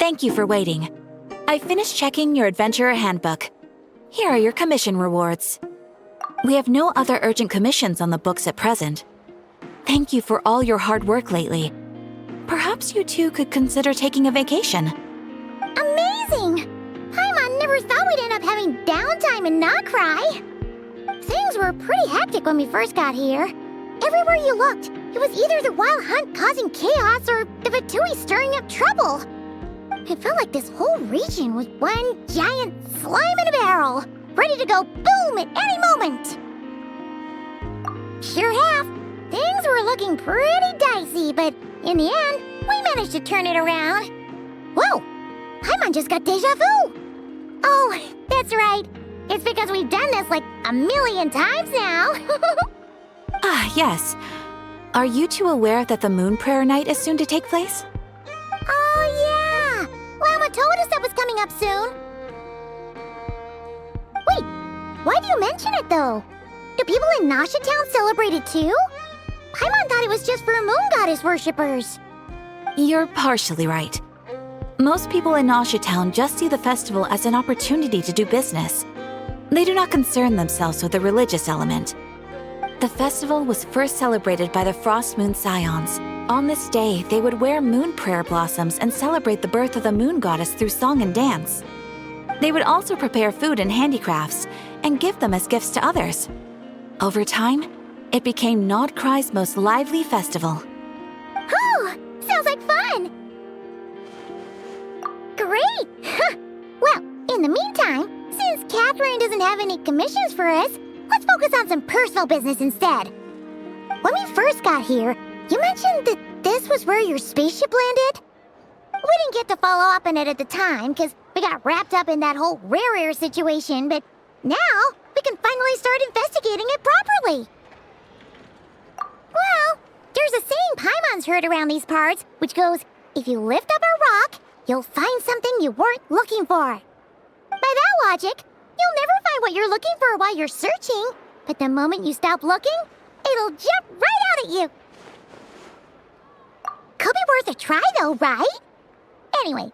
Thank you for waiting. I finished checking your adventurer handbook. Here are your commission rewards. We have no other urgent commissions on the books at present. Thank you for all your hard work lately. Perhaps you two could consider taking a vacation. Amazing! Paimon never thought we'd end up having downtime in nodkrai. Things were pretty hectic when we first got here. Everywhere you looked, it was either the wild hunt causing chaos or the Fatui stirring up trouble. It felt like this whole region was one giant slime in a barrel, ready to go boom at any moment. Sure have. Things were looking pretty dicey, but in the end, we managed to turn it around. Whoa! Paimon just got deja vu! Oh, that's right. It's because we've done this like a million times now. Yes. Are you two aware that the Moon Prayer Night is soon to take place? Oh, yeah! Llama told us that was coming up soon. Wait, why do you mention it, though? Do people in Nasha Town celebrate it, too? Paimon thought it was just for Moon Goddess worshippers. You're partially right. Most people in Nasha Town just see the festival as an opportunity to do business. They do not concern themselves with the religious element. The festival was first celebrated by the Frost Moon Scions. On this day, they would wear moon prayer blossoms and celebrate the birth of the moon goddess through song and dance. They would also prepare food and handicrafts and give them as gifts to others. Over time, it became nodkrai's most lively festival. Oh, sounds like fun! Great! Well, in the meantime, since Catherine doesn't have any commissions for us, let's focus on some personal business instead. When we first got here, you mentioned that this was where your spaceship landed? We didn't get to follow up on it at the time, because we got wrapped up in that whole rare air situation, but now we can finally start investigating it properly. Well, there's a saying Paimon's heard around these parts, which goes, if you lift up a rock, you'll find something you weren't looking for. By that logic, you'll never find what you're looking for while you're searching, but the moment you stop looking, it'll jump right out at you. Could be worth a try though, right? Anyway,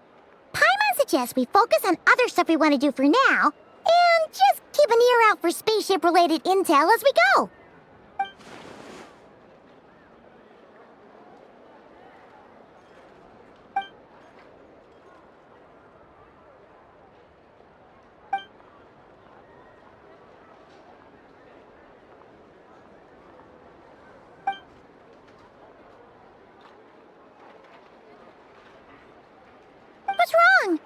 Paimon suggests we focus on other stuff we want to do for now, and just keep an ear out for spaceship-related intel as we go. What's wrong?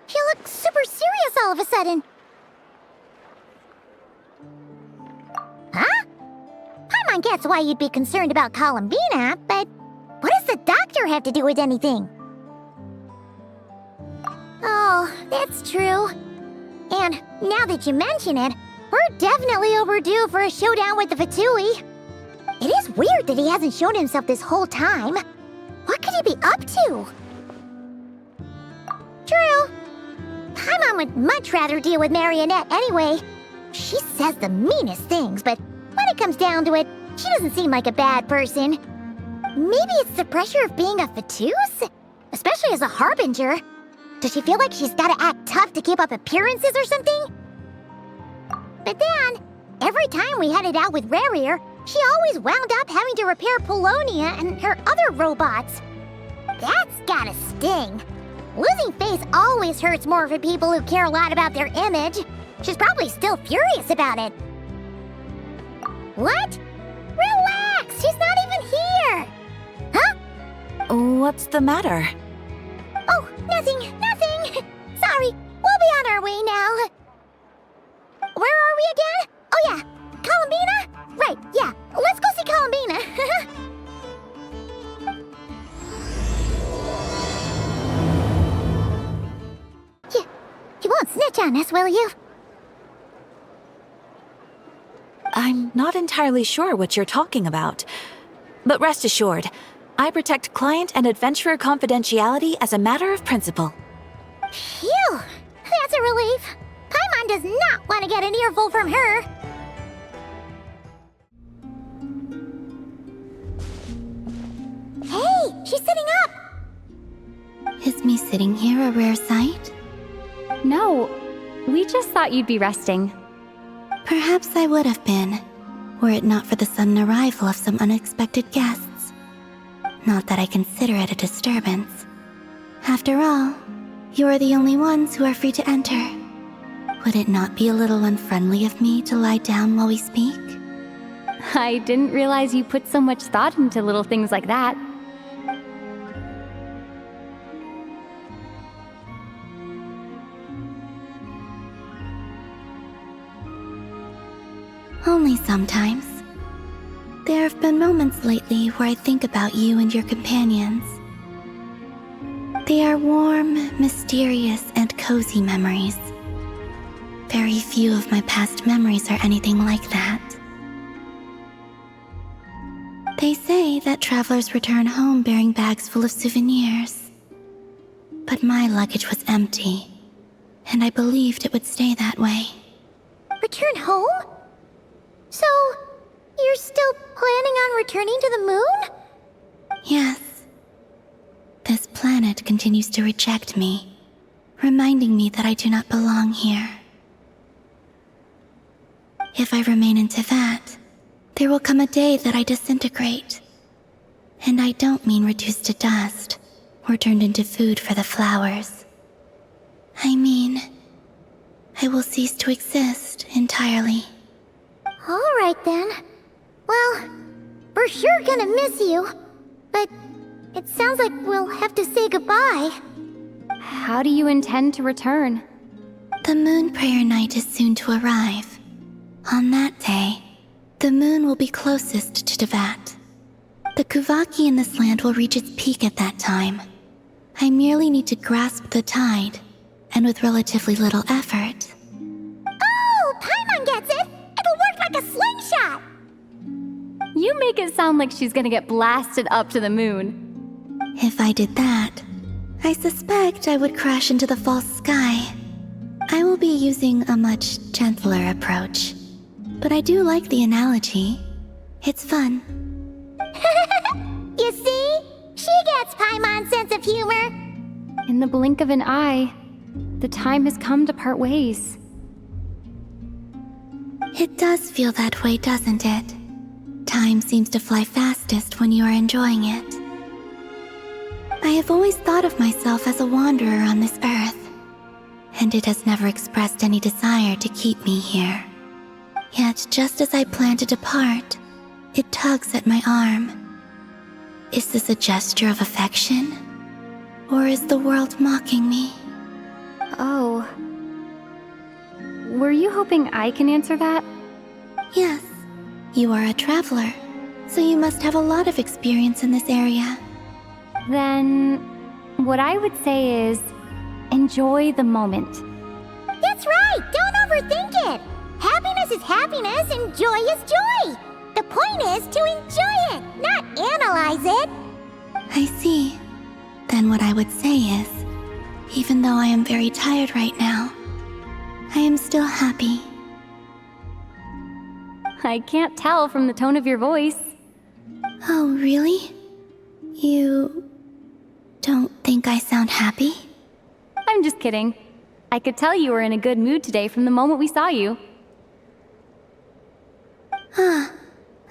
She looks super serious all of a sudden. Huh? Paimon gets why you'd be concerned about Columbina, but what does the doctor have to do with anything? Oh, that's true. And now that you mention it, we're definitely overdue for a showdown with the Fatui. It is weird that he hasn't shown himself this whole time. What could he be up to? True. Paimon would much rather deal with Marionette anyway. She says the meanest things, but when it comes down to it, she doesn't seem like a bad person. Maybe it's the pressure of being a Fatus? Especially as a Harbinger. Does she feel like she's gotta act tough to keep up appearances or something? But then, every time we headed out with Rarier, she always wound up having to repair Polonia and her other robots. That's gotta sting. Losing face always hurts more for people who care a lot about their image. She's probably still furious about it. What? Relax! She's not even here! Huh? What's the matter? Oh, nothing. Sorry, we'll be on our way now. Where are we again? Oh yeah, Columbina? Right, yeah, let's go see Columbina. You won't snitch on us, will you? I'm not entirely sure what you're talking about. But rest assured, I protect client and adventurer confidentiality as a matter of principle. Phew! That's a relief. Paimon does not want to get an earful from her. Hey, she's sitting up! Is me sitting here a rare sight? No, we just thought you'd be resting. Perhaps I would have been, were it not for the sudden arrival of some unexpected guests. Not that I consider it a disturbance. After all, you are the only ones who are free to enter. Would it not be a little unfriendly of me to lie down while we speak? I didn't realize you put so much thought into little things like that. Only sometimes. There have been moments lately where I think about you and your companions. They are warm, mysterious, and cozy memories. Very few of my past memories are anything like that. They say that travelers return home bearing bags full of souvenirs. But my luggage was empty, and I believed it would stay that way. Return home? So, you're still planning on returning to the moon? Yes. This planet continues to reject me, reminding me that I do not belong here. If I remain into that, there will come a day that I disintegrate. And I don't mean reduced to dust, or turned into food for the flowers. I mean, I will cease to exist entirely. Alright then. Well, we're sure gonna miss you. But it sounds like we'll have to say goodbye. How do you intend to return? The moon prayer night is soon to arrive. On that day, the moon will be closest to Teyvat. The Kuvaki in this land will reach its peak at that time. I merely need to grasp the tide, and with relatively little effort. Oh, Paimon gets it! It'll work like a slingshot! You make it sound like she's gonna get blasted up to the moon. If I did that, I suspect I would crash into the false sky. I will be using a much gentler approach. But I do like the analogy. It's fun. You see? She gets Paimon's sense of humor. In the blink of an eye, the time has come to part ways. It does feel that way, doesn't it? Time seems to fly fastest when you are enjoying it. I have always thought of myself as a wanderer on this earth, and it has never expressed any desire to keep me here. Yet just as I plan to depart, it tugs at my arm. Is this a gesture of affection? Or is the world mocking me? Oh. Were you hoping I can answer that? Yes, you are a traveler, so you must have a lot of experience in this area. Then, what I would say is, enjoy the moment. That's right! Don't overthink it! Happiness is happiness and joy is joy! The point is to enjoy it, not analyze it! I see. Then what I would say is, even though I am very tired right now, I am still happy. I can't tell from the tone of your voice. Oh, really? You don't think I sound happy? I'm just kidding. I could tell you were in a good mood today from the moment we saw you. Ah,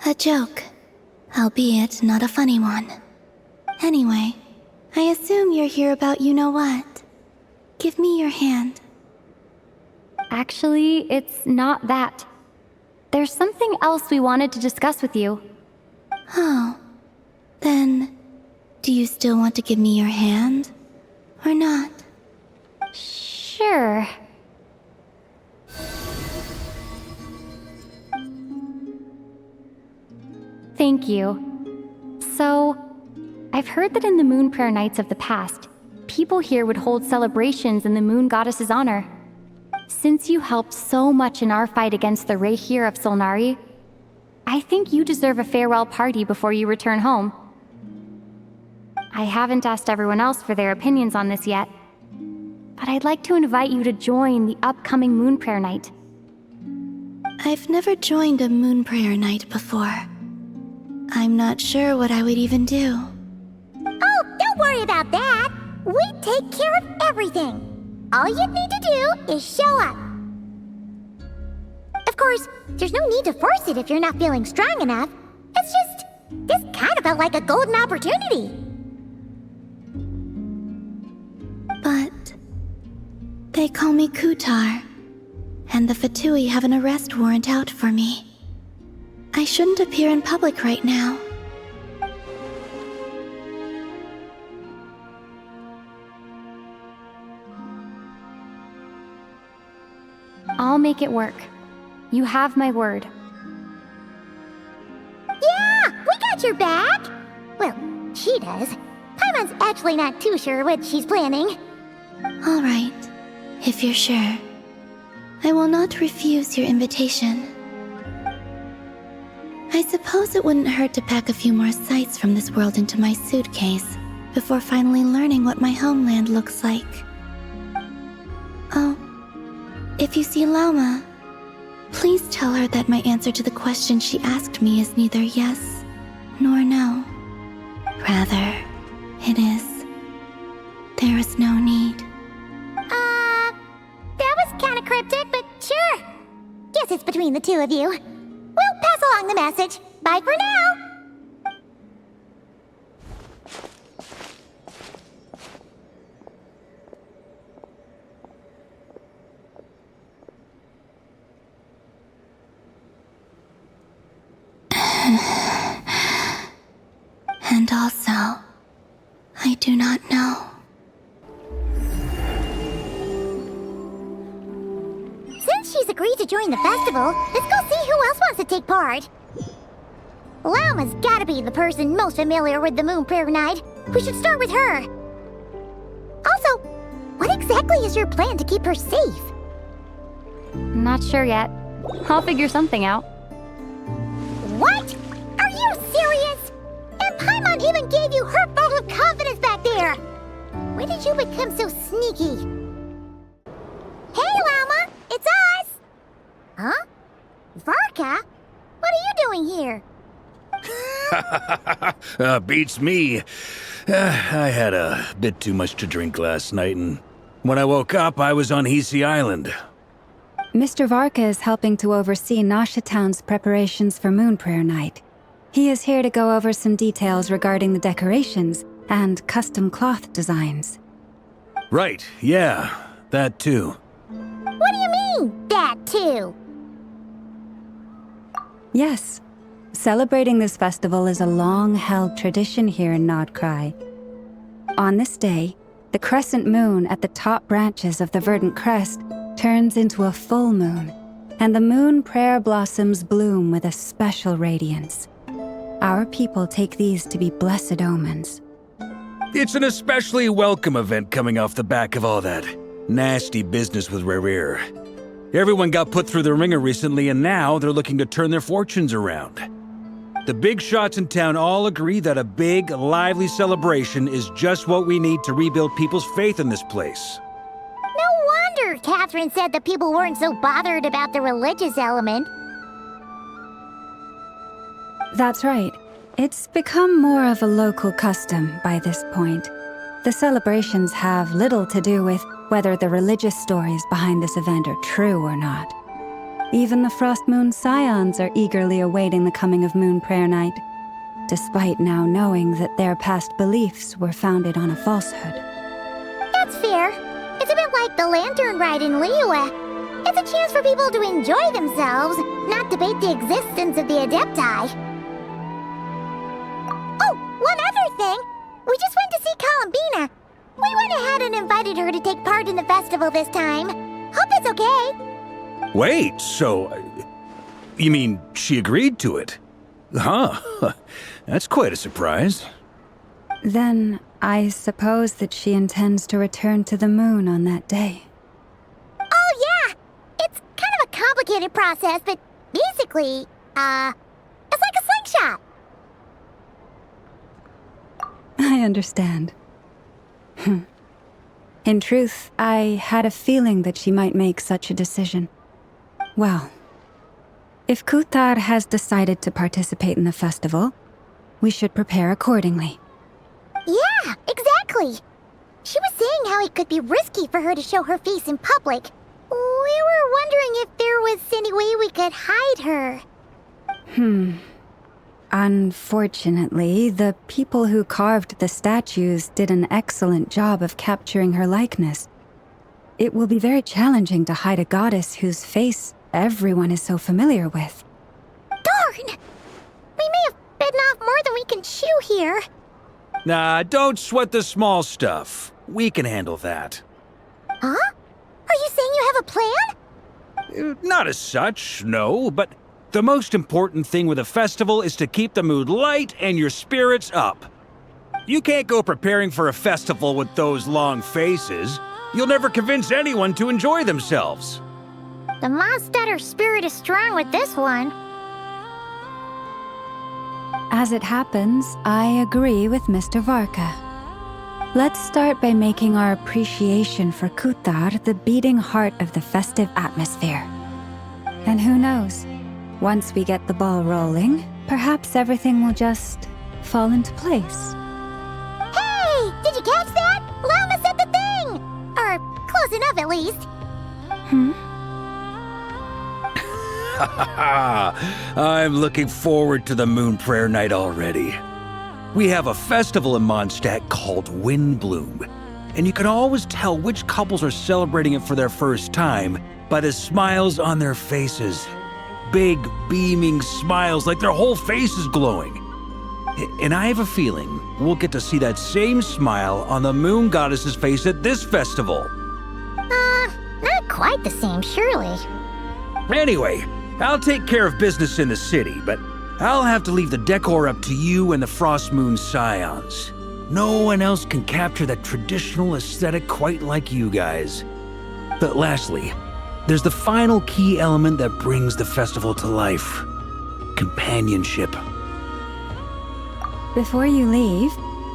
a joke. Albeit not a funny one. Anyway, I assume you're here about you-know-what. Give me your hand. Actually, it's not that. There's something else we wanted to discuss with you. Oh, then, do you still want to give me your hand? Or not? Sure. Thank you. So, I've heard that in the moon prayer nights of the past, people here would hold celebrations in the moon goddess's honor. Since you helped so much in our fight against the Reihir of Solnari, I think you deserve a farewell party before you return home. I haven't asked everyone else for their opinions on this yet, but I'd like to invite you to join the upcoming moon prayer night. I've never joined a moon prayer night before. I'm not sure what I would even do. Oh, don't worry about that! We take care of everything. All you need to do is show up. Of course, there's no need to force it if you're not feeling strong enough. It's just, this kind of felt like a golden opportunity. But they call me Kutar, and the Fatui have an arrest warrant out for me. I shouldn't appear in public right now. I'll make it work. You have my word. Yeah, we got your back. Well, she does. Paimon's actually not too sure what she's planning. All right, if you're sure. I will not refuse your invitation. I suppose it wouldn't hurt to pack a few more sights from this world into my suitcase before finally learning what my homeland looks like. Oh, if you see Lauma, please tell her that my answer to the question she asked me is neither yes nor no. Rather, it is, there is no need. That was kinda cryptic, but sure. Guess it's between the two of you. We'll pass along the message. Bye for now. And also, I do not know. Since she's agreed to join the festival, let's go see who else wants to take part. Lauma's gotta be the person most familiar with the Moon Prayer Night. We should start with her. Also, what exactly is your plan to keep her safe? Not sure yet. I'll figure something out. What? Are you serious? And Paimon even gave you her vote of confidence back there. When did you become so sneaky? Hey, Lauma, it's us. Huh? Varka? What are you doing here? Beats me. I had a bit too much to drink last night, and when I woke up, I was on Hisi Island. Mr. Varka is helping to oversee Nasha Town's preparations for Moon Prayer Night. He is here to go over some details regarding the decorations and custom cloth designs. Right, yeah, that too. What do you mean, that too? Yes, celebrating this festival is a long-held tradition here in Nodkrai. On this day, the crescent moon at the top branches of the verdant crest turns into a full moon, and the moon prayer blossoms bloom with a special radiance. Our people take these to be blessed omens. It's an especially welcome event coming off the back of all that nasty business with Rare. Everyone got put through the ringer recently, and now they're looking to turn their fortunes around. The big shots in town all agree that a big, lively celebration is just what we need to rebuild people's faith in this place. No wonder Catherine said that people weren't so bothered about the religious element. That's right. It's become more of a local custom by this point. The celebrations have little to do with whether the religious stories behind this event are true or not. Even the Frost Moon Scions are eagerly awaiting the coming of Moon Prayer Night, despite now knowing that their past beliefs were founded on a falsehood. That's fair. It's a bit like the lantern ride in Liyue. It's a chance for people to enjoy themselves, not debate the existence of the Adepti. Oh, one other thing! We just went to see Columbina. We went ahead and invited her to take part in the festival this time. Hope it's okay. Wait, so... you mean she agreed to it? Huh. That's quite a surprise. Then, I suppose that she intends to return to the moon on that day. Oh yeah! It's kind of a complicated process, but basically, it's like a slingshot. I understand. In truth, I had a feeling that she might make such a decision. Well, if Kutar has decided to participate in the festival, we should prepare accordingly. Yeah, exactly. She It could be risky for her to show her face in public. We were wondering if there was any way we could hide her. Unfortunately, the people who carved the statues did an excellent job of capturing her likeness. It will be very challenging to hide a goddess whose face everyone is so familiar with. Darn! We may have bitten off more than we can chew here. Nah, don't sweat the small stuff. We can handle that. Huh? Are you saying you have a plan? Not as such, no, but the most important thing with a festival is to keep the mood light and your spirits up. You can't go preparing for a festival with those long faces. You'll never convince anyone to enjoy themselves. The Mondstadter spirit is strong with this one. As it happens, I agree with Mr. Varka. Let's start by making our appreciation for Kutar the beating heart of the festive atmosphere. And who knows, once we get the ball rolling, perhaps everything will just fall into place. Hey! Did you catch that? Llama said the thing! Or close enough, at least. I'm looking forward to the Moon Prayer Night already. We have a festival in Mondstadt called Windbloom, and you can always tell which couples are celebrating it for their first time by the smiles on their faces. Big, beaming smiles like their whole face is glowing. And I have a feeling we'll get to see that same smile on the Moon Goddess's face at this festival. Not quite the same, surely. Anyway, I'll take care of business in the city, but I'll have to leave the decor up to you and the Frost Moon Scions. No one else can capture that traditional aesthetic quite like you guys. But lastly, there's the final key element that brings the festival to life: companionship. Before you leave,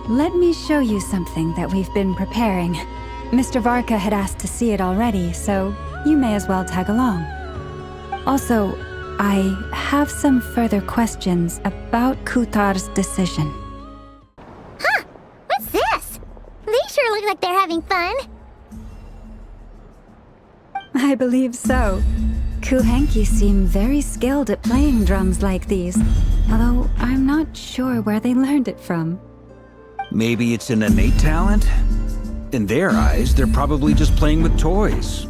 let me show you something that we've been preparing. Mr. Varka had asked to see it already, so you may as well tag along. Also, I have some further questions about Kutar's decision. Huh? What's this? They sure look like they're having fun. I believe so. Kuhenki seem very skilled at playing drums like these, although I'm not sure where they learned it from. Maybe it's an innate talent? In their eyes, they're probably just playing with toys.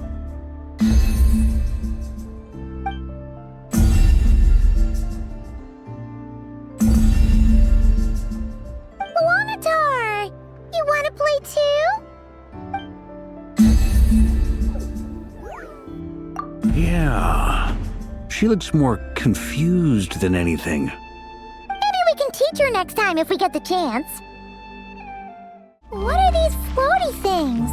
Luanatar! You want to play too? Yeah. She looks more confused than anything. Maybe we can teach her next time if we get the chance. What are these floaty things?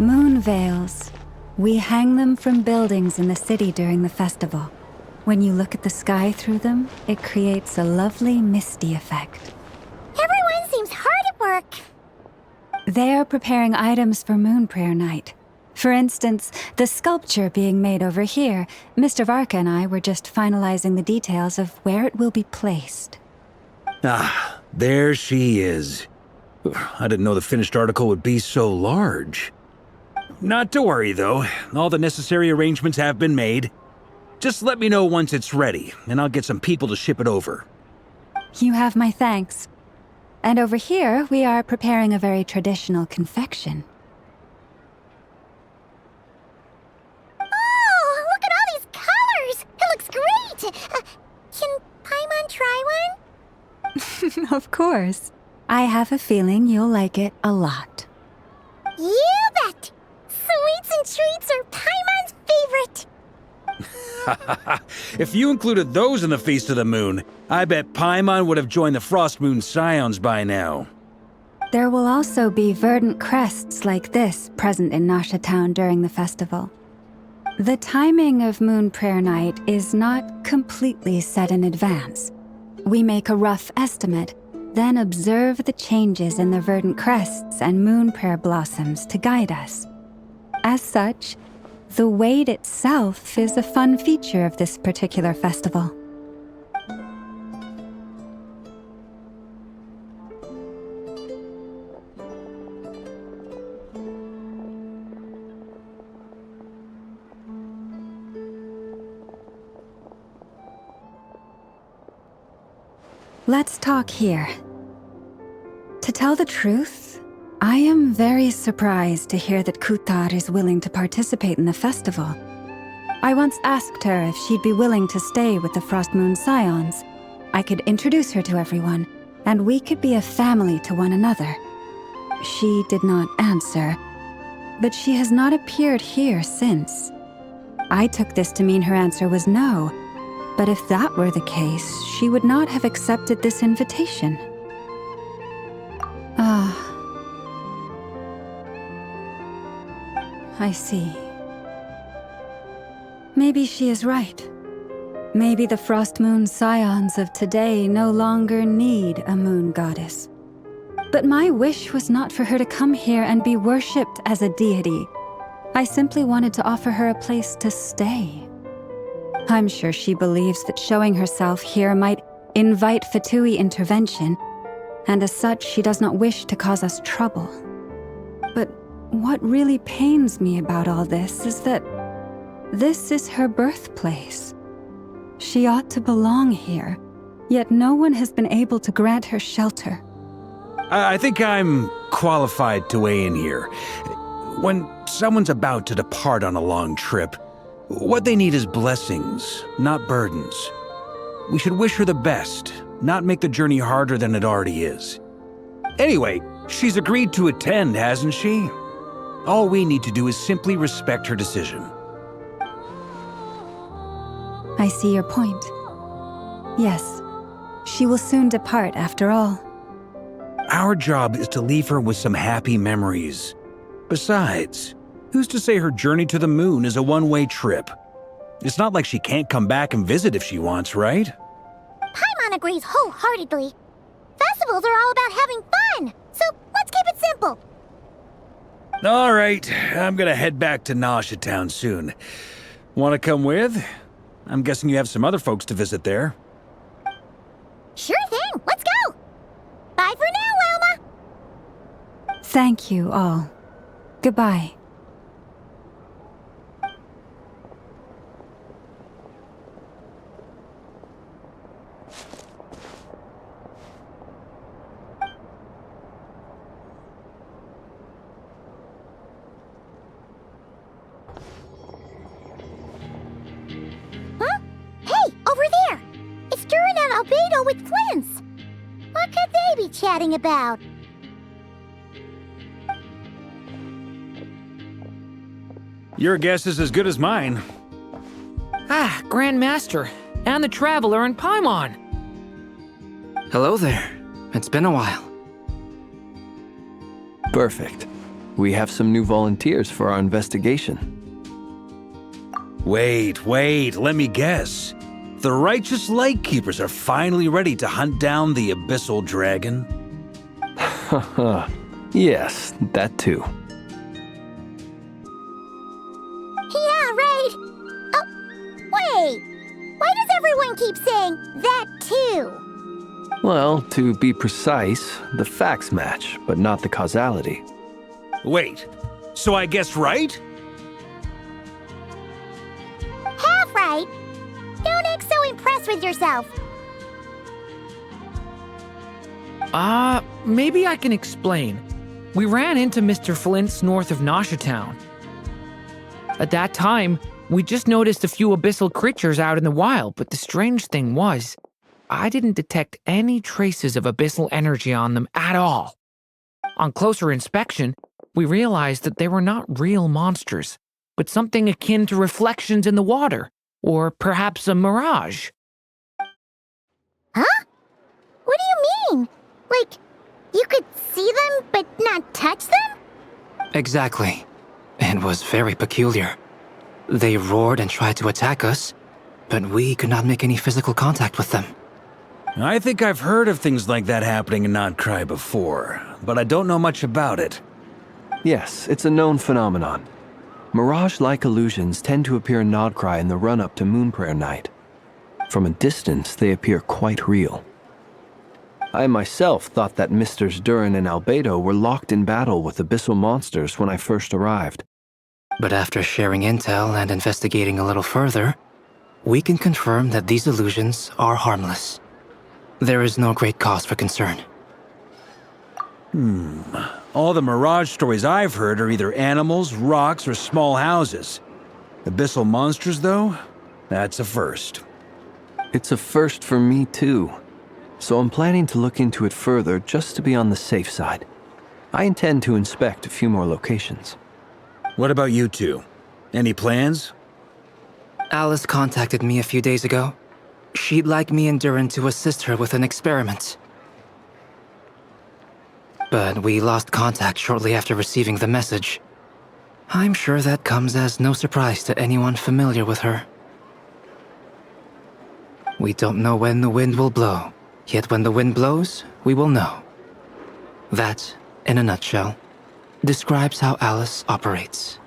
Moon veils. We hang them from buildings in the city during the festival. When you look at the sky through them, it creates a lovely misty effect. Everyone seems hard at work. They are preparing items for Moon Prayer Night. For instance, the sculpture being made over here, Mr. Varka and I were just finalizing the details of where it will be placed. Ah, there she is. I didn't know the finished article would be so large. Not to worry, though. All the necessary arrangements have been made. Just let me know once it's ready, and I'll get some people to ship it over. You have my thanks. And over here, we are preparing a very traditional confection. Oh, look at all these colors! It looks great! Can Paimon try one? Of course. I have a feeling you'll like it a lot. You bet! Sweets and treats are Paimon's favorite. If you included those in the Feast of the Moon, I bet Paimon would have joined the Frost Moon Scions by now. There will also be verdant crests like this present in Nasha Town during the festival. The timing of Moon Prayer Night is not completely set in advance. We make a rough estimate, then observe the changes in the verdant crests and moon prayer blossoms to guide us. As such, the wait itself is a fun feature of this particular festival. Let's talk here. To tell the truth, I am very surprised to hear that Kutar is willing to participate in the festival. I once asked her if she'd be willing to stay with the Frost Moon Scions. I could introduce her to everyone, and we could be a family to one another. She did not answer, but she has not appeared here since. I took this to mean her answer was no, but if that were the case, she would not have accepted this invitation. I see. Maybe she is right. Maybe the Frost Moon Scions of today no longer need a moon goddess. But my wish was not for her to come here and be worshipped as a deity. I simply wanted to offer her a place to stay. I'm sure she believes that showing herself here might invite Fatui intervention, and as such, she does not wish to cause us trouble. But what really pains me about all this is that this is her birthplace. She ought to belong here, yet no one has been able to grant her shelter. I think I'm qualified to weigh in here. When someone's about to depart on a long trip, what they need is blessings, not burdens. We should wish her the best, not make the journey harder than it already is. Anyway, she's agreed to attend, hasn't she? All we need to do is simply respect her decision. I see your point. Yes, she will soon depart after all. Our job is to leave her with some happy memories. Besides, who's to say her journey to the moon is a one-way trip? It's not like she can't come back and visit if she wants, right? Paimon agrees wholeheartedly. Festivals are all about having fun, so let's keep it simple. All right, I'm gonna head back to Nausea Town soon. Want to come with? I'm guessing you have some other folks to visit there. Sure thing, let's go! Bye for now, Wilma! Thank you all. Goodbye. Huh? Hey, over there! It's Durin and Albedo with Flints! What could they be chatting about? Your guess is as good as mine. Ah, Grand Master, and the Traveler and Paimon. Hello there. It's been a while. Perfect. We have some new volunteers for our investigation. Wait, let me guess. The righteous Lightkeepers are finally ready to hunt down the Abyssal Dragon? Haha. Yes, that too. Yeah, right! Oh, wait! Why does everyone keep saying that too? Well, to be precise, the facts match, but not the causality. Wait, so I guessed right? Half right! Don't act so impressed with yourself. Maybe I can explain. We ran into Mr. Flint's north of Nausea Town. At that time, we just noticed a few abyssal creatures out in the wild, but the strange thing was, I didn't detect any traces of abyssal energy on them at all. On closer inspection, we realized that they were not real monsters, but something akin to reflections in the water, or perhaps a mirage. Huh? What do you mean? Like, you could see them but not touch them? Exactly. It was very peculiar. They roared and tried to attack us, but we could not make any physical contact with them. I think I've heard of things like that happening in nodkrai before, but I don't know much about it. Yes, it's a known phenomenon. Mirage-like illusions tend to appear in nodkrai in the run-up to Moon Prayer Night. From a distance, they appear quite real. I myself thought that Misters Durin and Albedo were locked in battle with abyssal monsters when I first arrived. But after sharing intel and investigating a little further, we can confirm that these illusions are harmless. There is no great cause for concern. All the Mirage stories I've heard are either animals, rocks, or small houses. Abyssal monsters, though? That's a first. It's a first for me, too. So I'm planning to look into it further just to be on the safe side. I intend to inspect a few more locations. What about you two? Any plans? Alice contacted me a few days ago. She'd like me and Duran to assist her with an experiment. But we lost contact shortly after receiving the message. I'm sure that comes as no surprise to anyone familiar with her. We don't know when the wind will blow, yet when the wind blows, we will know. That, in a nutshell, describes how Alice operates.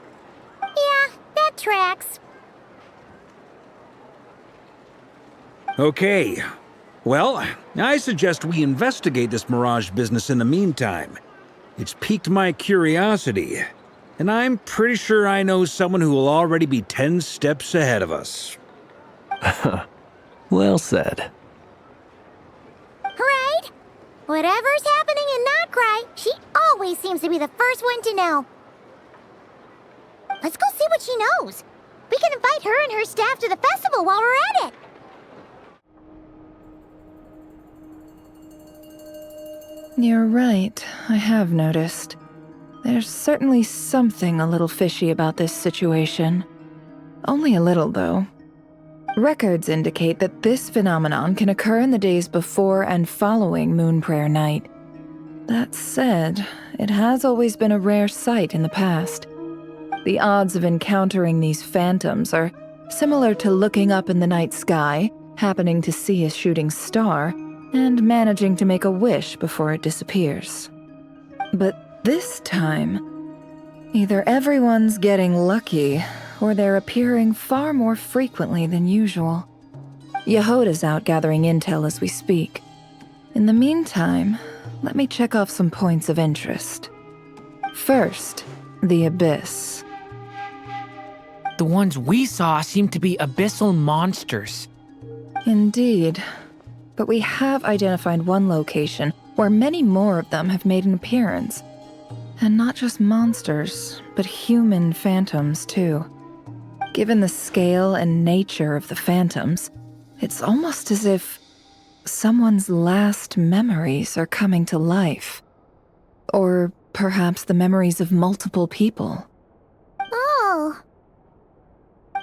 Yeah, that tracks. Okay. Well, I suggest we investigate this Mirage business in the meantime. It's piqued my curiosity, and I'm pretty sure I know someone who will already be 10 steps ahead of us. Well said. Right? Whatever's happening in nodkrai, she always seems to be the first one to know. Let's go see what she knows. We can invite her and her staff to the festival while we're at it. You're right, I have noticed. There's certainly something a little fishy about this situation. Only a little, though. Records indicate that this phenomenon can occur in the days before and following Moon Prayer Night. That said, it has always been a rare sight in the past. The odds of encountering these phantoms are similar to looking up in the night sky, happening to see a shooting star, and managing to make a wish before it disappears. But this time, either everyone's getting lucky, or they're appearing far more frequently than usual. Yehoda's out gathering intel as we speak. In the meantime, let me check off some points of interest. First, the Abyss. The ones we saw seem to be abyssal monsters. Indeed. But we have identified one location where many more of them have made an appearance. And not just monsters, but human phantoms, too. Given the scale and nature of the phantoms, it's almost as if someone's last memories are coming to life. Or perhaps the memories of multiple people. Oh.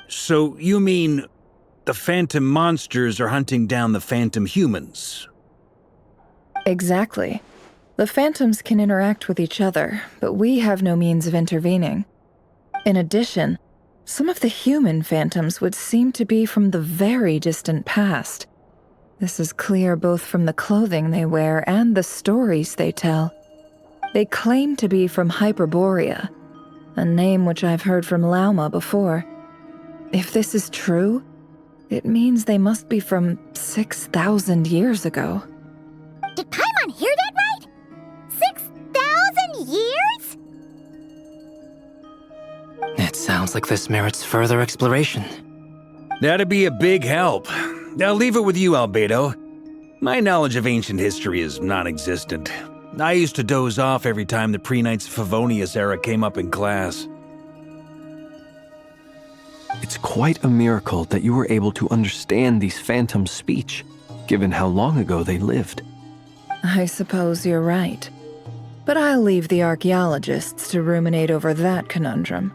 So you mean the phantom monsters are hunting down the phantom humans? Exactly. The phantoms can interact with each other, but we have no means of intervening. In addition, some of the human phantoms would seem to be from the very distant past. This is clear both from the clothing they wear and the stories they tell. They claim to be from Hyperborea, a name which I've heard from Lauma before. If this is true, it means they must be from 6,000 years ago. Did Paimon hear that right? 6,000 years? It sounds like this merits further exploration. That'd be a big help. I'll leave it with you, Albedo. My knowledge of ancient history is non-existent. I used to doze off every time the pre-Knights of Favonius era came up in class. It's quite a miracle that you were able to understand these phantoms' speech, given how long ago they lived. I suppose you're right. But I'll leave the archaeologists to ruminate over that conundrum.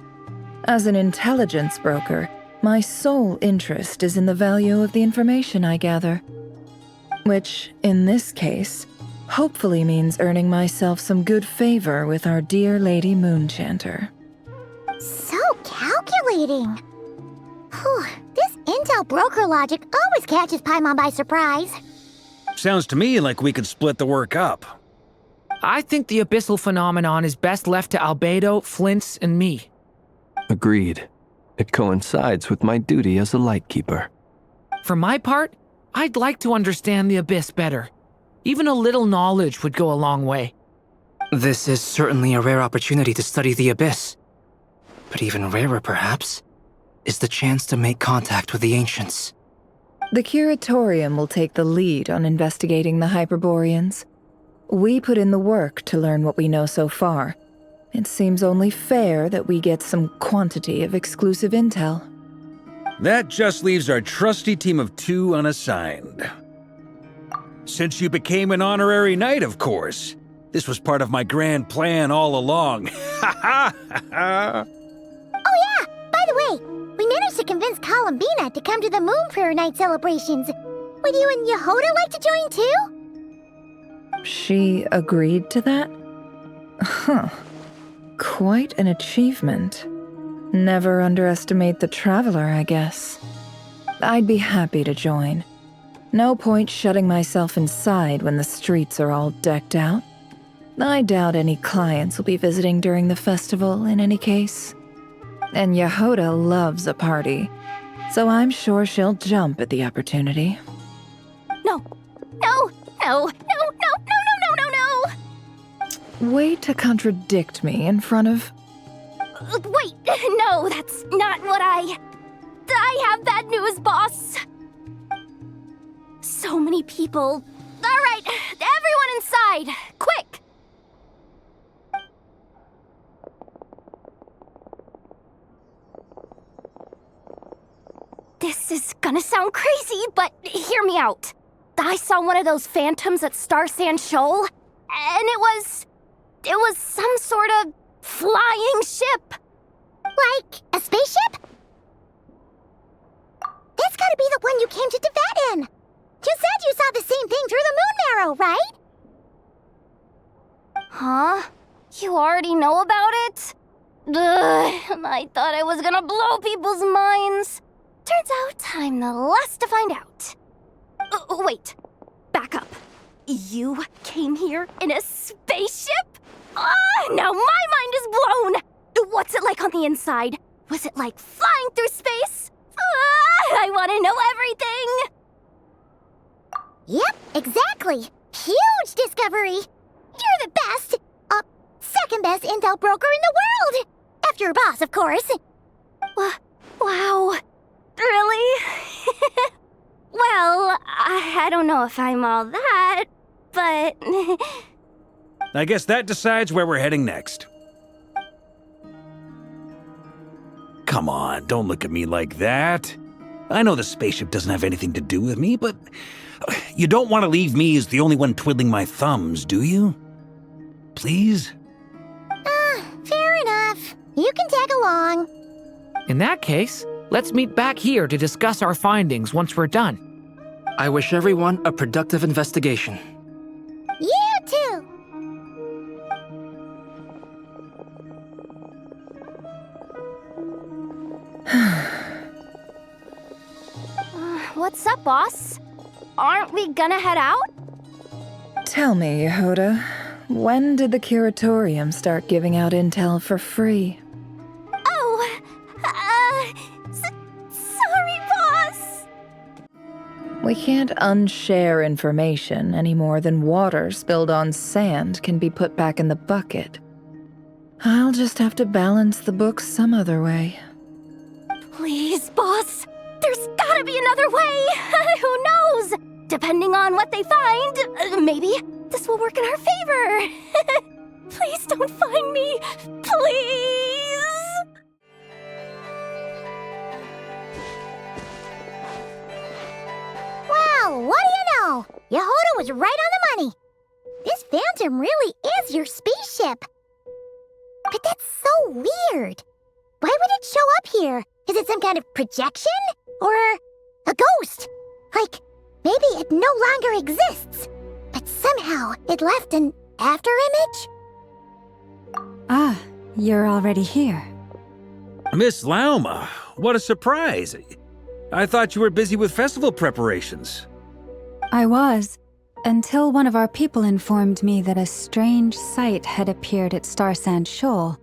As an intelligence broker, my sole interest is in the value of the information I gather. Which, in this case, hopefully means earning myself some good favor with our dear Lady Moonchanter. So calculating. Whew, this intel broker logic always catches Paimon by surprise. Sounds to me like we could split the work up. I think the abyssal phenomenon is best left to Albedo, Flints, and me. Agreed. It coincides with my duty as a lightkeeper. For my part, I'd like to understand the abyss better. Even a little knowledge would go a long way. This is certainly a rare opportunity to study the abyss. But even rarer, perhaps, is the chance to make contact with the ancients. The Curatorium will take the lead on investigating the Hyperboreans. We put in the work to learn what we know so far. It seems only fair that we get some quantity of exclusive intel. That just leaves our trusty team of 2 unassigned. Since you became an honorary knight, of course. This was part of my grand plan all along. Ha ha ha! Oh yeah! By the way, we managed to convince Columbina to come to the Moon Prayer Night celebrations. Would you and Yehoda like to join too? She agreed to that? Huh. Quite an achievement. Never underestimate the traveler, I guess. I'd be happy to join. No point shutting myself inside when the streets are all decked out. I doubt any clients will be visiting during the festival in any case. And Yehoda loves a party, so I'm sure she'll jump at the opportunity. No. No. No. No. No. No. No. No. No. No. Way to contradict me in front of... Wait. No, that's not what I have bad news, boss. So many people. All right, everyone inside. Quick. This is gonna sound crazy, but hear me out. I saw one of those phantoms at Star Sand Shoal, and it was some sort of flying ship. Like a spaceship? That's gotta be the one you came to Tibet in. You said you saw the same thing through the moon marrow, right? Huh? You already know about it? Ugh, I thought I was gonna blow people's minds. Turns out I'm the last to find out. Wait, back up. You came here in a spaceship? Now my mind is blown! What's it like on the inside? Was it like flying through space? I want to know everything! Yep, exactly. Huge discovery. You're the best, second best intel broker in the world. After your boss, of course. Wow. Really? Well, I don't know if I'm all that, but... I guess that decides where we're heading next. Come on, don't look at me like that. I know the spaceship doesn't have anything to do with me, but you don't want to leave me as the only one twiddling my thumbs, do you? Please? Fair enough. You can tag along. In that case, let's meet back here to discuss our findings once we're done. I wish everyone a productive investigation. You too. What's up, boss? Aren't we gonna head out? Tell me, Yehoda, when did the Curatorium start giving out intel for free? Sorry, boss! We can't unshare information any more than water spilled on sand can be put back in the bucket. I'll just have to balance the books some other way. Please, boss. There's gotta be another way. Who knows? Depending on what they find, maybe this will work in our favor. Please don't find me. Please. Well, what do you know? Yehoda was right on the money. This phantom really is your spaceship. But that's so weird. Why would it show up here? Is it some kind of projection? Or a ghost? Like, maybe it no longer exists, but somehow it left an afterimage? Ah, you're already here. Miss Lauma, what a surprise. I thought you were busy with festival preparations. I was, until one of our people informed me that a strange sight had appeared at Star Sand Shoal.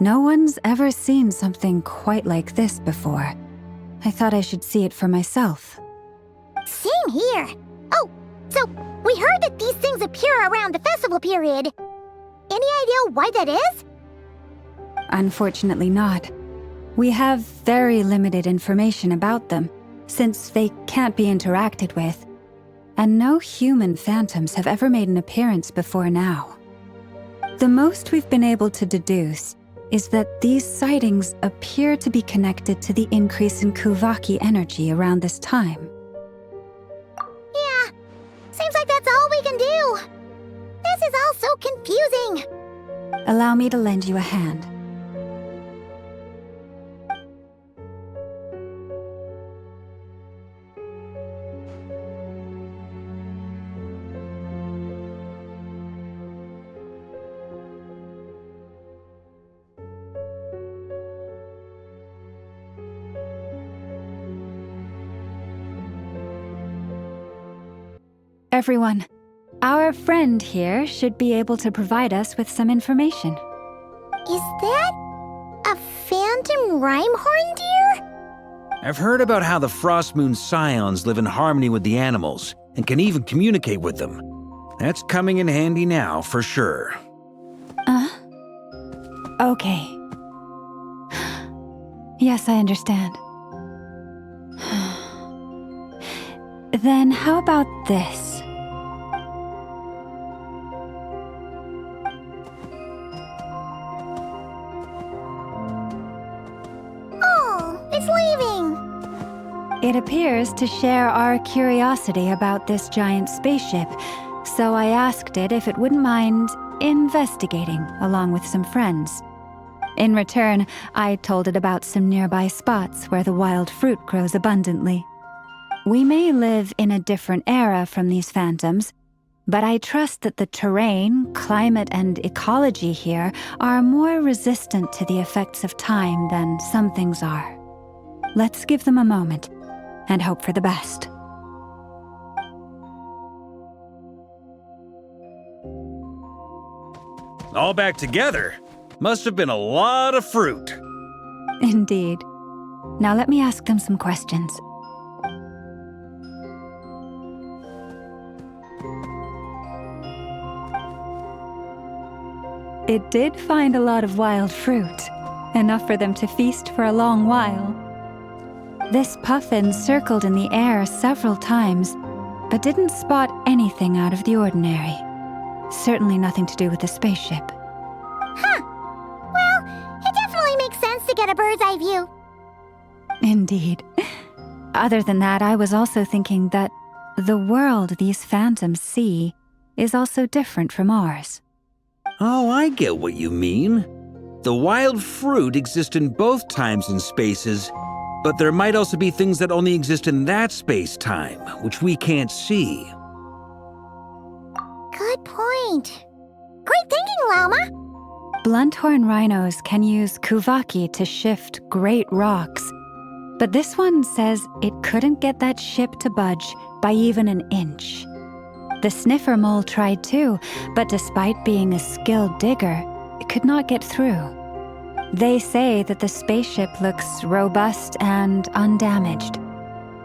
No one's ever seen something quite like this before. I thought I should see it for myself. Same here. Oh, so we heard that these things appear around the festival period. Any idea why that is? Unfortunately not. We have very limited information about them, since they can't be interacted with, and no human phantoms have ever made an appearance before now. The most we've been able to deduce is that these sightings appear to be connected to the increase in Kuvaki energy around this time. Yeah, seems like that's all we can do. This is all so confusing. Allow me to lend you a hand. Everyone, our friend here should be able to provide us with some information. Is that a phantom rhymehorn deer? I've heard about how the Frost Moon Scions live in harmony with the animals and can even communicate with them. That's coming in handy now, for sure. Okay. Yes, I understand. Then how about this? Oh, it's leaving. It appears to share our curiosity about this giant spaceship, so I asked it if it wouldn't mind investigating along with some friends. In return, I told it about some nearby spots where the wild fruit grows abundantly. We may live in a different era from these phantoms, but I trust that the terrain, climate, and ecology here are more resistant to the effects of time than some things are. Let's give them a moment and hope for the best. All back together? Must have been a lot of fruit. Indeed. Now let me ask them some questions. It did find a lot of wild fruit, enough for them to feast for a long while. This puffin circled in the air several times, but didn't spot anything out of the ordinary. Certainly nothing to do with the spaceship. Huh. Well, it definitely makes sense to get a bird's eye view. Indeed. Other than that, I was also thinking that the world these phantoms see is also different from ours. Oh, I get what you mean. The wild fruit exist in both times and spaces, but there might also be things that only exist in that space-time, which we can't see. Good point. Great thinking, Llama. Blunthorn rhinos can use Kuvaki to shift great rocks, but this one says it couldn't get that ship to budge by even an inch. The sniffer mole tried too, but despite being a skilled digger, it could not get through. They say that the spaceship looks robust and undamaged.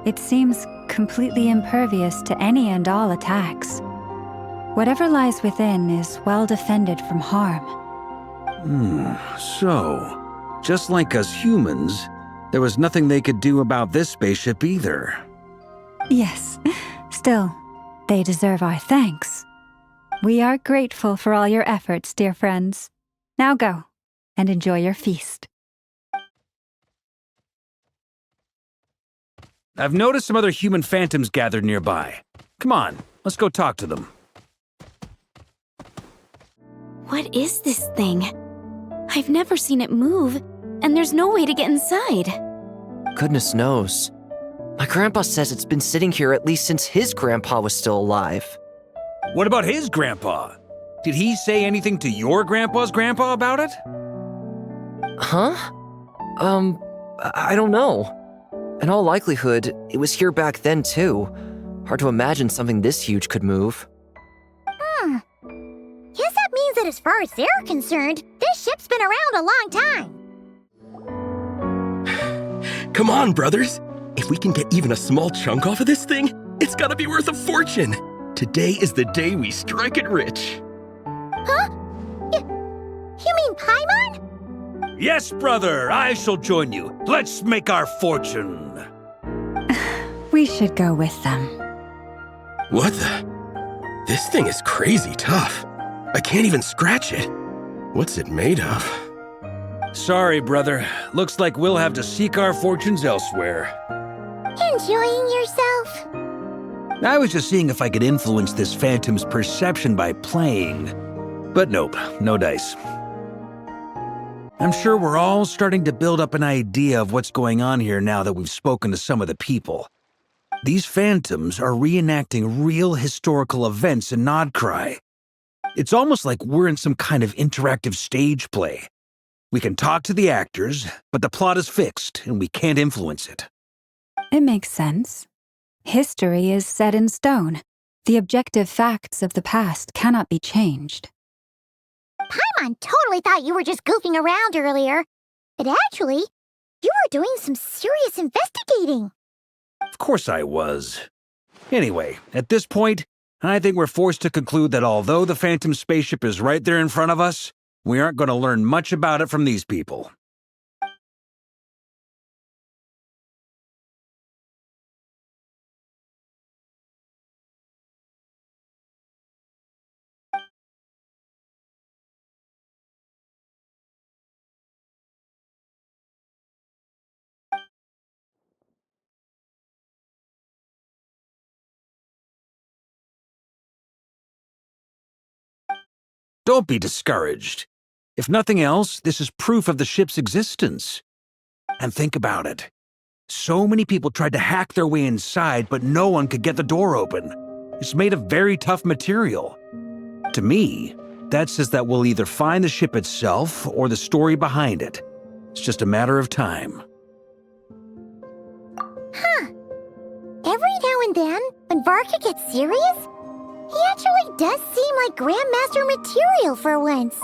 It seems completely impervious to any and all attacks. Whatever lies within is well defended from harm. So, just like us humans, there was nothing they could do about this spaceship either. Yes, still, they deserve our thanks. We are grateful for all your efforts, dear friends. Now go and enjoy your feast. I've noticed some other human phantoms gathered nearby. Come on, let's go talk to them. What is this thing? I've never seen it move, and there's no way to get inside. Goodness knows. My grandpa says it's been sitting here at least since his grandpa was still alive. What about his grandpa? Did he say anything to your grandpa's grandpa about it? Huh? I don't know. In all likelihood, it was here back then too. Hard to imagine something this huge could move. Guess that means that as far as they're concerned, this ship's been around a long time. Come on, brothers. If we can get even a small chunk off of this thing, it's gotta be worth a fortune. Today is the day we strike it rich. Huh? You mean Paimon? Yes, brother, I shall join you. Let's make our fortune. We should go with them. What the? This thing is crazy tough. I can't even scratch it. What's it made of? Sorry, brother. Looks like we'll have to seek our fortunes elsewhere. Enjoying yourself? I was just seeing if I could influence this phantom's perception by playing. But nope, no dice. I'm sure we're all starting to build up an idea of what's going on here now that we've spoken to some of the people. These phantoms are reenacting real historical events in nodkrai. It's almost like we're in some kind of interactive stage play. We can talk to the actors, but the plot is fixed and we can't influence it. It makes sense. History is set in stone. The objective facts of the past cannot be changed. Paimon totally thought you were just goofing around earlier. But actually, you were doing some serious investigating. Of course I was. Anyway, at this point, I think we're forced to conclude that although the Phantom spaceship is right there in front of us, we aren't going to learn much about it from these people. Don't be discouraged. If nothing else, this is proof of the ship's existence. And think about it. So many people tried to hack their way inside, but no one could get the door open. It's made of very tough material. To me, that says that we'll either find the ship itself or the story behind it. It's just a matter of time. Huh. Every now and then, when Varka gets serious, he actually does seem like Grandmaster material for once.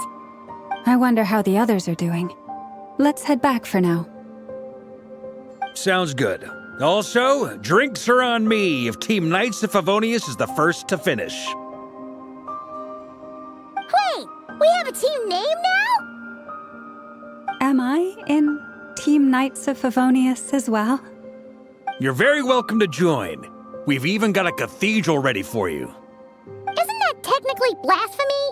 I wonder how the others are doing. Let's head back for now. Sounds good. Also, drinks are on me if Team Knights of Favonius is the first to finish. Wait, we have a team name now? Am I in Team Knights of Favonius as well? You're very welcome to join. We've even got a cathedral ready for you. Isn't that technically blasphemy?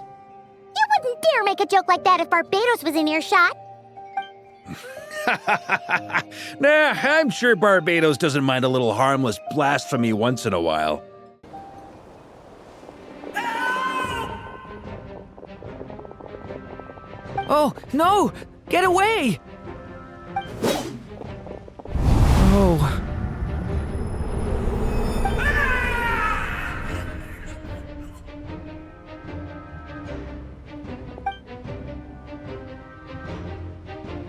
You wouldn't dare make a joke like that if Barbados was in earshot. Nah, I'm sure Barbados doesn't mind a little harmless blasphemy once in a while. Oh, no! Get away! Oh.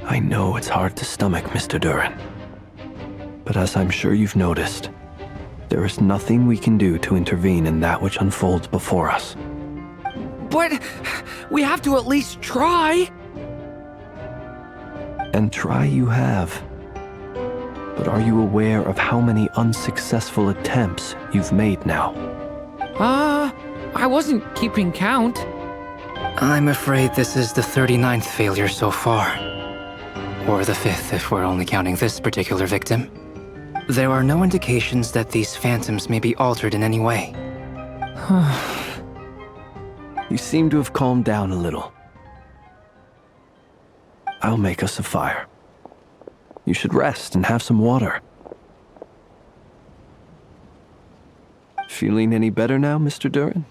I know it's hard to stomach, Mr. Duran. But as I'm sure you've noticed, there is nothing we can do to intervene in that which unfolds before us. But we have to at least try. And try you have. But are you aware of how many unsuccessful attempts you've made now? I wasn't keeping count. I'm afraid this is the 39th failure so far. Or the 5th if we're only counting this particular victim. There are no indications that these phantoms may be altered in any way. You seem to have calmed down a little. I'll make us a fire. You should rest and have some water. Feeling any better now, Mr. Duran?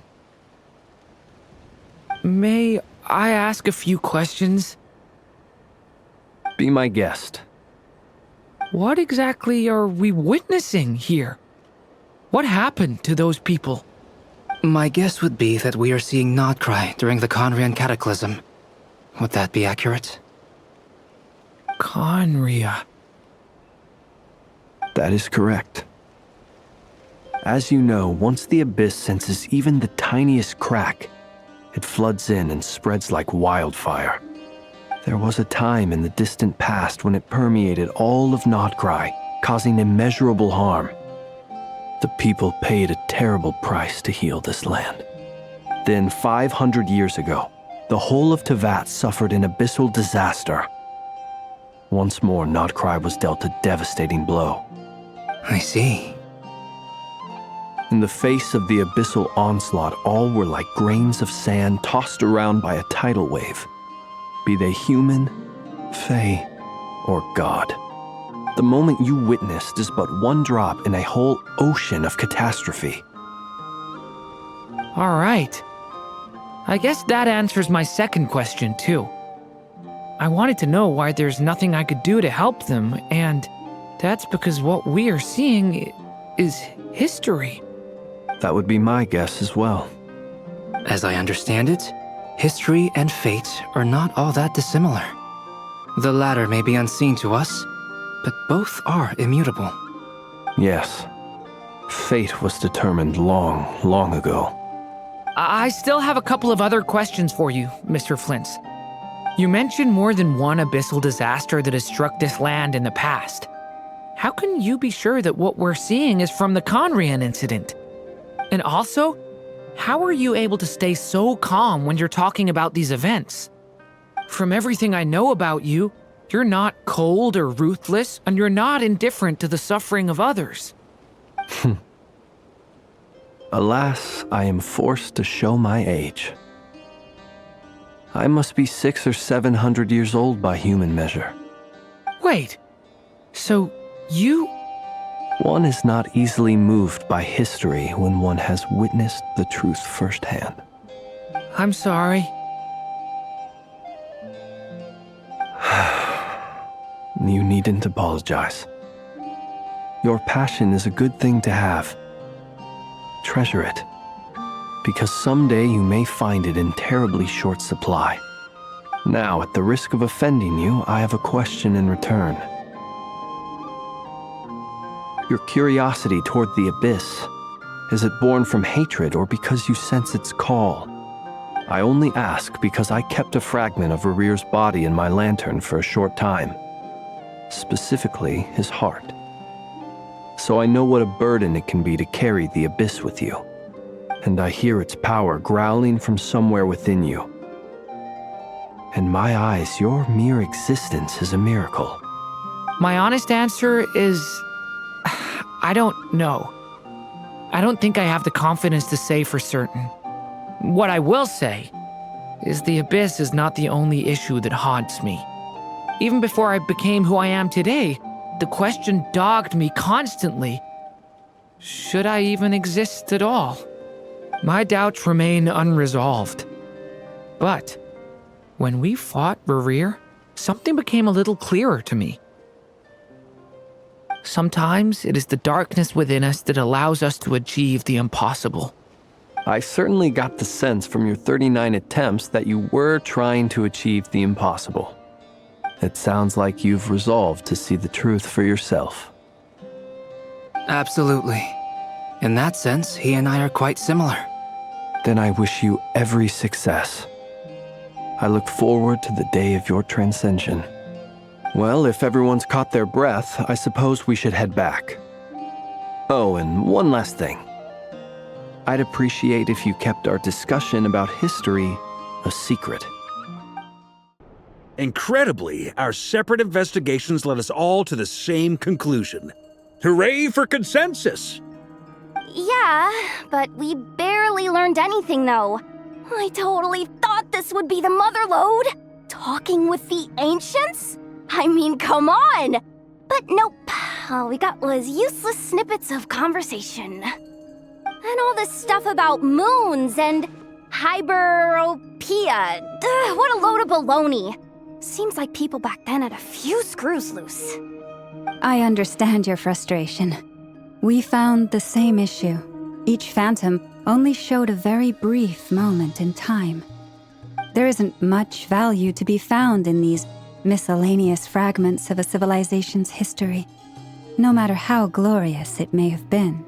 May I ask a few questions? Be my guest. What exactly are we witnessing here? What happened to those people? My guess would be that we are seeing nodkrai during the Conrian cataclysm. Would that be accurate? Conria. That is correct. As you know, once the abyss senses even the tiniest crack, it floods in and spreads like wildfire. There was a time in the distant past when it permeated all of nodkrai, causing immeasurable harm. The people paid a terrible price to heal this land. Then, 500 years ago, the whole of Teyvat suffered an abyssal disaster. Once more, nodkrai was dealt a devastating blow. I see. In the face of the abyssal onslaught, all were like grains of sand tossed around by a tidal wave. Be they human, fae, or god. The moment you witnessed is but one drop in a whole ocean of catastrophe. All right. I guess that answers my second question, too. I wanted to know why there's nothing I could do to help them, and that's because what we are seeing is history. That would be my guess as well. As I understand it, history and fate are not all that dissimilar. The latter may be unseen to us, but both are immutable. Yes. Fate was determined long, long ago. I still have a couple of other questions for you, Mr. Flint. You mentioned more than one abyssal disaster that has struck this land in the past. How can you be sure that what we're seeing is from the Conrian incident? And also, how are you able to stay so calm when you're talking about these events? From everything I know about you, you're not cold or ruthless, and you're not indifferent to the suffering of others. Alas, I am forced to show my age. I must be 600 or 700 years old by human measure. Wait, so you... One is not easily moved by history when one has witnessed the truth firsthand. I'm sorry. You needn't apologize. Your passion is a good thing to have. Treasure it, because someday you may find it in terribly short supply. Now, at the risk of offending you, I have a question in return. Your curiosity toward the abyss, is it born from hatred or because you sense its call? I only ask because I kept a fragment of Rerir's body in my lantern for a short time, specifically his heart. So I know what a burden it can be to carry the abyss with you. And I hear its power growling from somewhere within you. In my eyes, your mere existence is a miracle. My honest answer is... I don't know. I don't think I have the confidence to say for certain. What I will say is the abyss is not the only issue that haunts me. Even before I became who I am today, the question dogged me constantly. Should I even exist at all? My doubts remain unresolved. But when we fought Rerir, something became a little clearer to me. Sometimes it is the darkness within us that allows us to achieve the impossible. I certainly got the sense from your 39 attempts that you were trying to achieve the impossible. It sounds like you've resolved to see the truth for yourself. Absolutely. In that sense, he and I are quite similar. Then I wish you every success. I look forward to the day of your transcension. Well, if everyone's caught their breath, I suppose we should head back. Oh, and one last thing. I'd appreciate if you kept our discussion about history a secret. Incredibly, our separate investigations led us all to the same conclusion. Hooray for consensus! Yeah, but we barely learned anything, though. I totally thought this would be the mother lode. Talking with the ancients? I mean, come on! But nope, all we got was useless snippets of conversation. And all this stuff about moons and hyperopia. What a load of baloney. Seems like people back then had a few screws loose. I understand your frustration. We found the same issue. Each phantom only showed a very brief moment in time. There isn't much value to be found in these miscellaneous fragments of a civilization's history, no matter how glorious it may have been.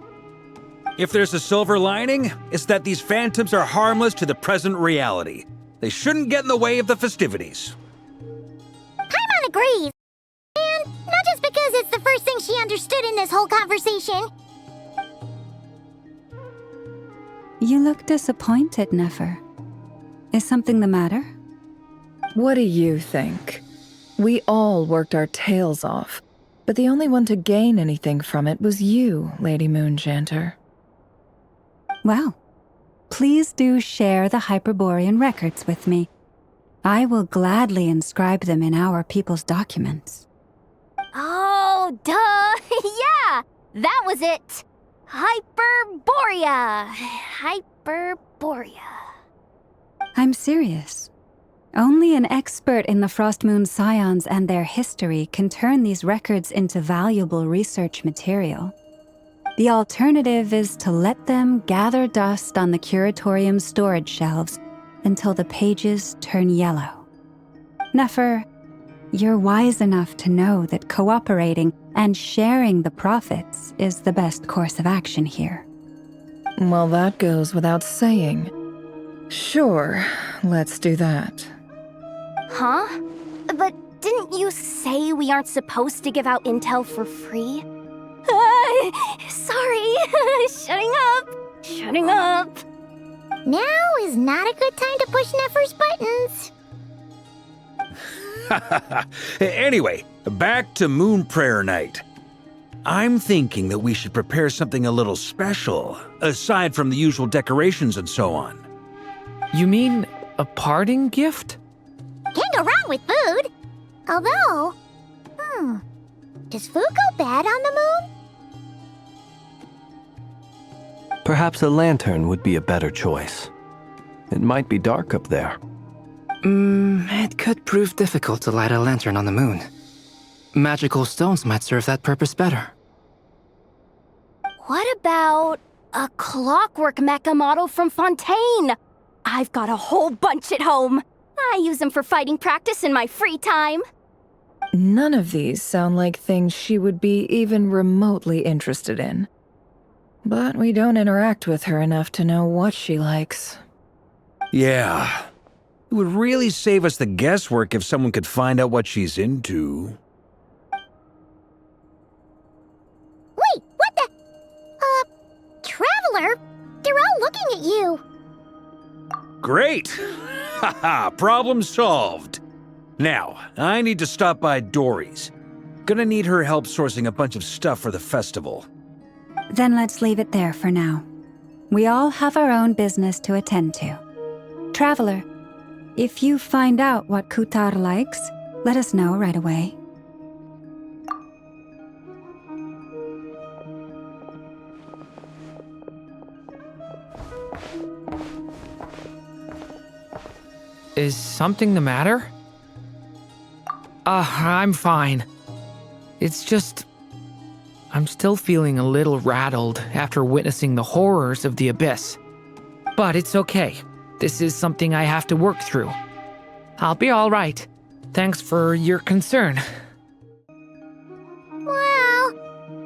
If there's a silver lining, it's that these phantoms are harmless to the present reality. They shouldn't get in the way of the festivities. Paimon agrees. And not just because it's the first thing she understood in this whole conversation. You look disappointed, Nefer. Is something the matter? What do you think? We all worked our tails off, but the only one to gain anything from it was you, Lady Moonjanter. Well, please do share the Hyperborean records with me. I will gladly inscribe them in our people's documents. Oh, duh! Yeah! That was it! Hyperborea! Hyperborea. I'm serious. Only an expert in the Frost Moon Scions and their history can turn these records into valuable research material. The alternative is to let them gather dust on the Curatorium's storage shelves until the pages turn yellow. Nefer, you're wise enough to know that cooperating and sharing the profits is the best course of action here. Well, that goes without saying. Sure, let's do that. Huh? But didn't you say we aren't supposed to give out intel for free? Sorry. Shutting up. Now is not a good time to push Nefer's buttons. Anyway, back to Moon Prayer Night. I'm thinking that we should prepare something a little special, aside from the usual decorations and so on. You mean a parting gift? Can't go wrong with food. Although, does food go bad on the moon? Perhaps a lantern would be a better choice. It might be dark up there. It could prove difficult to light a lantern on the moon. Magical stones might serve that purpose better. What about a clockwork mecha model from Fontaine? I've got a whole bunch at home. I use them for fighting practice in my free time. None of these sound like things she would be even remotely interested in. But we don't interact with her enough to know what she likes. Yeah. It would really save us the guesswork if someone could find out what she's into. Wait, what the? Traveler? They're all looking at you. Great! Haha, problem solved. Now, I need to stop by Dory's. Gonna need her help sourcing a bunch of stuff for the festival. Then let's leave it there for now. We all have our own business to attend to. Traveler, if you find out what Kutar likes, let us know right away. Is something the matter? I'm fine. It's just... I'm still feeling a little rattled after witnessing the horrors of the Abyss. But it's okay. This is something I have to work through. I'll be all right. Thanks for your concern. Well,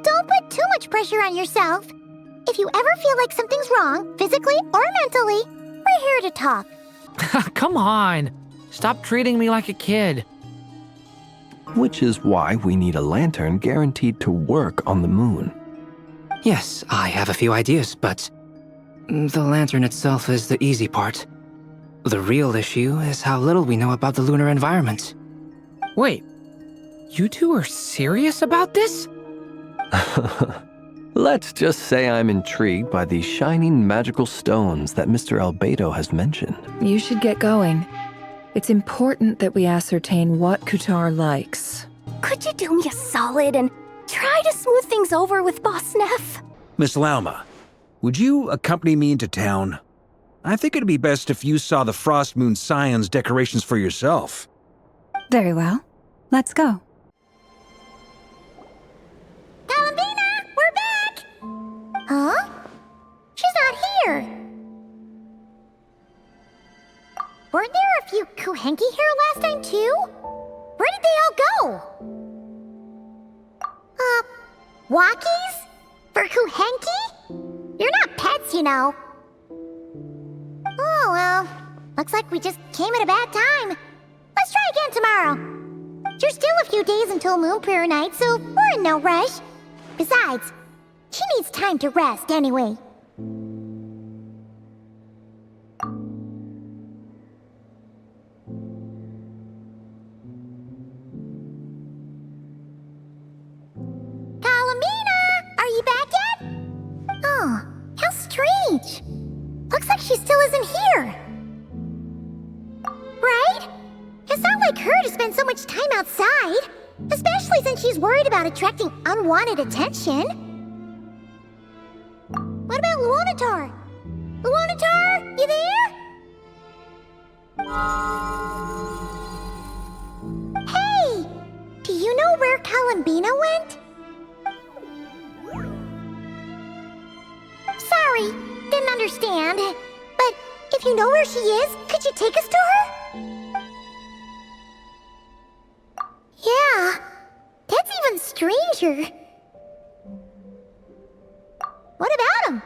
don't put too much pressure on yourself. If you ever feel like something's wrong, physically or mentally, we're here to talk. Come on. Stop treating me like a kid. Which is why we need a lantern guaranteed to work on the moon. Yes, I have a few ideas, but the lantern itself is the easy part. The real issue is how little we know about the lunar environment. Wait, you two are serious about this? Let's just say I'm intrigued by these shining magical stones that Mr. Albedo has mentioned. You should get going. It's important that we ascertain what Kutar likes. Could you do me a solid and try to smooth things over with Boss Neff? Miss Lauma, would you accompany me into town? I think it'd be best if you saw the Frost Moon Scions decorations for yourself. Very well. Let's go. Columbina, we're back! Huh? She's not here. Weren't there a few Kuhenki here last time, too? Where did they all go? Walkies? For Kuhenki? You're not pets, you know. Oh, well. Looks like we just came at a bad time. Let's try again tomorrow. There's still a few days until Moon Prayer Night, so we're in no rush. Besides, she needs time to rest anyway. Are you back yet? Oh, how strange. time outside, especially since she's worried about attracting unwanted attention. What about Lunatar? Lunatar, you there? Hey! Do you know where Columbina went? Sorry, didn't understand. But if you know where she is, could you take us to her? Yeah, that's even stranger. What about him?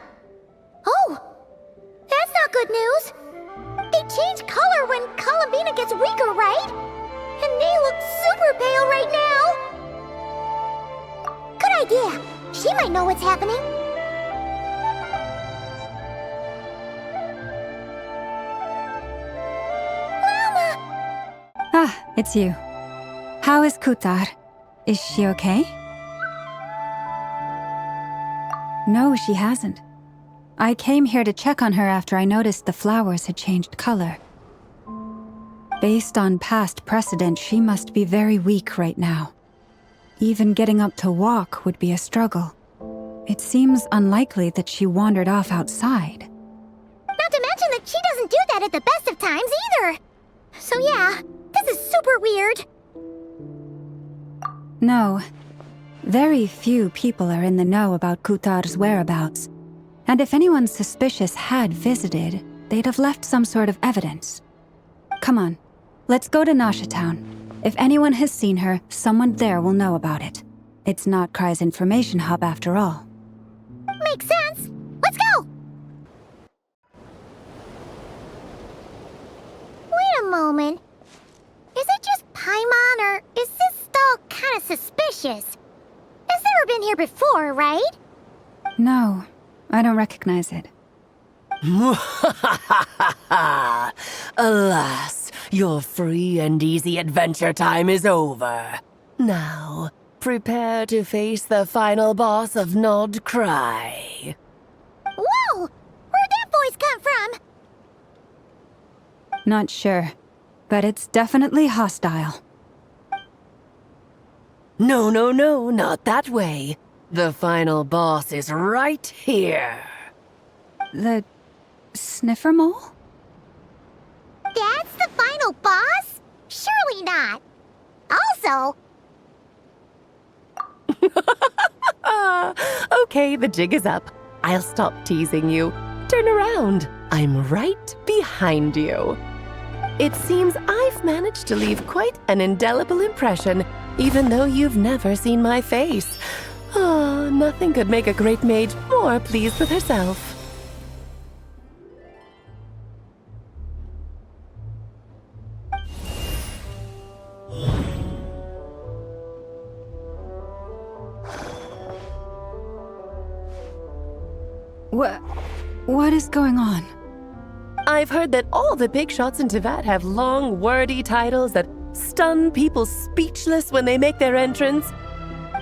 Oh, that's not good news. They change color when Columbina gets weaker, right? And they look super pale right now. Good idea. She might know what's happening. Lama! Ah, it's you. How is Kutar? Is she okay? No, she hasn't. I came here to check on her after I noticed the flowers had changed color. Based on past precedent, she must be very weak right now. Even getting up to walk would be a struggle. It seems unlikely that she wandered off outside. Not to mention that she doesn't do that at the best of times either. So yeah, this is super weird. No. Very few people are in the know about Kutar's whereabouts. And if anyone suspicious had visited, they'd have left some sort of evidence. Come on, let's go to Nasha Town. If anyone has seen her, someone there will know about it. It's nodkrai's information hub after all. Makes sense. Let's go! Wait a moment. Is it just Paimon, or is this all kind of suspicious? It's never been here before, right? No, I don't recognize it. Alas, your free and easy adventure time is over. Now, prepare to face the final boss of nodkrai. Whoa! Where'd that voice come from? Not sure, but it's definitely hostile. No, not that way. The final boss is right here. The sniffer mole? That's the final boss? Surely not. Also... Okay, the jig is up. I'll stop teasing you. Turn around. I'm right behind you. It seems I've managed to leave quite an indelible impression, even though you've never seen my face. Ah, nothing could make a great mage more pleased with herself. What is going on? I've heard that all the big shots in Teyvat have long, wordy titles that stun people speechless when they make their entrance.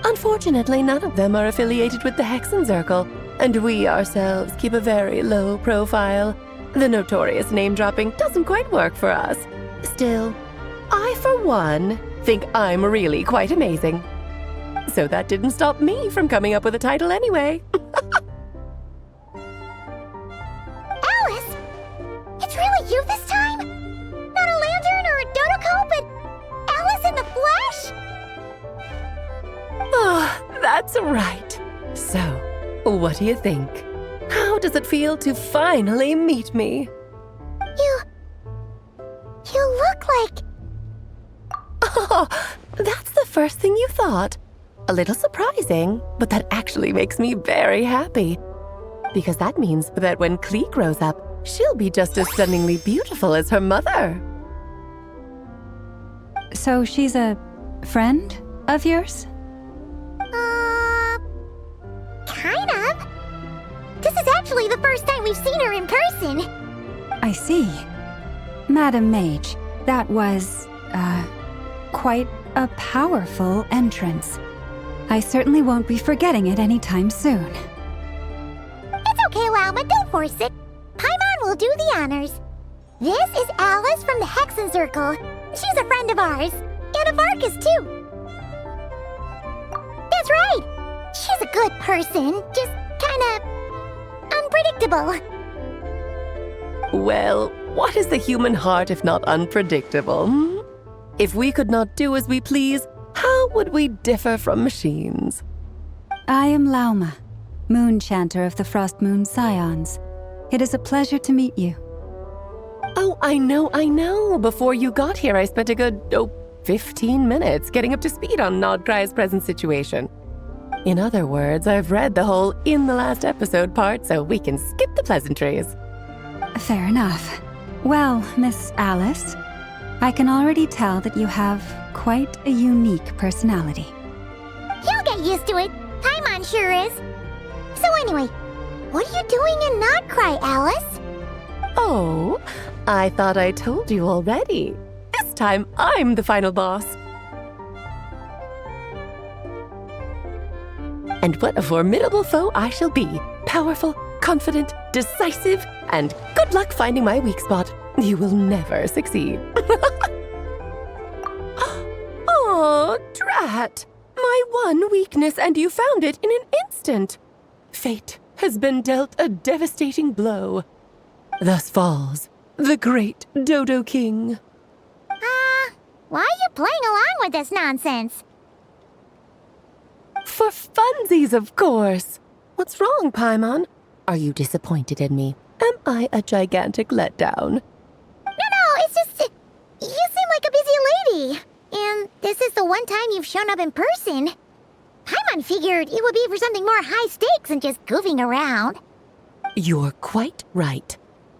Unfortunately, none of them are affiliated with the Hexenzirkel, and we ourselves keep a very low profile. The notorious name-dropping doesn't quite work for us. Still, I, for one, think I'm really quite amazing. So that didn't stop me from coming up with a title anyway. Alice! It's really you this time? Not a lantern or a dodoko, but Alice in the flesh? Oh, that's right. So, what do you think? How does it feel to finally meet me? You look like... Oh, that's the first thing you thought. A little surprising, but that actually makes me very happy. Because that means that when Klee grows up, she'll be just as stunningly beautiful as her mother. So she's a friend of yours? Kind of. This is actually the first time we've seen her in person. I see. Madam Mage, that was, quite a powerful entrance. I certainly won't be forgetting it anytime soon. It's okay, Lauma, don't force it. Paimon will do the honors. This is Alice from the Hexenzirkel. She's a friend of ours. And the Varkas, too. That's right. She's a good person, just kinda unpredictable. Well, what is the human heart if not unpredictable? Hmm? If we could not do as we please, how would we differ from machines? I am Lauma, Moon Chanter of the Frost Moon Scions. It is a pleasure to meet you. Oh, I know. Before you got here, I spent a good, 15 minutes getting up to speed on nodkrai's present situation. In other words, I've read the whole in the last episode part, so we can skip the pleasantries. Fair enough. Well, Miss Alice, I can already tell that you have quite a unique personality. He'll get used to it. Paimon sure is. So anyway, what are you doing in nodkrai, Alice? Oh, I thought I told you already. This time, I'm the final boss. And what a formidable foe I shall be. Powerful, confident, decisive, and good luck finding my weak spot. You will never succeed. Oh, drat! My one weakness, and you found it in an instant. Fate has been dealt a devastating blow. Thus falls the great Dodo King. Why are you playing along with this nonsense? For funsies, of course. What's wrong, Paimon? Are you disappointed in me? Am I a gigantic letdown? No, it's just... you seem like a busy lady. And this is the one time you've shown up in person. Paimon figured it would be for something more high stakes than just goofing around. You're quite right.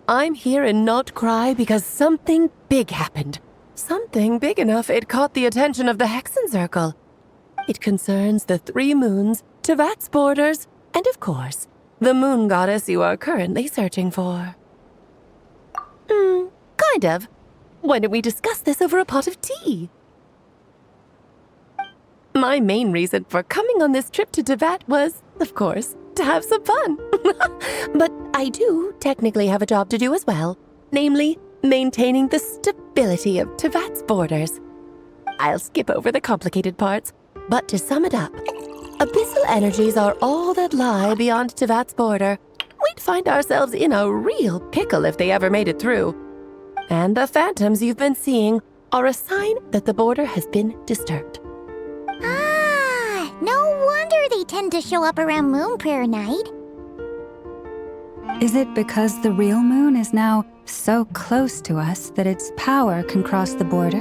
I'm here in nodkrai because something big happened. Something big enough it caught the attention of the Hexen Circle. It concerns the 3 moons, Tevat's borders, and of course, the moon goddess you are currently searching for. Kind of. Why don't we discuss this over a pot of tea? My main reason for coming on this trip to Tevat was, of course, to have some fun. But I do technically have a job to do as well, namely, maintaining the stability of Tevat's borders. I'll skip over the complicated parts, but to sum it up, abyssal energies are all that lie beyond Tevat's border. We'd find ourselves in a real pickle if they ever made it through. And the phantoms you've been seeing are a sign that the border has been disturbed. No wonder they tend to show up around Moon Prayer Night. Is it because the real moon is now so close to us that its power can cross the border?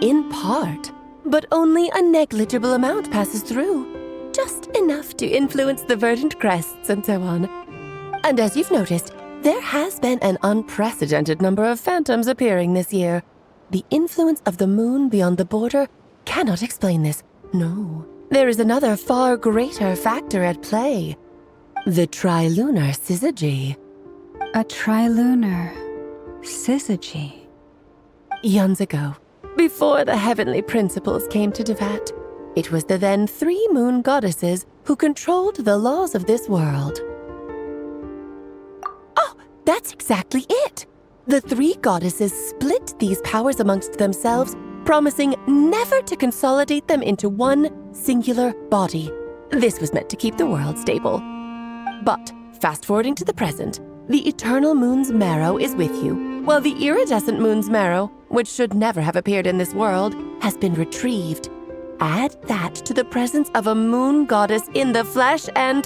In part, but only a negligible amount passes through. Just enough to influence the verdant crests and so on. And as you've noticed, there has been an unprecedented number of phantoms appearing this year. The influence of the moon beyond the border cannot explain this. No, there is another far greater factor at play. The trilunar syzygy. A trilunar syzygy? Eons ago, before the heavenly principles came to Tevat, it was the then 3 moon goddesses who controlled the laws of this world. Oh, that's exactly it! The 3 goddesses split these powers amongst themselves, promising never to consolidate them into one singular body. This was meant to keep the world stable. But, fast-forwarding to the present, the eternal moon's marrow is with you, while the iridescent moon's marrow, which should never have appeared in this world, has been retrieved. Add that to the presence of a moon goddess in the flesh and...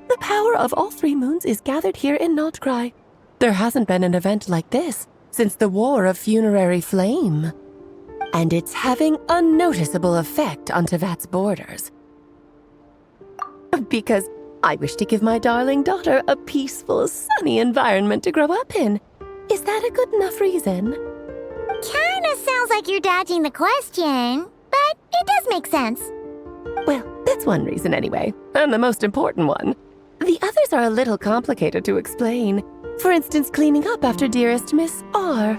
the power of all 3 moons is gathered here in nodkrai. There hasn't been an event like this since the War of Funerary Flame. And it's having a noticeable effect on Tevat's borders. Because I wish to give my darling daughter a peaceful, sunny environment to grow up in. Is that a good enough reason? Kinda sounds like you're dodging the question, but it does make sense. Well, that's one reason anyway, and the most important one. The others are a little complicated to explain. For instance, cleaning up after dearest Miss R.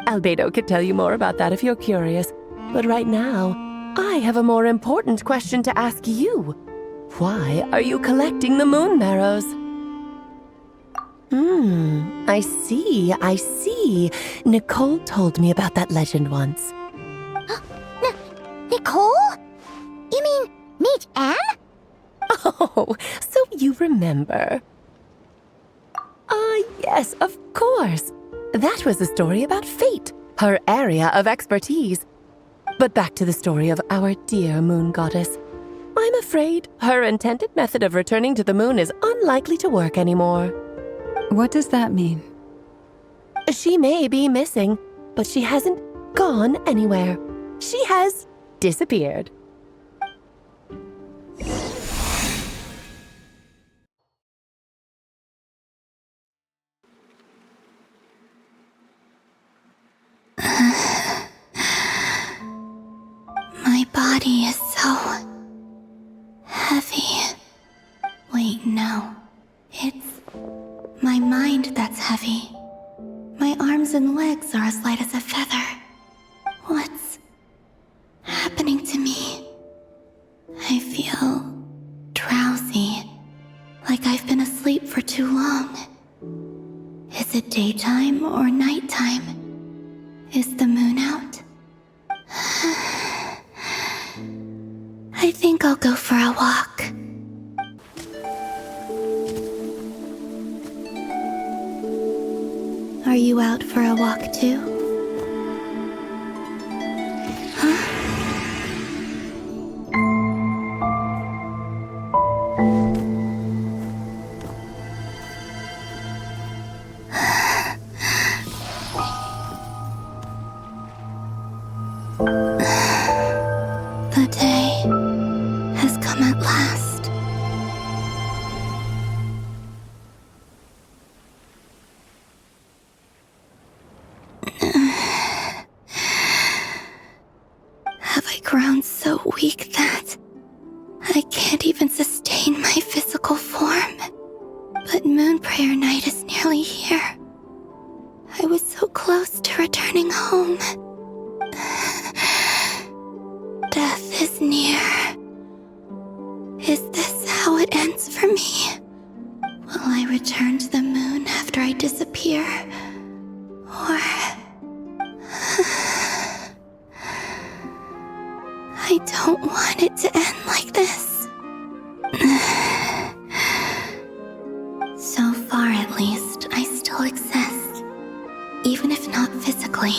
Albedo could tell you more about that if you're curious, but right now, I have a more important question to ask you. Why are you collecting the moon marrows? I see. Nicole told me about that legend once. Nicole? You mean meet Anne? Oh, so you remember. Yes, of course. That was a story about fate, her area of expertise. But back to the story of our dear moon goddess. I'm afraid her intended method of returning to the moon is unlikely to work anymore. What does that mean? She may be missing, but she hasn't gone anywhere. She has disappeared. My body is so heavy. Wait, no. It's my mind that's heavy. My arms and legs are as light as a feather. What's happening to me? I feel drowsy, like I've been asleep for too long. Is it daytime or nighttime? Is the moon out? I think I'll go for a walk. Are you out for a walk too? Huh? The day has come at last. Have I grown so weak that I can't even sustain my physical form? But Moon Prayer Night is nearly here. I was so close to returning home. Death is near. Is this how it ends for me? Will I return to the moon after I disappear? Or... I don't want it to end like this. So far, at least, I still exist. Even if not physically,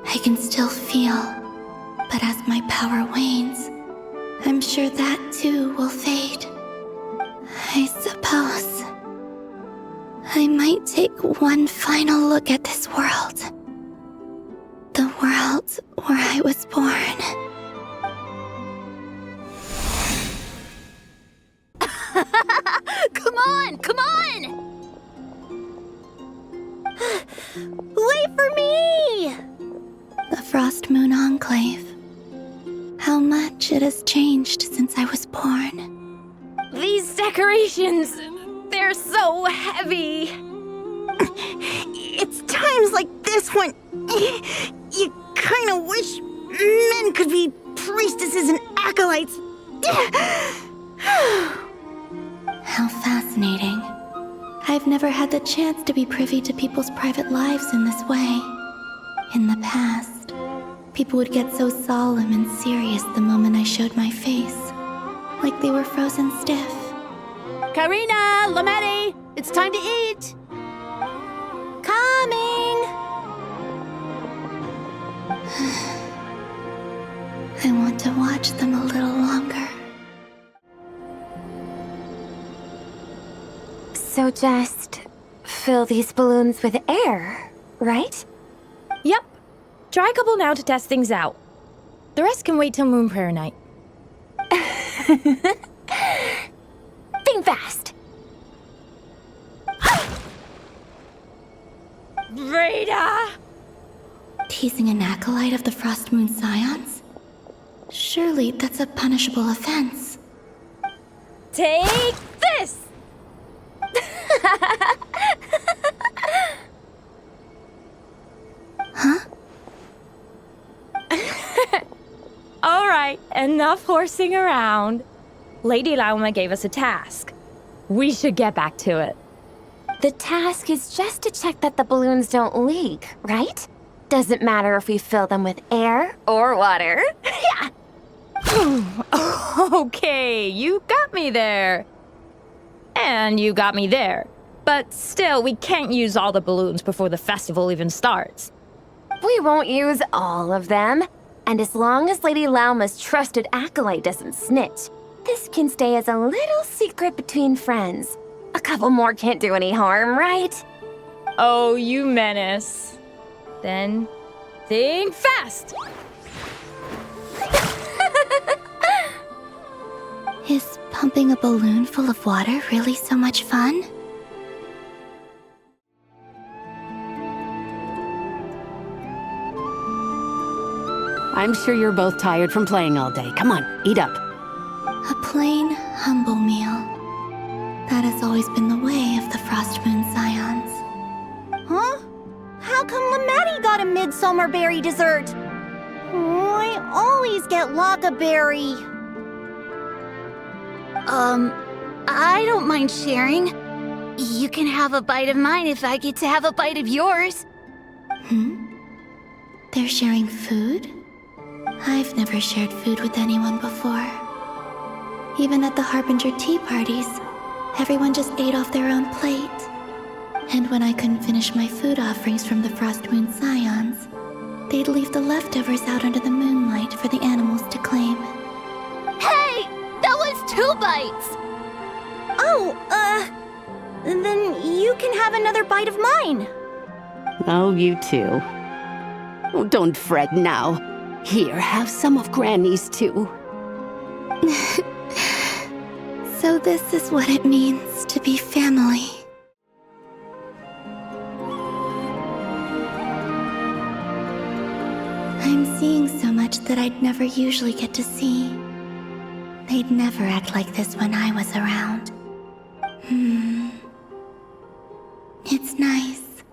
I can still feel. But as my power wanes, I'm sure that too will fade. I suppose I might take one final look at this world. The world where I was born. Come on! Wait for me! The Frost Moon Enclave. How much it has changed since I was born. These decorations, they're so heavy. It's times like this when you kind of wish men could be priestesses and acolytes. How fascinating. I've never had the chance to be privy to people's private lives in this way. In the past, people would get so solemn and serious the moment I showed my face, like they were frozen stiff. Karina, Lametti, it's time to eat. Coming! I want to watch them a little longer. So just fill these balloons with air, right? Yep. Try a couple now to test things out. The rest can wait till Moon Prayer Night. Think fast. Rita! Teasing an acolyte of the Frost Moon Scions? Surely that's a punishable offense. Take this! Huh? All right, enough horsing around. Lady Lauma gave us a task. We should get back to it. The task is just to check that the balloons don't leak, right? Doesn't matter if we fill them with air or water. Yeah. Okay, you got me there. And you got me there. But still, we can't use all the balloons before the festival even starts. We won't use all of them. And as long as Lady Lauma's trusted acolyte doesn't snitch, this can stay as a little secret between friends. A couple more can't do any harm, right? Oh, you menace. Then, think fast! Is pumping a balloon full of water really so much fun? I'm sure you're both tired from playing all day. Come on, eat up. A plain, humble meal. That has always been the way of the Frost Moon Scions. Huh? How come Lamatti got a midsummer berry dessert? Oh, I always get Lockaberry. I don't mind sharing. You can have a bite of mine if I get to have a bite of yours. They're sharing food? I've never shared food with anyone before. Even at the Harbinger tea parties, everyone just ate off their own plate. And when I couldn't finish my food offerings from the Frost Moon Scions, they'd leave the leftovers out under the moonlight for the animals to claim. Hey! That was 2 bites! Oh, then you can have another bite of mine. Oh, you too. Oh, don't fret now. Here, have some of Granny's too. So this is what it means to be family. I'm seeing so much that I'd never usually get to see. They'd never act like this when I was around. It's nice,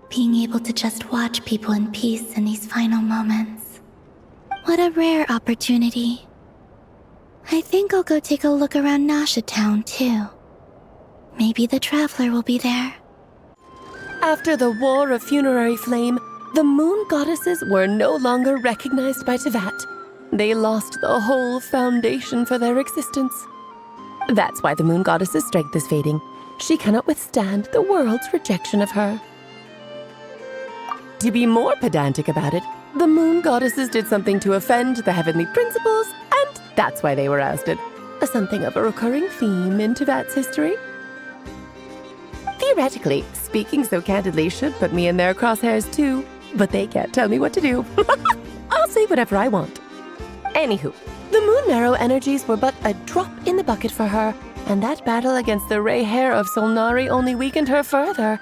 being able to just watch people in peace in these final moments. What a rare opportunity. I think I'll go take a look around Nasha Town, too. Maybe the Traveler will be there. After the War of Funerary Flame, the moon goddesses were no longer recognized by Teyvat. They lost the whole foundation for their existence. That's why the moon goddess's strength is fading. She cannot withstand the world's rejection of her. To be more pedantic about it, the moon goddesses did something to offend the heavenly principles, and that's why they were ousted. Something of a recurring theme in Teyvat's history. Theoretically, speaking so candidly should put me in their crosshairs too, but they can't tell me what to do. I'll say whatever I want. Anywho, the Moon Marrow energies were but a drop in the bucket for her, and that battle against the Ray Hair of Solnari only weakened her further.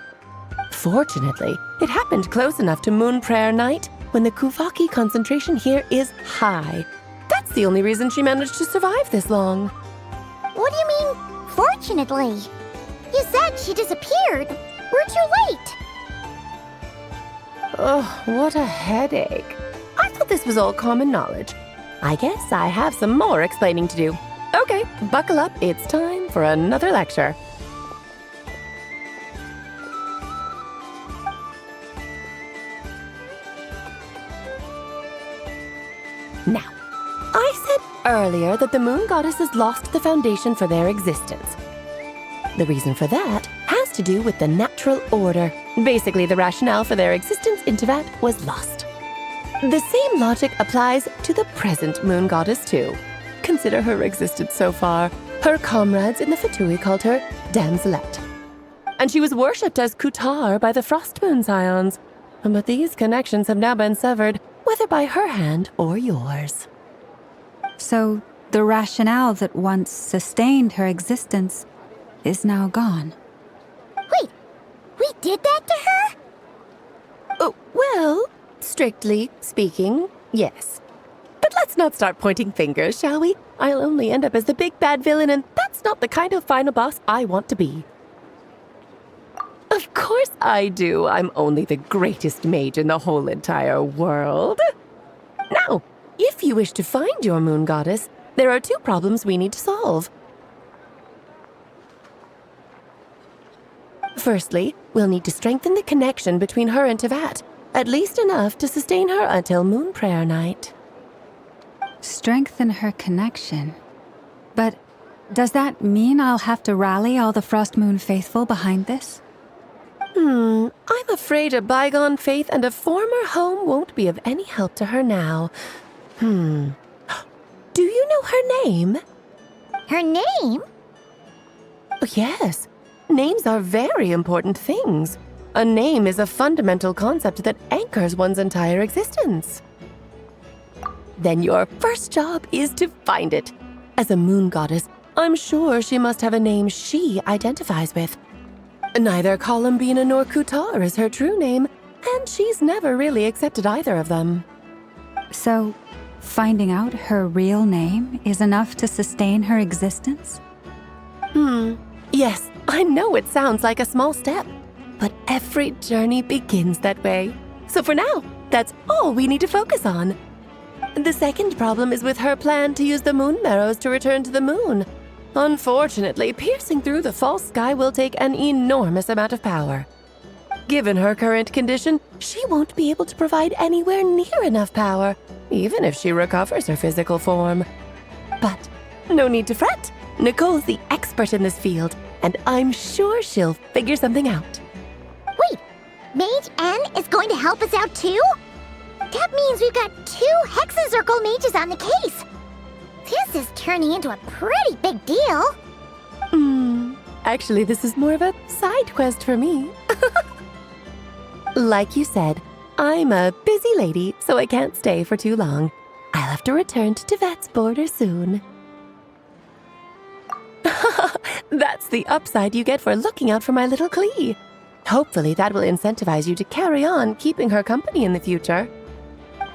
Fortunately, it happened close enough to Moon Prayer Night when the Kuvaki concentration here is high. That's the only reason she managed to survive this long. What do you mean, fortunately? You said she disappeared. We're too late. Oh, what a headache. I thought this was all common knowledge. I guess I have some more explaining to do. Okay, buckle up. It's time for another lecture. Now, I said earlier that the moon goddesses lost the foundation for their existence. The reason for that has to do with the natural order. Basically, the rationale for their existence in Teyvat was lost. The same logic applies to the present moon goddess too. Consider her existence so far. Her comrades in the Fatui called her Damselette. And she was worshipped as Kutar by the Frost Moon Scions. But these connections have now been severed, whether by her hand or yours. So, the rationale that once sustained her existence is now gone. Wait, we did that to her? Oh, well, strictly speaking, yes. But let's not start pointing fingers, shall we? I'll only end up as the big bad villain, and that's not the kind of final boss I want to be. Of course I do. I'm only the greatest mage in the whole entire world. Now, if you wish to find your moon goddess, there are 2 problems we need to solve. Firstly, we'll need to strengthen the connection between her and Tevat, at least enough to sustain her until Moon Prayer Night. Strengthen her connection. But does that mean I'll have to rally all the Frost Moon faithful behind this? I'm afraid a bygone faith and a former home won't be of any help to her now. Do you know her name? Her name? Oh, yes. Names are very important things. A name is a fundamental concept that anchors one's entire existence. Then your first job is to find it. As a moon goddess, I'm sure she must have a name she identifies with. Neither Columbina nor Kutar is her true name, and she's never really accepted either of them. So, finding out her real name is enough to sustain her existence? Yes, I know it sounds like a small step, but every journey begins that way. So for now, that's all we need to focus on. The second problem is with her plan to use the moon marrows to return to the moon. Unfortunately, piercing through the false sky will take an enormous amount of power. Given her current condition, she won't be able to provide anywhere near enough power, even if she recovers her physical form. But no need to fret. Nicole's the expert in this field, and I'm sure she'll figure something out. Wait, Mage N is going to help us out too? That means we've got 2 Hexacircle mages on the case. This is turning into a pretty big deal. Actually, this is more of a side quest for me. Like you said, I'm a busy lady, so I can't stay for too long. I'll have to return to Tevat's border soon. That's the upside you get for looking out for my little Klee. Hopefully that will incentivize you to carry on keeping her company in the future.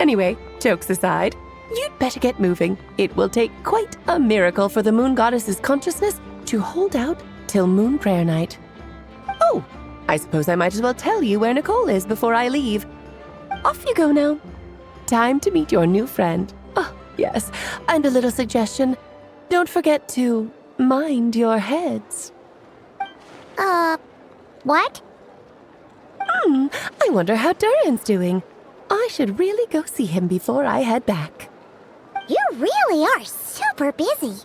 Anyway, jokes aside, you'd better get moving. It will take quite a miracle for the moon goddess's consciousness to hold out till Moon Prayer Night. Oh, I suppose I might as well tell you where Nicole is before I leave. Off you go now. Time to meet your new friend. Oh, yes, and a little suggestion. Don't forget to mind your heads. What? I wonder how Durin's doing. I should really go see him before I head back. You really are super busy.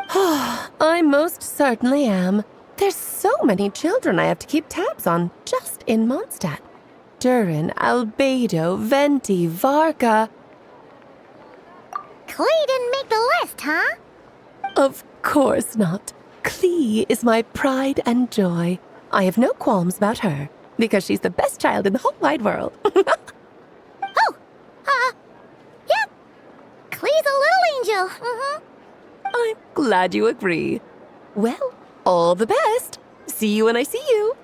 I most certainly am. There's so many children I have to keep tabs on just in Mondstadt. Durin, Albedo, Venti, Varka. Klee didn't make the list, huh? Of course not. Klee is my pride and joy. I have no qualms about her, because she's the best child in the whole wide world. Yep. Klee's a little angel. I'm glad you agree. Well, all the best. See you when I see you.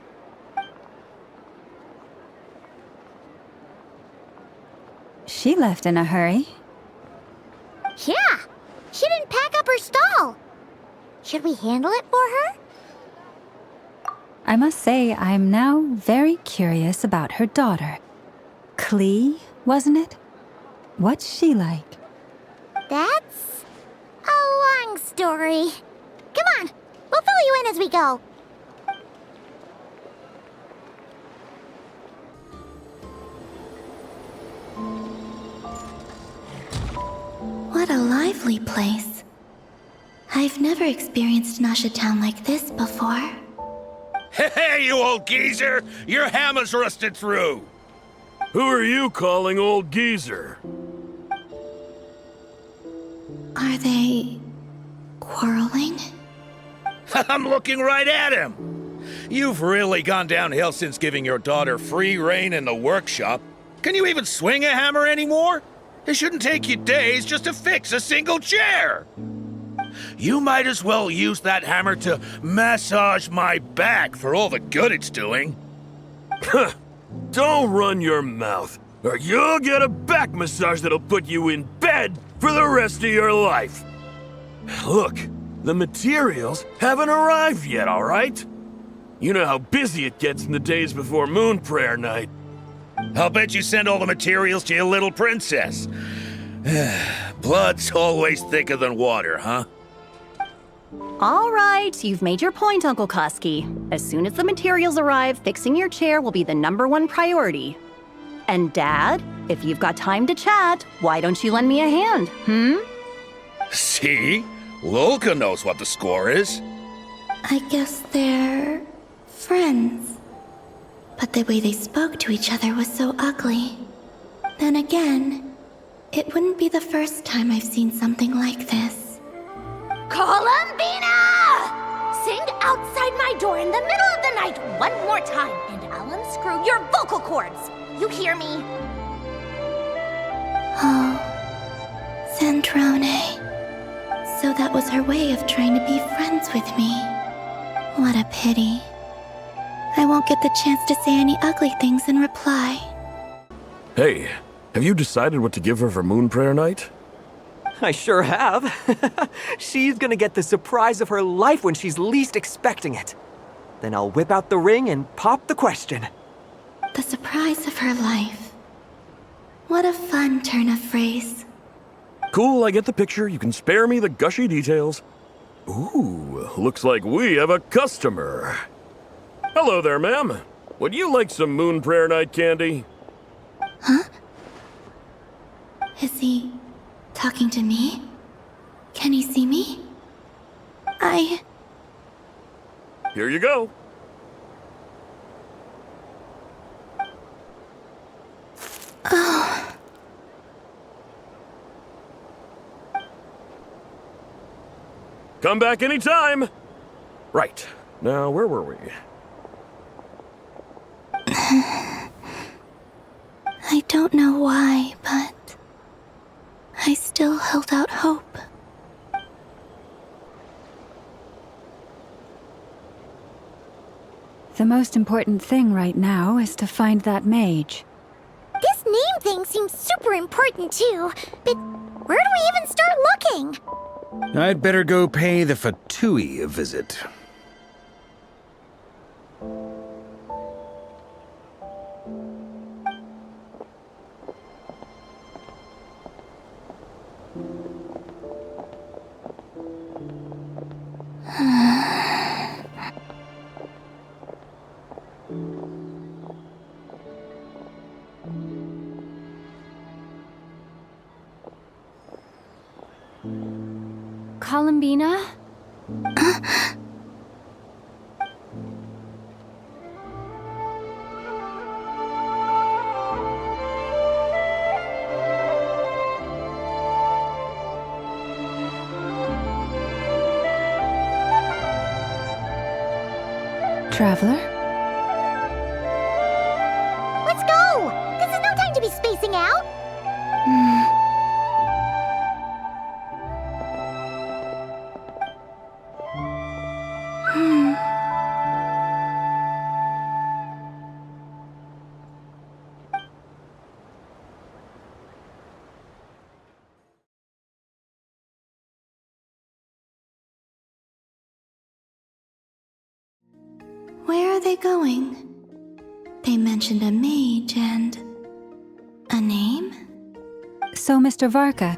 She left in a hurry. Yeah, she didn't pack up her stall. Should we handle it for her? I must say, I'm now very curious about her daughter. Klee, wasn't it? What's she like? That's a long story. Come on, we'll fill you in as we go. What a lively place. I've never experienced Nasha Town like this before. Hey, you old geezer! Your hammer's rusted through! Who are you calling old geezer? Are they quarreling? I'm looking right at him! You've really gone downhill since giving your daughter free rein in the workshop. Can you even swing a hammer anymore? It shouldn't take you days just to fix a single chair! You might as well use that hammer to massage my back for all the good it's doing. Don't run your mouth, or you'll get a back massage that'll put you in bed for the rest of your life. Look, the materials haven't arrived yet, all right? You know how busy it gets in the days before Moon Prayer Night. I'll bet you send all the materials to your little princess. Blood's always thicker than water, huh? All right, you've made your point, Uncle Koski. As soon as the materials arrive, fixing your chair will be the #1 priority. And Dad, if you've got time to chat, why don't you lend me a hand, See? Lolka knows what the score is. I guess they're friends. But the way they spoke to each other was so ugly. Then again, it wouldn't be the first time I've seen something like this. Columbina! Sing outside my door in the middle of the night one more time, and I'll unscrew your vocal cords. You hear me? Oh, Zandrone. So that was her way of trying to be friends with me. What a pity. I won't get the chance to say any ugly things in reply. Hey, have you decided what to give her for Moon Prayer Night? I sure have. She's gonna get the surprise of her life when she's least expecting it. Then I'll whip out the ring and pop the question. The surprise of her life. What a fun turn of phrase. Cool, I get the picture. You can spare me the gushy details. Ooh, looks like we have a customer. Hello there, ma'am. Would you like some Moon Prayer Night candy? Huh? Is he talking to me? Can he see me? Here you go. Oh. Come back anytime. Right. Now, where were we? I don't know why, but I still held out hope. The most important thing right now is to find that mage. This name thing seems super important too, but where do we even start looking? I'd better go pay the Fatui a visit. Columbina? Traveler? Let's go! This is no time to be spacing out! Where are they going? They mentioned a mage and a name? So, Mr. Varka,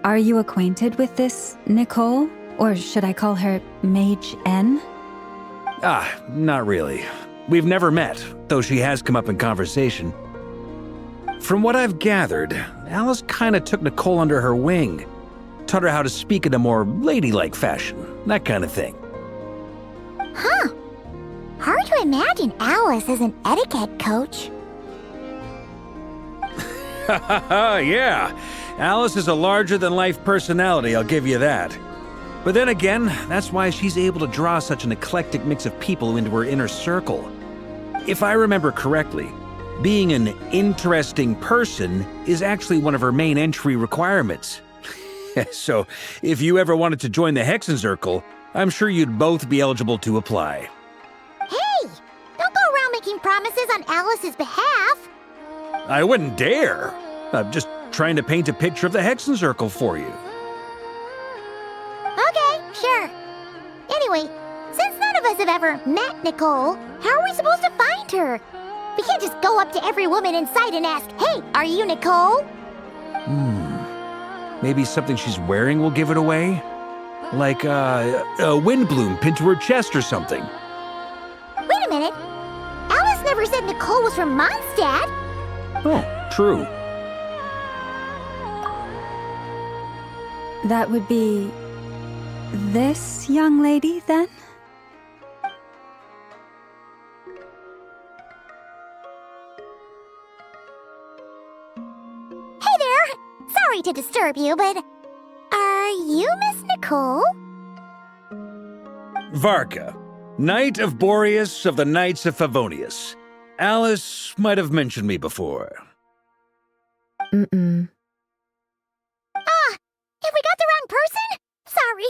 are you acquainted with this Nicole? Or should I call her Mage N? Not really. We've never met, though she has come up in conversation. From what I've gathered, Alice kinda took Nicole under her wing. Taught her how to speak in a more ladylike fashion, that kind of thing. Huh. Hard to imagine Alice as an etiquette coach. Yeah, Alice is a larger-than-life personality, I'll give you that. But then again, that's why she's able to draw such an eclectic mix of people into her inner circle. If I remember correctly, being an interesting person is actually one of her main entry requirements. So, if you ever wanted to join the Hexenzirkel, I'm sure you'd both be eligible to apply. Hey! Don't go around making promises on Alice's behalf! I wouldn't dare. I'm just trying to paint a picture of the Hexenzirkel for you. Okay, sure. Anyway, since none of us have ever met Nicole, how are we supposed to find her? We can't just go up to every woman in sight and ask, "Hey, are you Nicole?" Maybe something she's wearing will give it away? Like a wind bloom pinned to her chest or something. Wait a minute. Alice never said Nicole was from Mondstadt. Oh, true. That would be this young lady, then? Hey there! Sorry to disturb you, but are you Miss Nicole? Varka, Knight of Boreas of the Knights of Favonius. Alice might have mentioned me before. Have we got the wrong person? Sorry.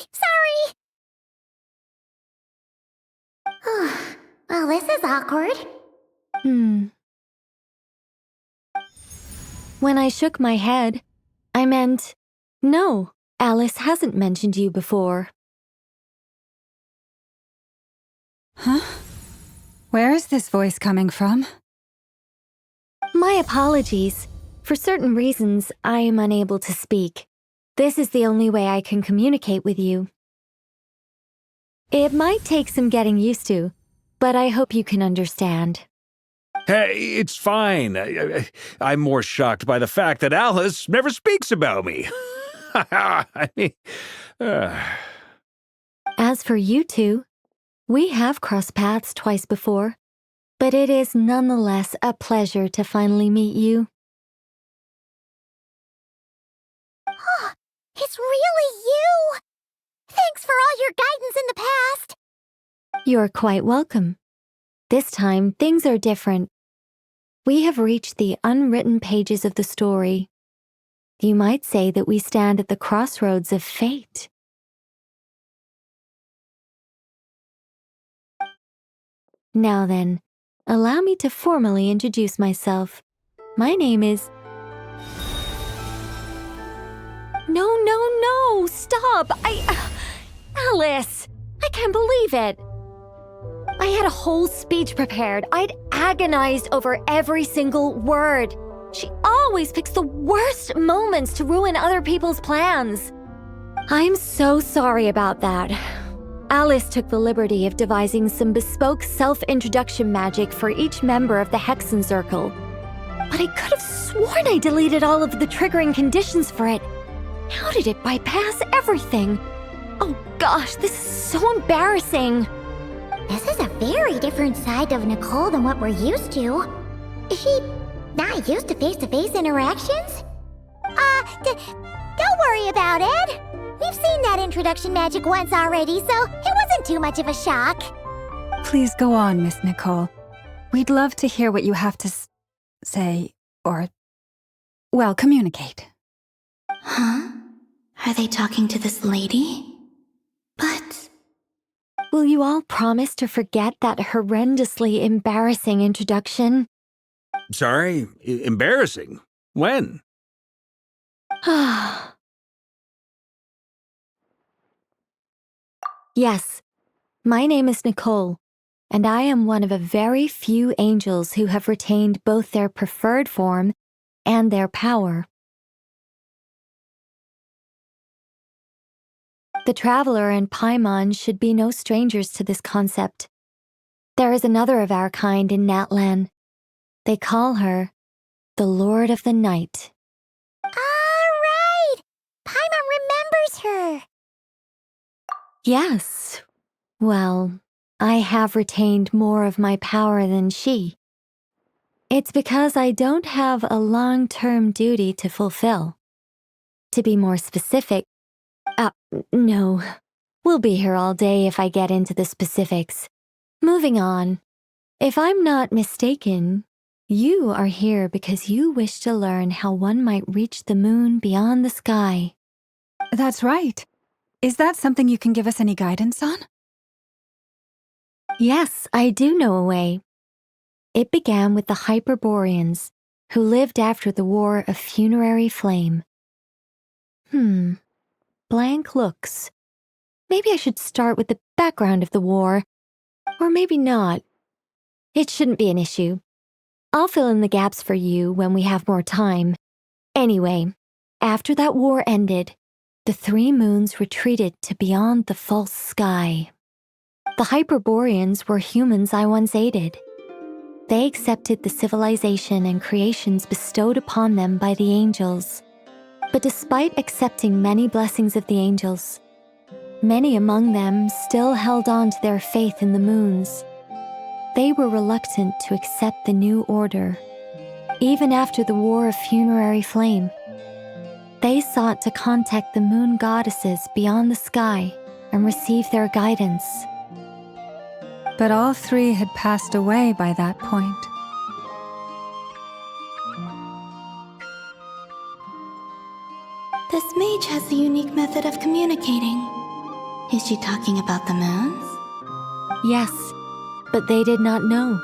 Well, this is awkward. When I shook my head, I meant, no, Alice hasn't mentioned you before. Huh? Where is this voice coming from? My apologies. For certain reasons, I am unable to speak. This is the only way I can communicate with you. It might take some getting used to, but I hope you can understand. Hey, it's fine. I'm more shocked by the fact that Alice never speaks about me. I mean, As for you two, we have crossed paths twice before, but it is nonetheless a pleasure to finally meet you. It's really you! Thanks for all your guidance in the past! You're quite welcome. This time, things are different. We have reached the unwritten pages of the story. You might say that we stand at the crossroads of fate. Now then, allow me to formally introduce myself. My name is... No, stop! Alice! I can't believe it! I had a whole speech prepared. I'd agonized over every single word. She always picks the worst moments to ruin other people's plans. I'm so sorry about that. Alice took the liberty of devising some bespoke self-introduction magic for each member of the Hexen Circle. But I could have sworn I deleted all of the triggering conditions for it. How did it bypass everything? Oh gosh, this is so embarrassing. This is a very different side of Nicole than what we're used to. Is she not used to face-to-face interactions? Don't worry about it. We've seen that introduction magic once already, so it wasn't too much of a shock. Please go on, Miss Nicole. We'd love to hear what you have to say, or, well, communicate. Huh? Are they talking to this lady? But... Will you all promise to forget that horrendously embarrassing introduction? sorry, embarrassing. When? Yes, my name is Nicole, and I am one of a very few angels who have retained both their preferred form and their power. The Traveler and Paimon should be no strangers to this concept. There is another of our kind in Natlan. They call her the Lord of the Night. All right! Paimon remembers her! Yes. Well, I have retained more of my power than she. It's because I don't have a long-term duty to fulfill. To be more specific, no. We'll be here all day if I get into the specifics. Moving on. If I'm not mistaken, you are here because you wish to learn how one might reach the moon beyond the sky. That's right. Is that something you can give us any guidance on? Yes, I do know a way. It began with the Hyperboreans, who lived after the War of Funerary Flame. Blank looks. Maybe I should start with the background of the war. Or maybe not. It shouldn't be an issue. I'll fill in the gaps for you when we have more time. Anyway, after that war ended, the 3 moons retreated to beyond the false sky. The Hyperboreans were humans I once aided. They accepted the civilization and creations bestowed upon them by the angels. But despite accepting many blessings of the angels, many among them still held on to their faith in the moons. They were reluctant to accept the new order. Even after the War of Funerary Flame, they sought to contact the moon goddesses beyond the sky and receive their guidance. But all 3 had passed away by that point. This mage has a unique method of communicating. Is she talking about the moons? Yes, but they did not know.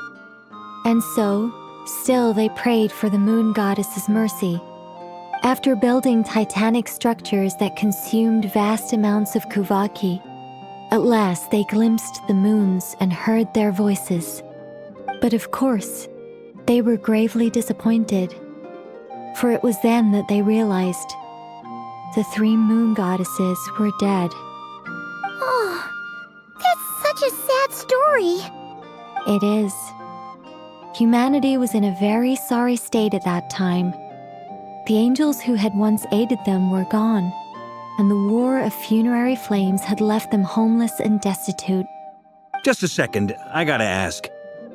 And so, still they prayed for the moon goddess's mercy. After building titanic structures that consumed vast amounts of kuvaki, at last they glimpsed the moons and heard their voices. But of course, they were gravely disappointed, for it was then that they realized the 3 moon goddesses were dead. Oh, that's such a sad story. It is. Humanity was in a very sorry state at that time. The angels who had once aided them were gone, and the War of Funerary Flames had left them homeless and destitute. Just a second, I gotta ask.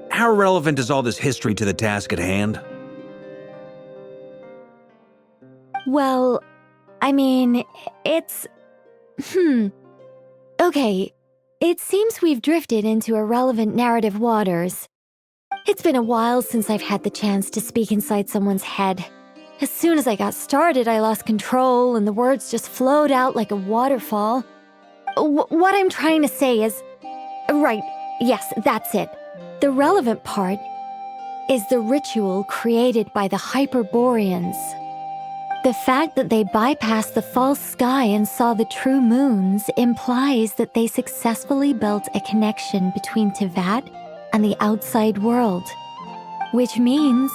How relevant is all this history to the task at hand? Well, I mean, it's... Okay, it seems we've drifted into irrelevant narrative waters. It's been a while since I've had the chance to speak inside someone's head. As soon as I got started, I lost control and the words just flowed out like a waterfall. What I'm trying to say is... Right, yes, that's it. The relevant part is the ritual created by the Hyperboreans. The fact that they bypassed the false sky and saw the true moons implies that they successfully built a connection between Teyvat and the outside world. Which means,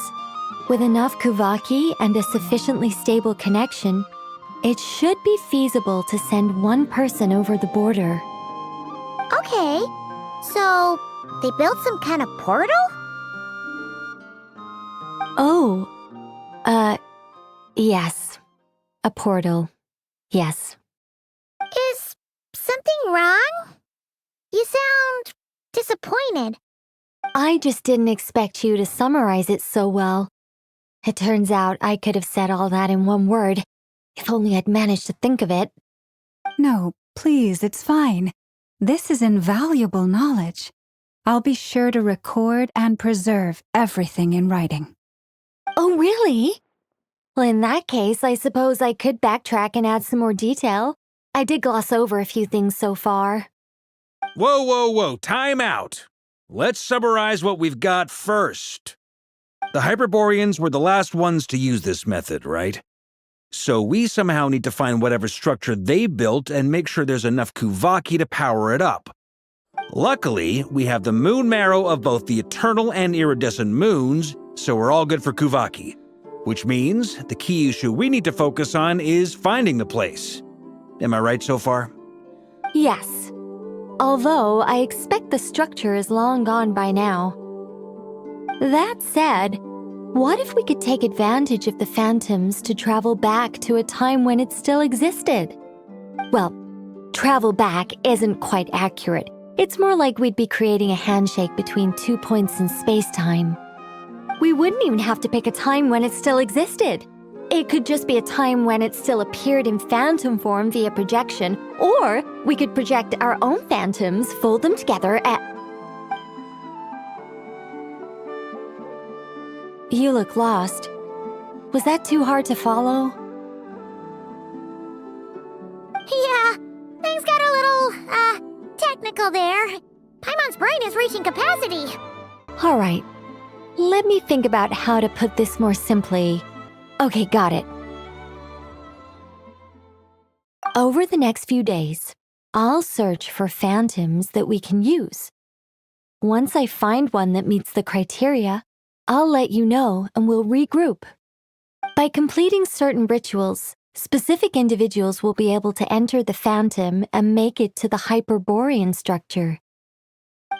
with enough kuvaki and a sufficiently stable connection, it should be feasible to send one person over the border. Okay, so they built some kind of portal? Oh, yes. A portal. Yes. Is something wrong? You sound disappointed. I just didn't expect you to summarize it so well. It turns out I could have said all that in one word, if only I'd managed to think of it. No, please, it's fine. This is invaluable knowledge. I'll be sure to record and preserve everything in writing. Oh, really? Well, in that case, I suppose I could backtrack and add some more detail. I did gloss over a few things so far. Whoa, time out. Let's summarize what we've got first. The Hyperboreans were the last ones to use this method, right? So we somehow need to find whatever structure they built and make sure there's enough kuvaki to power it up. Luckily, we have the moon marrow of both the eternal and iridescent moons, so we're all good for kuvaki. Which means the key issue we need to focus on is finding the place. Am I right so far? Yes. Although I expect the structure is long gone by now. That said, what if we could take advantage of the phantoms to travel back to a time when it still existed? Well, travel back isn't quite accurate. It's more like we'd be creating a handshake between 2 points in space-time. We wouldn't even have to pick a time when it still existed. It could just be a time when it still appeared in phantom form via projection, or we could project our own phantoms, fold them together, You look lost. Was that too hard to follow? Yeah, things got a little, technical there. Paimon's brain is reaching capacity. All right. Let me think about how to put this more simply. Okay, got it. Over the next few days, I'll search for phantoms that we can use. Once I find one that meets the criteria, I'll let you know and we'll regroup. By completing certain rituals, Specific individuals will be able to enter the Phantom and make it to the Hyperborean structure.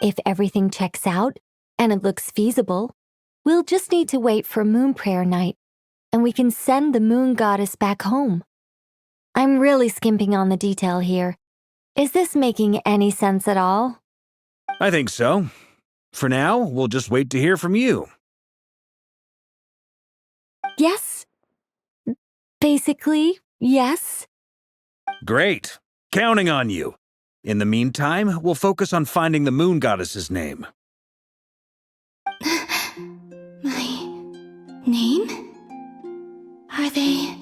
If everything checks out and it looks feasible, we'll just need to wait for Moon Prayer Night, and we can send the Moon Goddess back home. I'm really skimping on the detail here. Is this making any sense at all? I think so. For now, we'll just wait to hear from you. Yes. Basically, yes. Great. Counting on you. In the meantime, we'll focus on finding the Moon Goddess's name. My name? Are they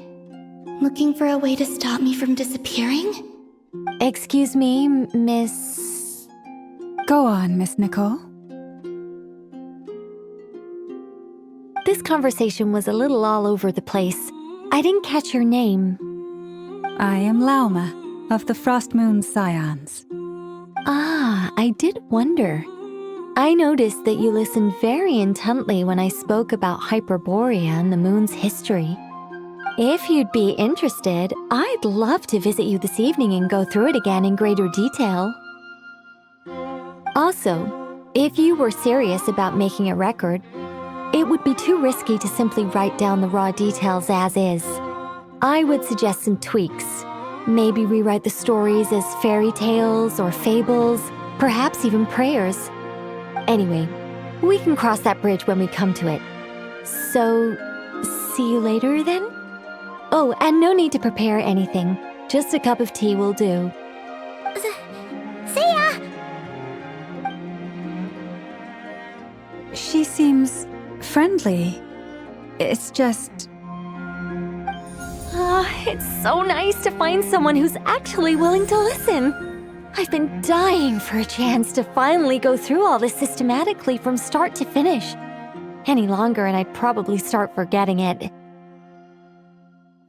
looking for a way to stop me from disappearing? Excuse me, Miss... Go on, Miss Nicole. This conversation was a little all over the place. I didn't catch your name. I am Lauma, of the Frost Moon Scions. Ah, I did wonder. I noticed that you listened very intently when I spoke about Hyperborea and the moon's history. If you'd be interested, I'd love to visit you this evening and go through it again in greater detail. Also, if you were serious about making a record, it would be too risky to simply write down the raw details as is. I would suggest some tweaks. Maybe rewrite the stories as fairy tales or fables, perhaps even prayers. Anyway, we can cross that bridge when we come to it. So, see you later then? Oh, and no need to prepare anything. Just a cup of tea will do. See ya! She seems friendly. It's just... It's so nice to find someone who's actually willing to listen. I've been dying for a chance to finally go through all this systematically from start to finish. Any longer and I'd probably start forgetting it.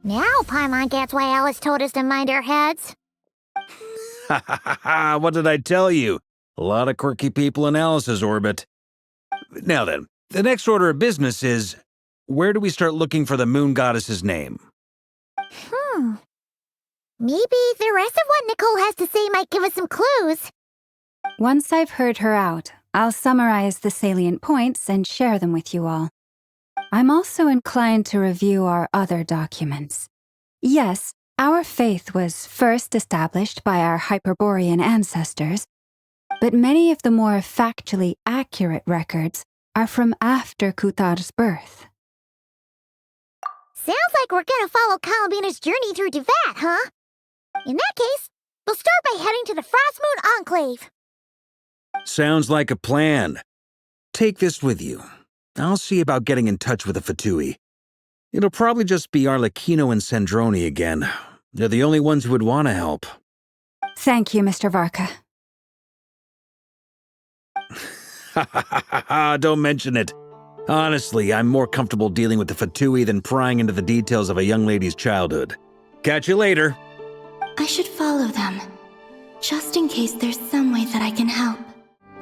Now Paimon gets why Alice told us to mind our heads. Ha ha ha ha! What did I tell you? A lot of quirky people in Alice's orbit. Now then, the next order of business is, where do we start looking for the Moon Goddess's name? Maybe the rest of what Nicole has to say might give us some clues. Once I've heard her out, I'll summarize the salient points and share them with you all. I'm also inclined to review our other documents. Yes, our faith was first established by our Hyperborean ancestors, but many of the more factually accurate records are from after Kutar's birth. Sounds like we're gonna follow Columbina's journey through Devat, huh? In that case, we'll start by heading to the Frost Moon Enclave. Sounds like a plan. Take this with you. I'll see about getting in touch with the Fatui. It'll probably just be Arlecchino and Sandroni again. They're the only ones who would want to help. Thank you, Mr. Varka. Ha ha ha ha ha! Don't mention it. Honestly, I'm more comfortable dealing with the Fatui than prying into the details of a young lady's childhood. Catch you later. I should follow them, just in case there's some way that I can help.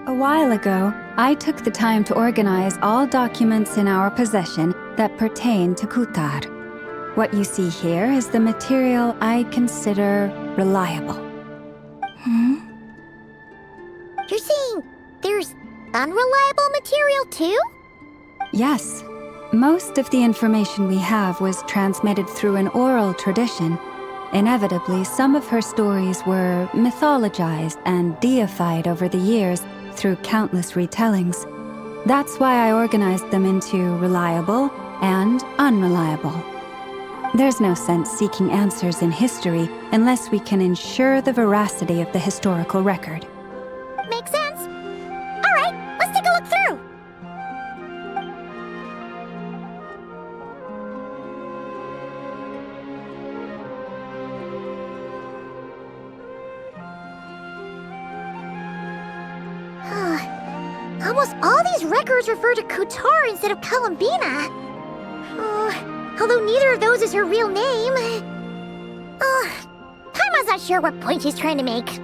A while ago, I took the time to organize all documents in our possession that pertain to Kutar. What you see here is the material I consider reliable. You're saying there's unreliable material too? Yes. Most of the information we have was transmitted through an oral tradition. Inevitably, some of her stories were mythologized and deified over the years through countless retellings. That's why I organized them into reliable and unreliable. There's no sense seeking answers in history unless we can ensure the veracity of the historical record. Makes sense. All right, let's take a look through. Almost all these records refer to Kutar instead of Columbina. Although neither of those is her real name. Paimon's not sure what point she's trying to make.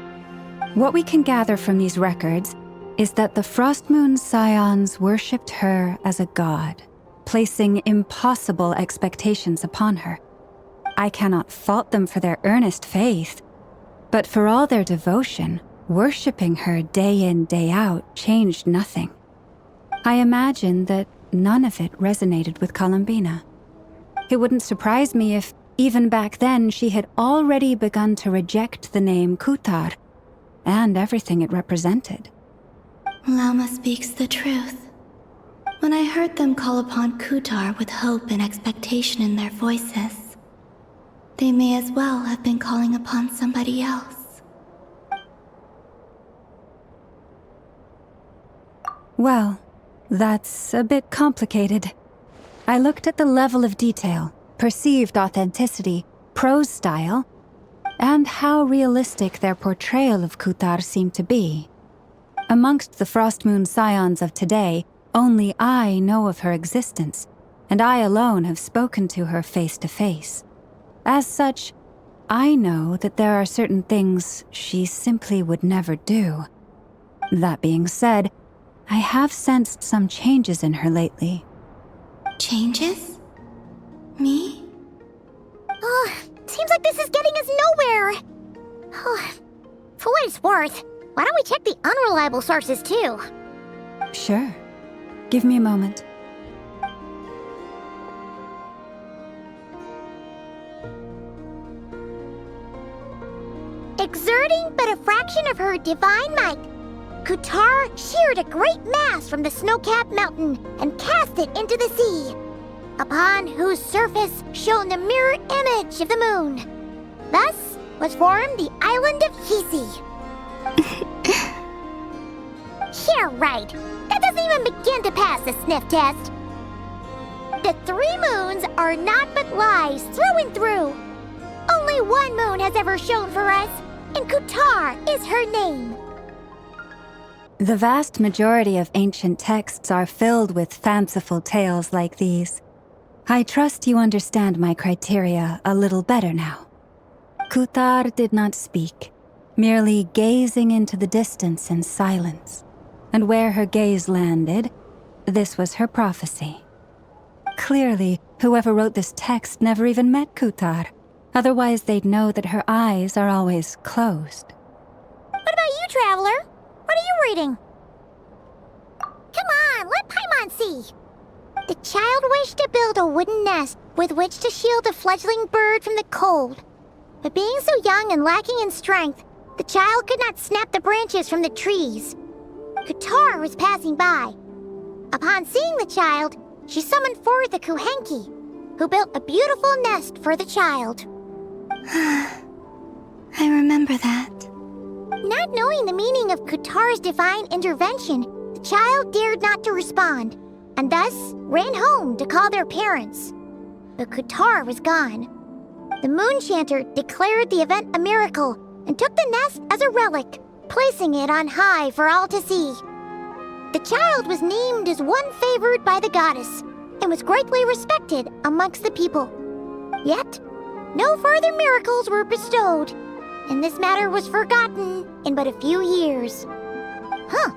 What we can gather from these records is that the Frost Moon Scions worshipped her as a god, placing impossible expectations upon her. I cannot fault them for their earnest faith. But for all their devotion, worshipping her day in, day out changed nothing. I imagine that none of it resonated with Columbina. It wouldn't surprise me if, even back then, she had already begun to reject the name Kutar and everything it represented. Lauma speaks the truth. When I heard them call upon Kutar with hope and expectation in their voices, they may as well have been calling upon somebody else. Well, that's a bit complicated. I looked at the level of detail, perceived authenticity, prose style, and how realistic their portrayal of Kutar seemed to be. Amongst the Frostmoon scions of today, only I know of her existence, and I alone have spoken to her face to face. As such, I know that there are certain things she simply would never do. That being said, I have sensed some changes in her lately. Changes? Me? Oh, seems like this is getting us nowhere. Oh, for what it's worth, why don't we check the unreliable sources too? Sure. Give me a moment. Exerting but a fraction of her divine might, Kutar sheared a great mass from the snow-capped mountain and cast it into the sea, upon whose surface shone the mirror image of the moon. Thus was formed the island of Hisi. Yeah, right. That doesn't even begin to pass the sniff test. The 3 moons are naught but lies through and through. Only one moon has ever shone for us, and Kutar is her name. The vast majority of ancient texts are filled with fanciful tales like these. I trust you understand my criteria a little better now. Kutar did not speak, merely gazing into the distance in silence. And where her gaze landed, this was her prophecy. Clearly, whoever wrote this text never even met Kutar. Otherwise, they'd know that her eyes are always closed. What about you, Traveler? What are you reading? Come on, let Paimon see. The child wished to build a wooden nest with which to shield a fledgling bird from the cold. But being so young and lacking in strength, the child could not snap the branches from the trees. Kutar was passing by. Upon seeing the child, she summoned forth the Kuhenki, who built a beautiful nest for the child. I remember that. Not knowing the meaning of Kutar's divine intervention, the child dared not to respond, and thus ran home to call their parents. But Kutar was gone. The moon chanter declared the event a miracle and took the nest as a relic, placing it on high for all to see. The child was named as one favored by the goddess and was greatly respected amongst the people. Yet, no further miracles were bestowed, and this matter was forgotten in but a few years. Huh.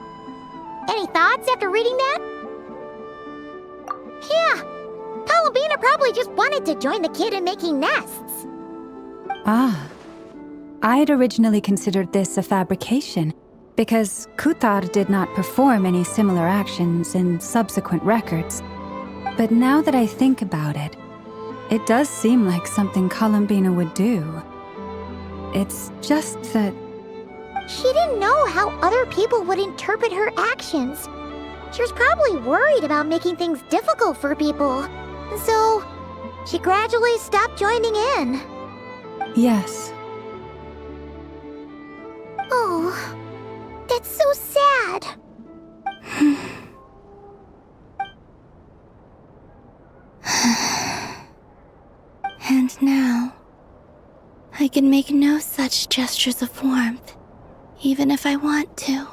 Any thoughts after reading that? Yeah, Columbina probably just wanted to join the kid in making nests. Ah. I'd originally considered this a fabrication, because Kutar did not perform any similar actions in subsequent records. But now that I think about it, it does seem like something Columbina would do. It's just that... She didn't know how other people would interpret her actions. She was probably worried about making things difficult for people. And so, she gradually stopped joining in. Yes. Oh, that's so sad. And now, I can make no such gestures of warmth, even if I want to.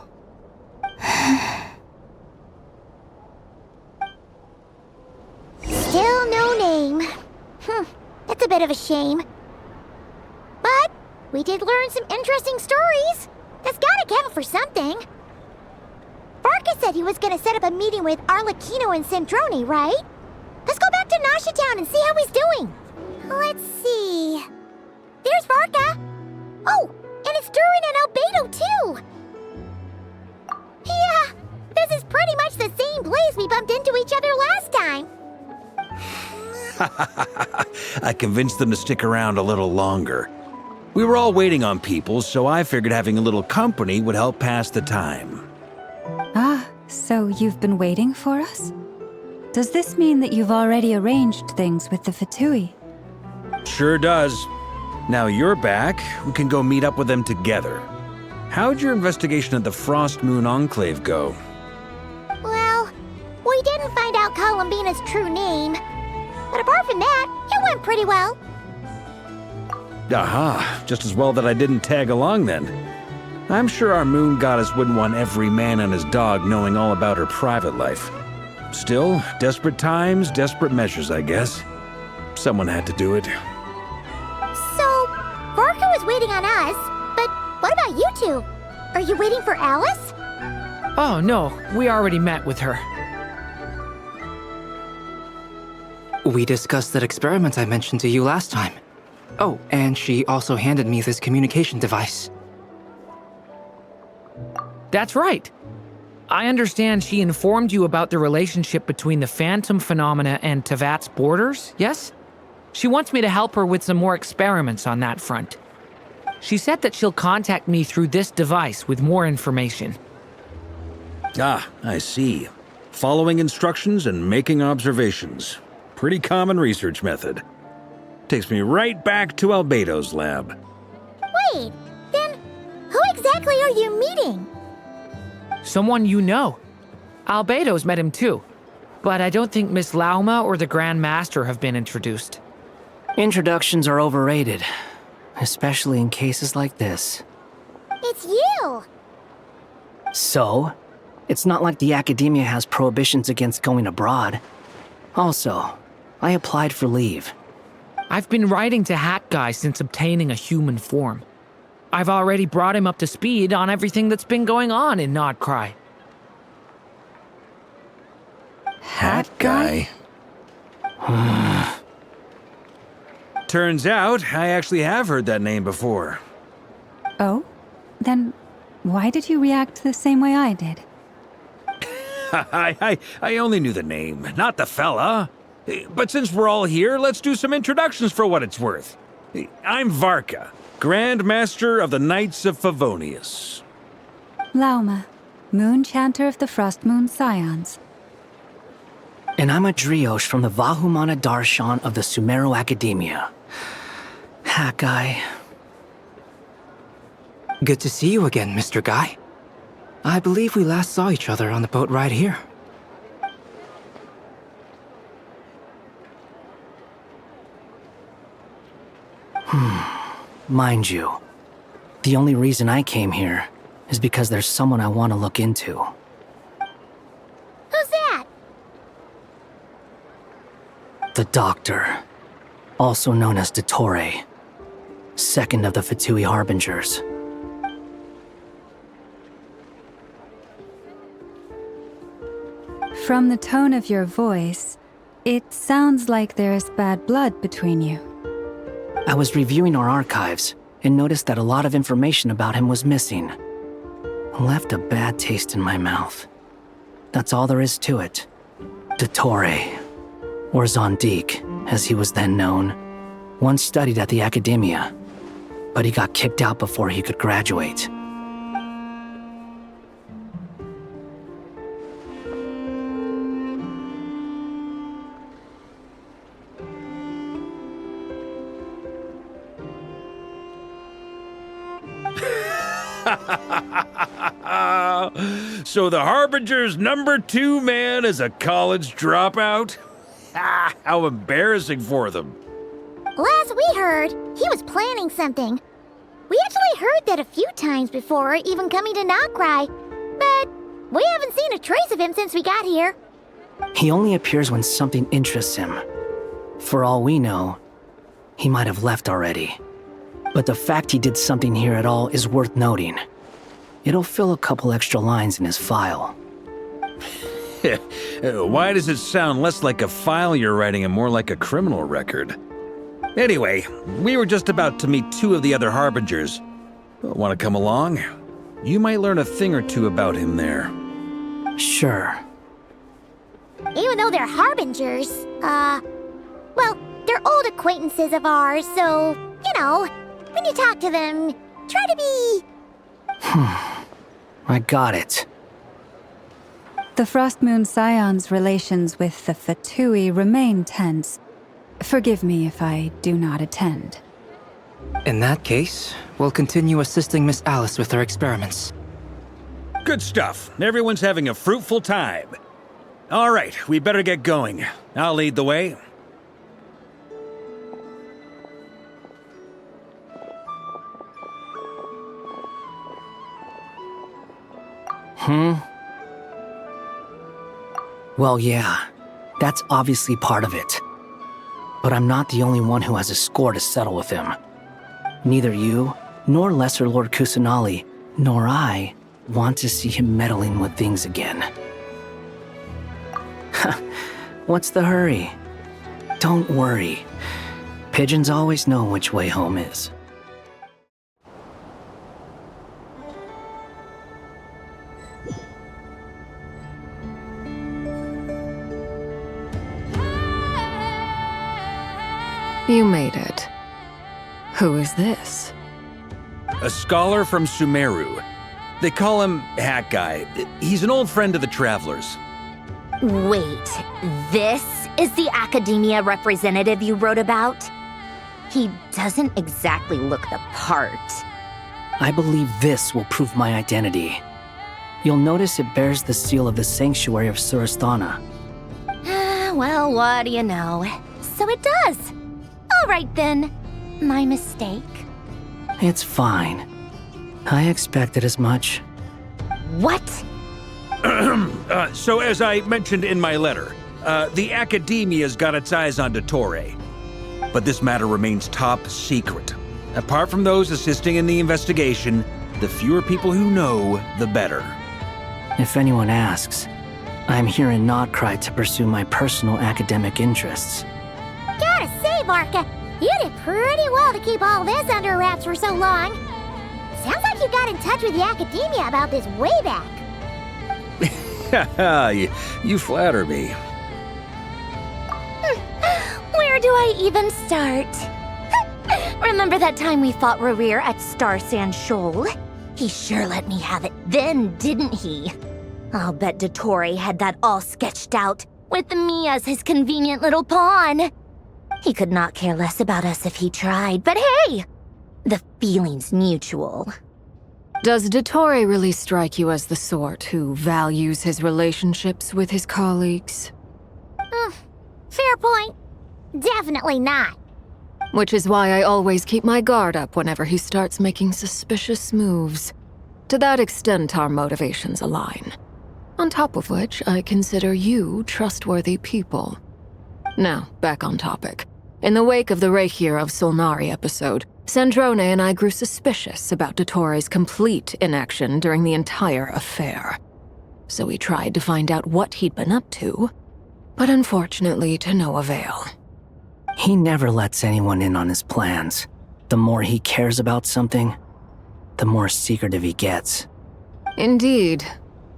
Still no name. That's a bit of a shame. But we did learn some interesting stories. That's gotta count for something. Farkas said he was gonna set up a meeting with Arlecchino and Sandrone, right? Let's go back to Nasha Town and see how he's doing. Let's see. Where's Varka? Oh, and it's Durin and Albedo too! Yeah, this is pretty much the same place we bumped into each other last time. I convinced them to stick around a little longer. We were all waiting on people, so I figured having a little company would help pass the time. Ah, so you've been waiting for us? Does this mean that you've already arranged things with the Fatui? Sure does. Now you're back, we can go meet up with them together. How'd your investigation at the Frost Moon Enclave go? Well, we didn't find out Columbina's true name. But apart from that, it went pretty well. Aha, just as well that I didn't tag along then. I'm sure our moon goddess wouldn't want every man and his dog knowing all about her private life. Still, desperate times, desperate measures, I guess. Someone had to do it. So, Varka was waiting on us, but what about you two? Are you waiting for Alice? Oh, no, we already met with her. We discussed that experiment I mentioned to you last time. Oh, and she also handed me this communication device. That's right. I understand she informed you about the relationship between the phantom phenomena and Tevat's borders, yes? She wants me to help her with some more experiments on that front. She said that she'll contact me through this device with more information. Ah, I see. Following instructions and making observations. Pretty common research method. Takes me right back to Albedo's lab. Wait, then who exactly are you meeting? Someone you know. Albedo's met him too. But I don't think Miss Lauma or the Grand Master have been introduced. Introductions are overrated, especially in cases like this. It's you! So, it's not like the academia has prohibitions against going abroad. Also, I applied for leave. I've been writing to Hat Guy since obtaining a human form. I've already brought him up to speed on everything that's been going on in nodkrai. Hat Guy? Turns out, I actually have heard that name before. Oh? Then why did you react the same way I did? I only knew the name, not the fella. But since we're all here, let's do some introductions for what it's worth. I'm Varka, Grand Master of the Knights of Favonius. Lauma, Moon Chanter of the Frost Moon Scions. And I'm a Driosh from the Vahumana Darshan of the Sumero Academia. Hat Guy. Good to see you again, Mr. Guy. I believe we last saw each other on the boat ride here. Mind you, the only reason I came here is because there's someone I want to look into. Who's that? The Doctor, also known as Dottore, second of the Fatui Harbingers. From the tone of your voice, it sounds like there's bad blood between you. I was reviewing our archives and noticed that a lot of information about him was missing. Left a bad taste in my mouth. That's all there is to it. Dottore, or Zondik, as he was then known, once studied at the Academia, but he got kicked out before he could graduate. So the Harbinger's #2 man is a college dropout? How embarrassing for them. Last we heard, he was planning something. We actually heard that a few times before, even coming to nodkrai, but we haven't seen a trace of him since we got here. He only appears when something interests him. For all we know, he might have left already. But the fact he did something here at all is worth noting. It'll fill a couple extra lines in his file. Why does it sound less like a file you're writing and more like a criminal record? Anyway, we were just about to meet 2 of the other harbingers. Want to come along? You might learn a thing or two about him there. Sure. Even though they're harbingers, well, they're old acquaintances of ours, so, you know, when you talk to them, try to be... I got it. The Frost Moon Scion's relations with the Fatui remain tense. Forgive me if I do not attend. In that case, we'll continue assisting Miss Alice with her experiments. Good stuff. Everyone's having a fruitful time. All right, we better get going. I'll lead the way. Well, yeah, that's obviously part of it. But I'm not the only one who has a score to settle with him. Neither you, nor Lesser Lord Kusanali, nor I want to see him meddling with things again. What's the hurry? Don't worry. Pigeons always know which way home is. You made it. Who is this? A scholar from Sumeru. They call him Hat Guy. He's an old friend of the Travelers. Wait, this is the academia representative you wrote about? He doesn't exactly look the part. I believe this will prove my identity. You'll notice it bears the seal of the Sanctuary of Surasthana. Well, what do you know? So it does. All right then. My mistake. It's fine. I expected as much. What? So as I mentioned in my letter, the Academia's got its eyes on Dottore. But this matter remains top secret. Apart from those assisting in the investigation, the fewer people who know, the better. If anyone asks, I'm here in nodkrai to pursue my personal academic interests. Gotta say, Marka, you did pretty well to keep all this under wraps for so long. Sounds like you got in touch with the Academia about this way back. You flatter me. Where do I even start? Remember that time we fought Rerir at Star Sand Shoal? He sure let me have it then, didn't he? I'll bet Dottore had that all sketched out, with me as his convenient little pawn. He could not care less about us if he tried, but hey! The feeling's mutual. Does Dottore really strike you as the sort who values his relationships with his colleagues? Fair point. Definitely not. Which is why I always keep my guard up whenever he starts making suspicious moves. To that extent, our motivations align. On top of which, I consider you trustworthy people. Now, back on topic. In the wake of the Reikir of Solnari episode, Sandrone and I grew suspicious about Dottore's complete inaction during the entire affair. So we tried to find out what he'd been up to, but unfortunately to no avail. He never lets anyone in on his plans. The more he cares about something, the more secretive he gets. Indeed.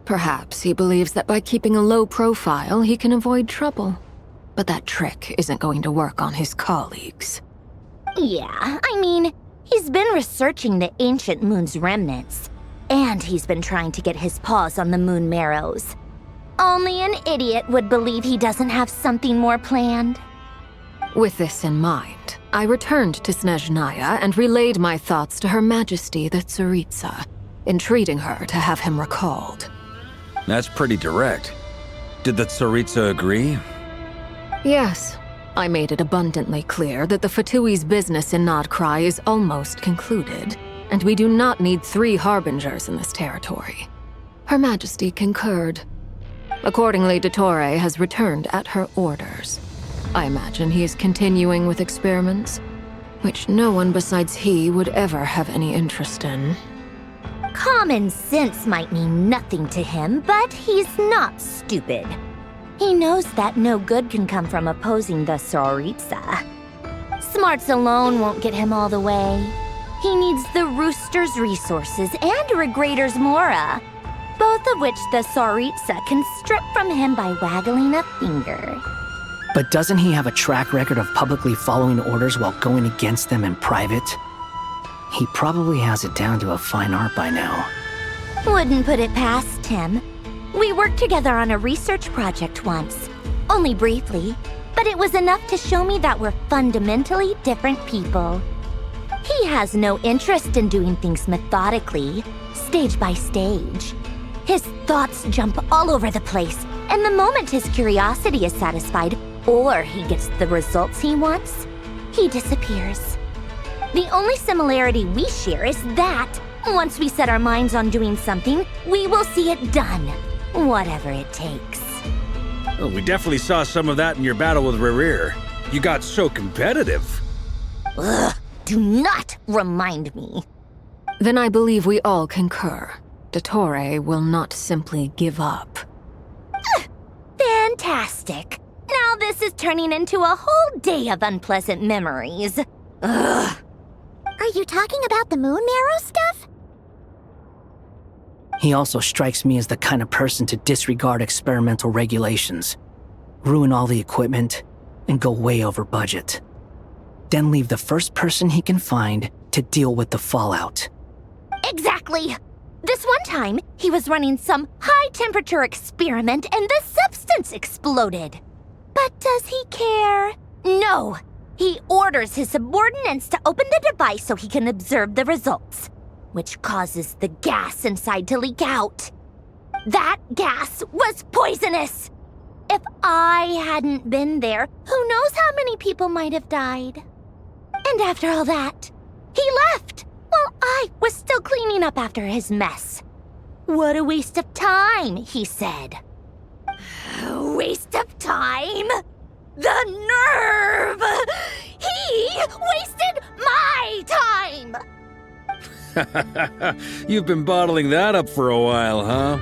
Perhaps he believes that by keeping a low profile, he can avoid trouble. But that trick isn't going to work on his colleagues. Yeah, I mean, he's been researching the ancient moon's remnants. And he's been trying to get his paws on the moon marrows. Only an idiot would believe he doesn't have something more planned. With this in mind, I returned to Snezhnaya and relayed my thoughts to Her Majesty the Tsaritsa, entreating her to have him recalled. That's pretty direct. Did the Tsaritsa agree? Yes. I made it abundantly clear that the Fatui's business in nodkrai is almost concluded, and we do not need 3 harbingers in this territory. Her Majesty concurred. Accordingly, Dottore has returned at her orders. I imagine he is continuing with experiments, which no one besides he would ever have any interest in. Common sense might mean nothing to him, but he's not stupid. He knows that no good can come from opposing the Tsaritsa. Smarts alone won't get him all the way. He needs the Rooster's resources and Regrator's Mora, both of which the Tsaritsa can strip from him by waggling a finger. But doesn't he have a track record of publicly following orders while going against them in private? He probably has it down to a fine art by now. Wouldn't put it past him. We worked together on a research project once, only briefly, but it was enough to show me that we're fundamentally different people. He has no interest in doing things methodically, stage by stage. His thoughts jump all over the place, and the moment his curiosity is satisfied, or he gets the results he wants, he disappears. The only similarity we share is that, once we set our minds on doing something, we will see it done, whatever it takes. Oh, we definitely saw some of that in your battle with Rerir. You got so competitive. Ugh, do not remind me. Then I believe we all concur. Dottore will not simply give up. Fantastic. Now this is turning into a whole day of unpleasant memories. Ugh. Are you talking about the moon marrow stuff? He also strikes me as the kind of person to disregard experimental regulations, ruin all the equipment, and go way over budget. Then leave the first person he can find to deal with the fallout. Exactly. This one time, he was running some high-temperature experiment and the substance exploded. But does he care? No. He orders his subordinates to open the device so he can observe the results, which causes the gas inside to leak out. That gas was poisonous. If I hadn't been there, who knows how many people might have died. And after all that, he left while I was still cleaning up after his mess. What a waste of time, he said. Waste of time? The nerve! He wasted my time! You've been bottling that up for a while, huh?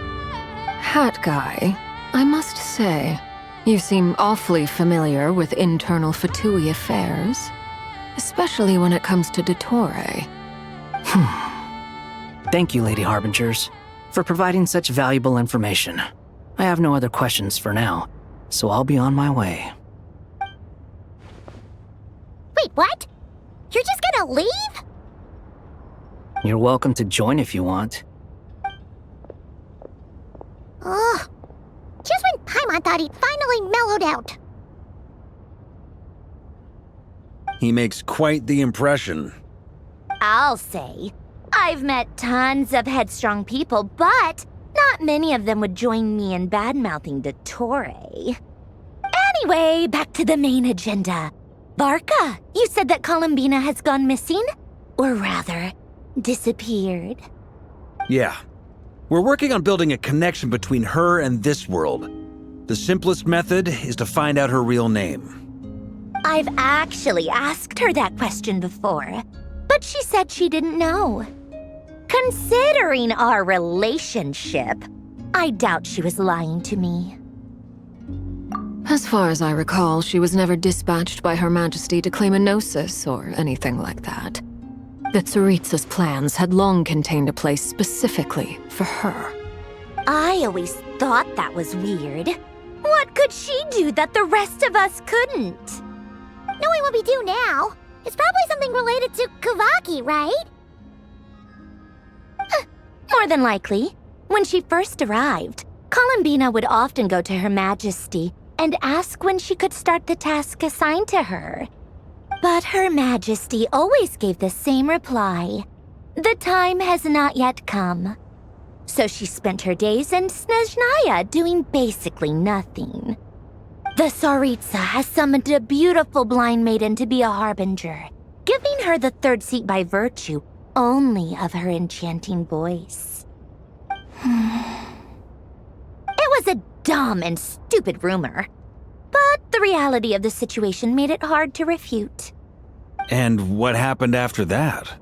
Hat guy, I must say, you seem awfully familiar with internal Fatui affairs, especially when it comes to Dottore. Thank you, Lady Harbingers, for providing such valuable information. I have no other questions for now, so I'll be on my way. Wait, what? You're just gonna leave? You're welcome to join if you want. Ugh. Just when Paimon thought he'd finally mellowed out. He makes quite the impression. I'll say. I've met tons of headstrong people, but not many of them would join me in bad-mouthing Dottore. Anyway, back to the main agenda. Barca, you said that Columbina has gone missing? Or rather, disappeared. Yeah. We're working on building a connection between her and this world. The simplest method is to find out her real name. I've actually asked her that question before, but she said she didn't know. Considering our relationship, I doubt she was lying to me. As far as I recall, she was never dispatched by Her Majesty to claim a gnosis or anything like that. The Tsaritsa's plans had long contained a place specifically for her. I always thought that was weird. What could she do that the rest of us couldn't? Knowing what we do now, it's probably something related to Kavaki, right? More than likely. When she first arrived, Columbina would often go to Her Majesty and ask when she could start the task assigned to her. But Her Majesty always gave the same reply. The time has not yet come. So she spent her days in Snezhnaya doing basically nothing. The Tsaritsa has summoned a beautiful blind maiden to be a harbinger, giving her the third seat by virtue only of her enchanting voice. It was a dumb and stupid rumor, but the reality of the situation made it hard to refute. And what happened after that?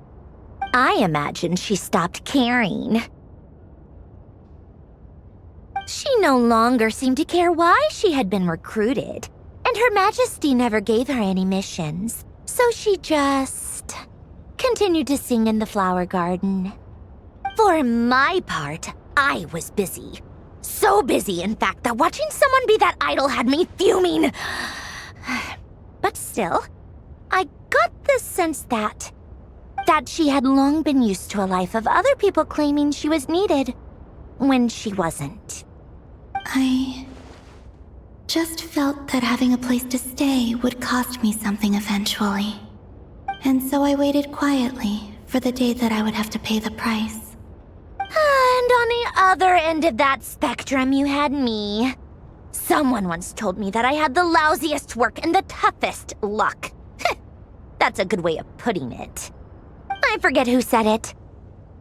I imagine she stopped caring. She no longer seemed to care why she had been recruited, and Her Majesty never gave her any missions, So she just continued to sing in the flower garden. For my part, I was busy. So busy, in fact, that watching someone be that idol had me fuming. But still, I got the sense that she had long been used to a life of other people claiming she was needed when she wasn't. I just felt that having a place to stay would cost me something eventually. And so I waited quietly for the day that I would have to pay the price. And on the other end of that spectrum, you had me. Someone once told me that I had the lousiest work and the toughest luck. That's a good way of putting it. I forget who said it,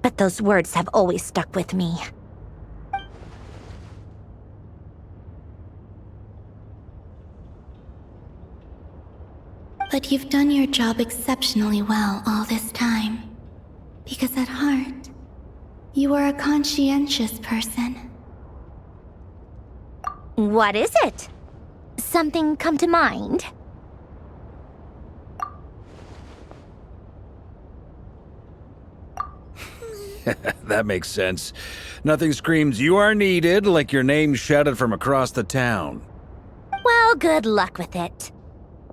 but those words have always stuck with me. But you've done your job exceptionally well all this time. Because at heart, you are a conscientious person. What is it? Something come to mind? That makes sense. Nothing screams you are needed like your name shouted from across the town. Well, good luck with it.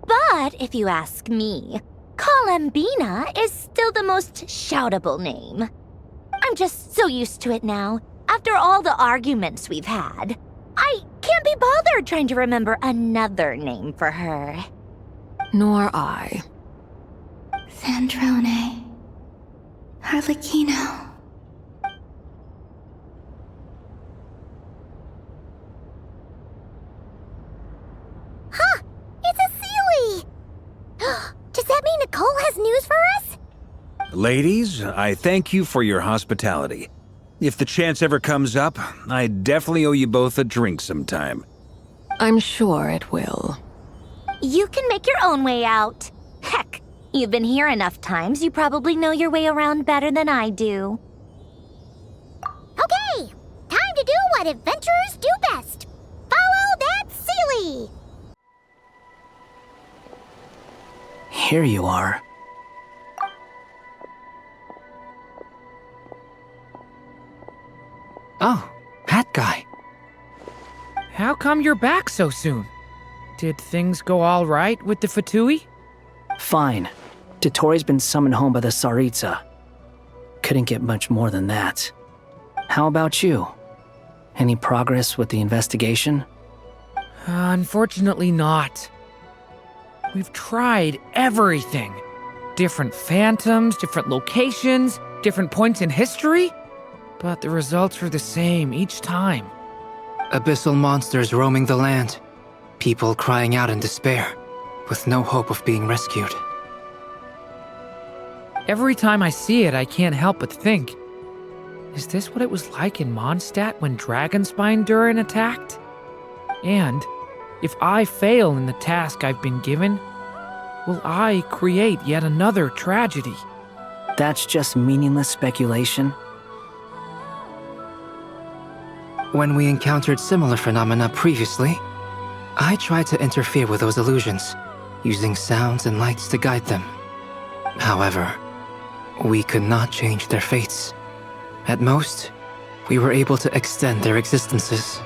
But if you ask me, Colambina is still the most shoutable name. I'm just so used to it now, after all the arguments we've had. I can't be bothered trying to remember another name for her. Nor I. Sandrone. Harlequino. Huh! It's a Sealy! Does that mean Nicole has news for us? Ladies, I thank you for your hospitality. If the chance ever comes up, I definitely owe you both a drink sometime. I'm sure it will. You can make your own way out. Heck, you've been here enough times, you probably know your way around better than I do. Okay! Time to do what adventurers do best. Follow that Sealy! Here you are. Oh, that guy. How come you're back so soon? Did things go all right with the Fatui? Fine. Totori's been summoned home by the Tsaritsa. Couldn't get much more than that. How about you? Any progress with the investigation? Unfortunately not. We've tried everything. Different phantoms, different locations, different points in history. But the results are the same each time. Abyssal monsters roaming the land. People crying out in despair, with no hope of being rescued. Every time I see it, I can't help but think, is this what it was like in Mondstadt when Dragonspine Durin attacked? And if I fail in the task I've been given, will I create yet another tragedy? That's just meaningless speculation. When we encountered similar phenomena previously, I tried to interfere with those illusions, using sounds and lights to guide them. However, we could not change their fates. At most, we were able to extend their existences.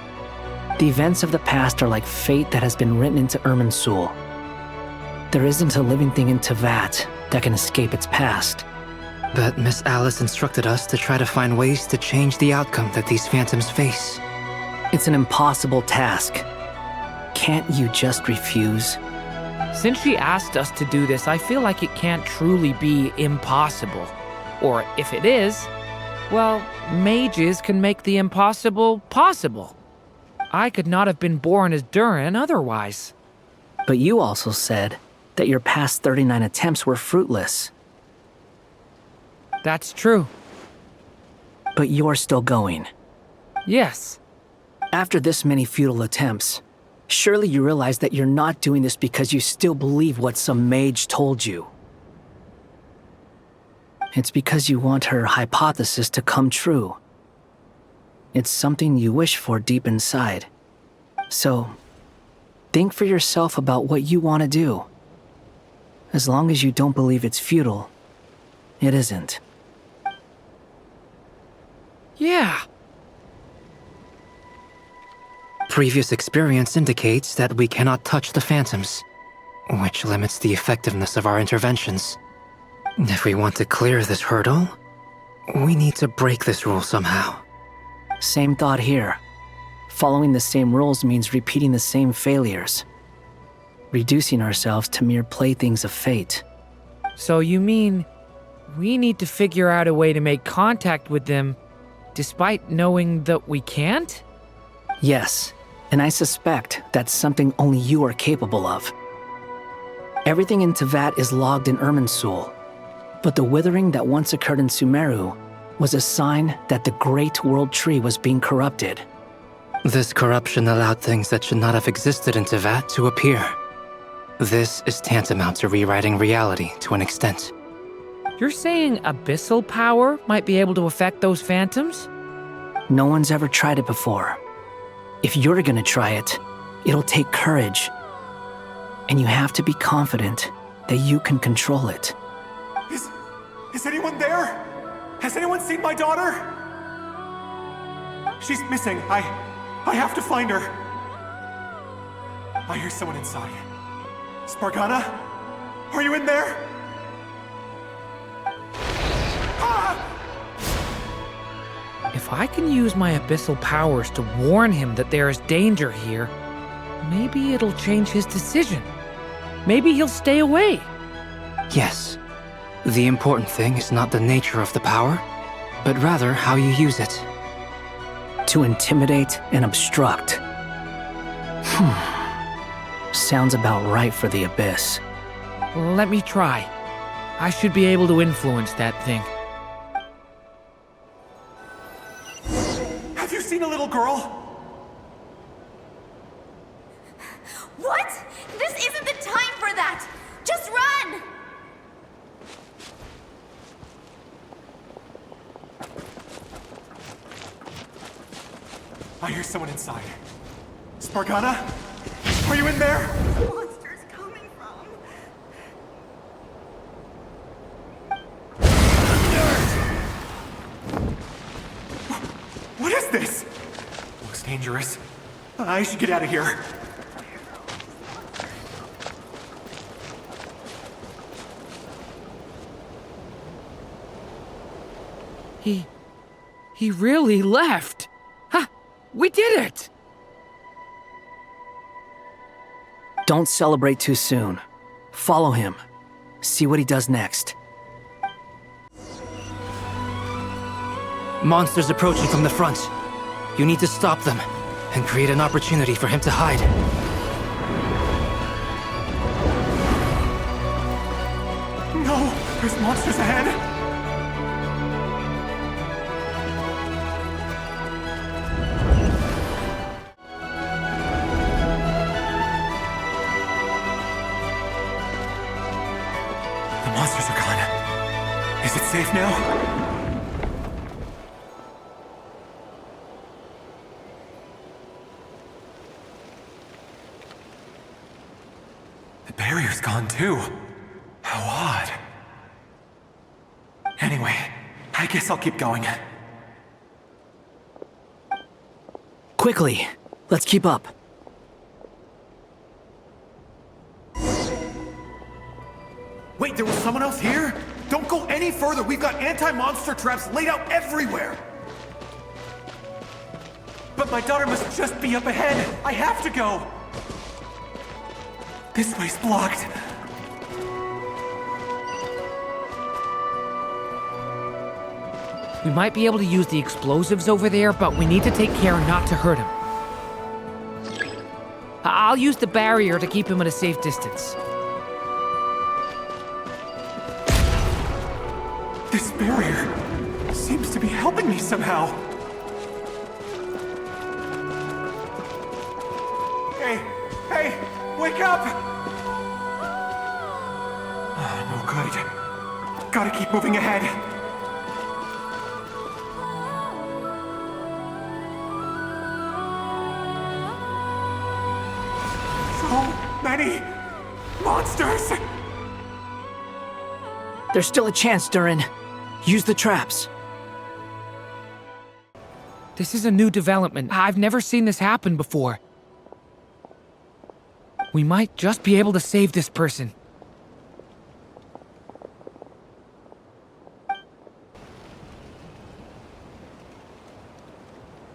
The events of the past are like fate that has been written into Irminsul. There isn't a living thing in Teyvat that can escape its past. But Miss Alice instructed us to try to find ways to change the outcome that these phantoms face. It's an impossible task. Can't you just refuse? Since she asked us to do this, I feel like it can't truly be impossible. Or if it is, well, mages can make the impossible possible. I could not have been born as Durin otherwise. But you also said that your past 39 attempts were fruitless. That's true. But you're still going. Yes. After this many futile attempts, surely you realize that you're not doing this because you still believe what some mage told you. It's because you want her hypothesis to come true. It's something you wish for deep inside. So, think for yourself about what you want to do. As long as you don't believe it's futile, it isn't. Yeah. Previous experience indicates that we cannot touch the phantoms, which limits the effectiveness of our interventions. If we want to clear this hurdle, we need to break this rule somehow. Same thought here. Following the same rules means repeating the same failures, reducing ourselves to mere playthings of fate. So you mean we need to figure out a way to make contact with them despite knowing that we can't? Yes, and I suspect that's something only you are capable of. Everything in Teyvat is logged in Irminsul, but the withering that once occurred in Sumeru was a sign that the Great World Tree was being corrupted. This corruption allowed things that should not have existed in Teyvat to appear. This is tantamount to rewriting reality to an extent. You're saying abyssal power might be able to affect those phantoms? No one's ever tried it before. If you're gonna try it, it'll take courage. And you have to be confident that you can control it. Is anyone there? Has anyone seen my daughter? She's missing. I have to find her. I hear someone inside. Spargana? Are you in there? If I can use my abyssal powers to warn him that there is danger here, maybe it'll change his decision. Maybe he'll stay away. Yes. The important thing is not the nature of the power, but rather how you use it. To intimidate and obstruct. Sounds about right for the Abyss. Let me try. I should be able to influence that thing. Have you seen a little girl? What? This isn't the time for that! Just run! I hear someone inside. Spargana? Are you in there? Monster's coming from. What is this? Looks dangerous. I should get out of here. He really left. Ha! We did it! Don't celebrate too soon. Follow him. See what he does next. Monsters approaching from the front. You need to stop them and create an opportunity for him to hide. No! There's monsters ahead! The monsters are gone. Is it safe now? The barrier's gone too. How odd. Anyway, I guess I'll keep going. Quickly, let's keep up. Wait, there was someone else here? Don't go any further. We've got anti-monster traps laid out everywhere. But my daughter must just be up ahead. I have to go. This way's blocked. We might be able to use the explosives over there, but we need to take care not to hurt him. I'll use the barrier to keep him at a safe distance. This barrier seems to be helping me somehow. Hey, wake up! No good. Gotta keep moving ahead. So many monsters! There's still a chance, Durin. Use the traps. This is a new development. I've never seen this happen before. We might just be able to save this person.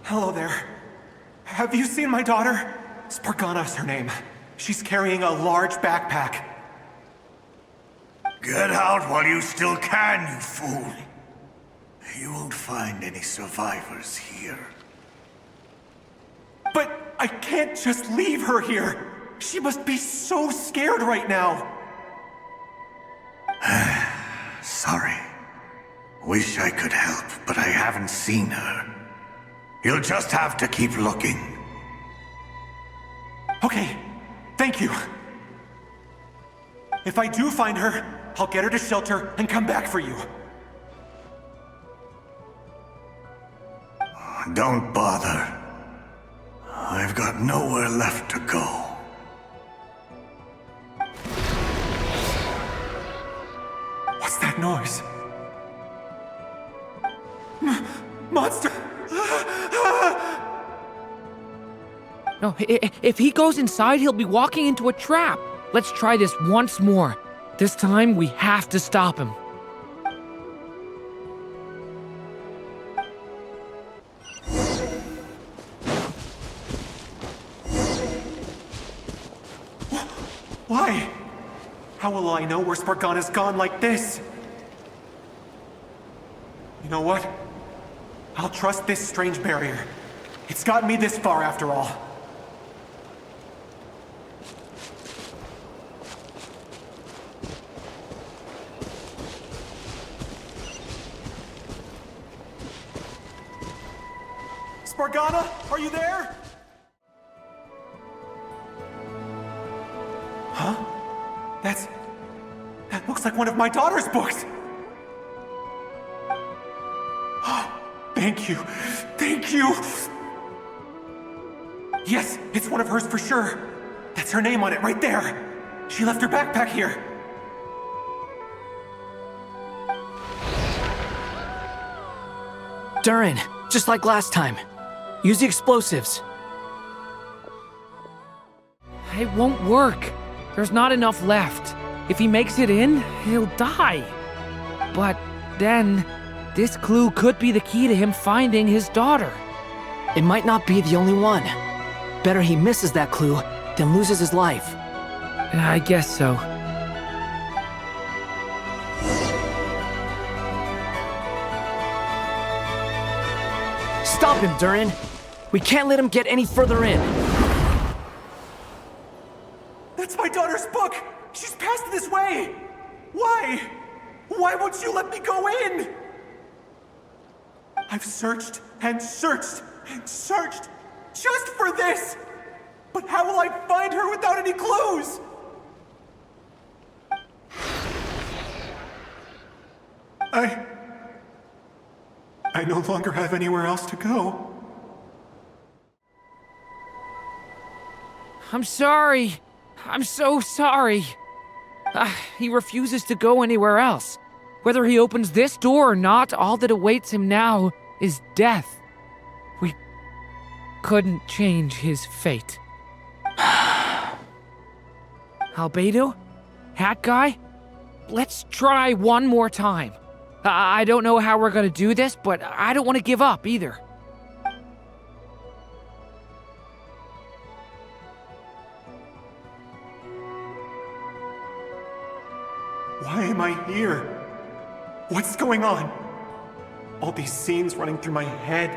Hello there. Have you seen my daughter? Spargana's her name. She's carrying a large backpack. Get out while you still can, you fool. You won't find any survivors here. But I can't just leave her here. She must be so scared right now. Sorry. Wish I could help, but I haven't seen her. You'll just have to keep looking. Okay, thank you. If I do find her, I'll get her to shelter and come back for you. Don't bother. I've got nowhere left to go. What's that noise? Monster! No, if he goes inside, he'll be walking into a trap. Let's try this once more. This time, we have to stop him. Why? How will I know where Spargana's gone like this? You know what? I'll trust this strange barrier. It's gotten me this far after all. Spargana, are you there? Huh? That looks like one of my daughter's books! Thank you. Thank you! Yes, it's one of hers for sure. That's her name on it right there. She left her backpack here. Durin, just like last time. Use the explosives. It won't work. There's not enough left. If he makes it in, he'll die. But then, this clue could be the key to him finding his daughter. It might not be the only one. Better he misses that clue than loses his life. I guess so. Stop him, Durin! We can't let him get any further in. That's my daughter's book! She's passed this way! Why? Why won't you let me go in? I've searched and searched and searched just for this! But how will I find her without any clues? I no longer have anywhere else to go. I'm sorry. I'm so sorry. He refuses to go anywhere else. Whether he opens this door or not, all that awaits him now is death. We couldn't change his fate. Albedo? Hat Guy? Let's try one more time. I don't know how we're gonna do this, but I don't want to give up either. Why am I here? What's going on? All these scenes running through my head.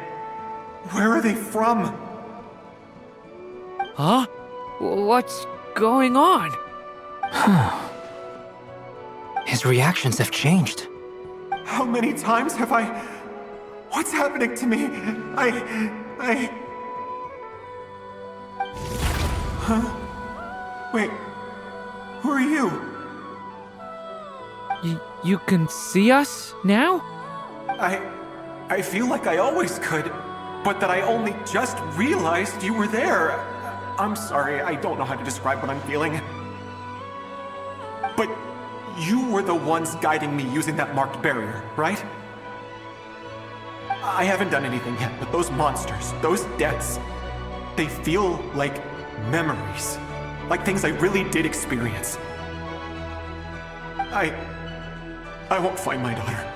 Where are they from? Huh? What's going on? His reactions have changed. How many times have I... What's happening to me? Huh? Wait. Who are you? You can see us now? I feel like I always could, but that I only just realized you were there. I'm sorry, I don't know how to describe what I'm feeling. But You were the ones guiding me using that marked barrier, right? I haven't done anything yet, but those monsters, those deaths, they feel like memories. Like things I really did experience. I won't find my daughter.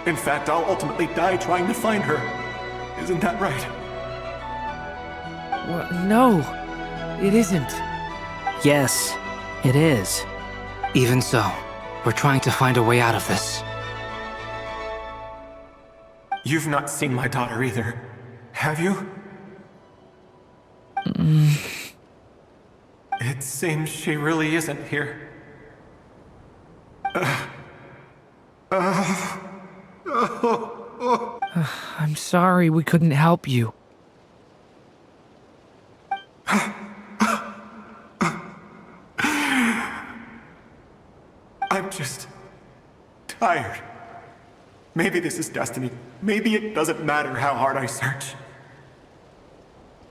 In fact, I'll ultimately die trying to find her. Isn't that right? Well, no, it isn't. Yes, it is. Even so, we're trying to find a way out of this. You've not seen my daughter either, have you? It seems she really isn't here. I'm sorry we couldn't help you. I'm just tired. Maybe this is destiny. Maybe it doesn't matter how hard I search.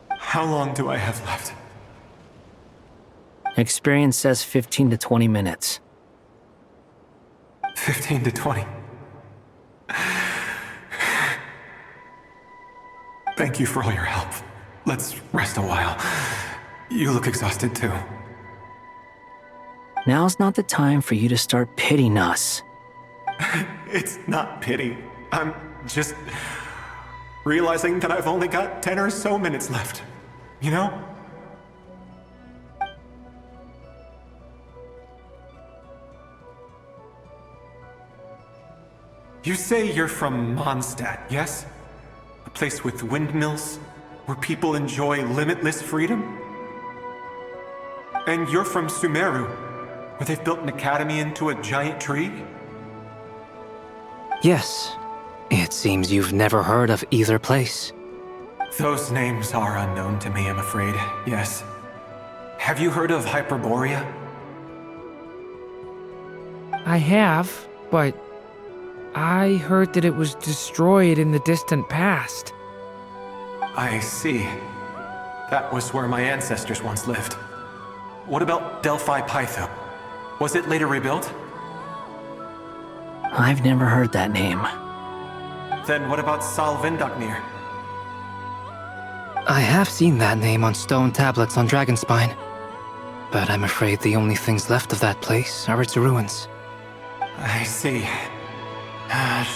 How long do I have left? Experience says 15 to 20 minutes. 15 to 20. Thank you for all your help. Let's rest a while. You look exhausted too. Now's not the time for you to start pitying us. It's not pity. I'm just realizing that I've only got 10 or so minutes left. You know? You say you're from Mondstadt, yes? A place with windmills, where people enjoy limitless freedom? And you're from Sumeru, where they've built an academy into a giant tree? Yes. It seems you've never heard of either place. Those names are unknown to me, I'm afraid, yes. Have you heard of Hyperborea? I have, but I heard that it was destroyed in the distant past. I see. That was where my ancestors once lived. What about Delphi Pytho? Was it later rebuilt? I've never heard that name. Then what about Salvindaknir? I have seen that name on stone tablets on Dragonspine. But I'm afraid the only things left of that place are its ruins. I see.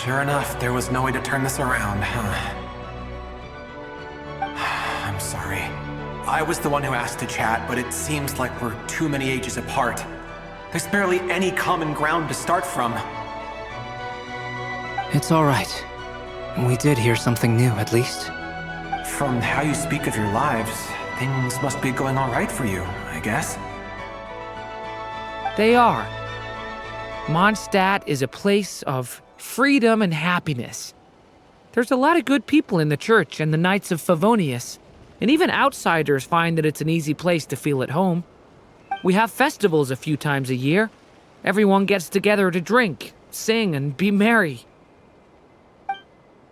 Sure enough, there was no way to turn this around, huh? I'm sorry. I was the one who asked to chat, but it seems like we're too many ages apart. There's barely any common ground to start from. It's all right. We did hear something new, at least. From how you speak of your lives, things must be going all right for you, I guess. They are. Mondstadt is a place of freedom and happiness. There's a lot of good people in the church and the Knights of Favonius, and even outsiders find that it's an easy place to feel at home. We have festivals a few times a year. Everyone gets together to drink, sing, and be merry.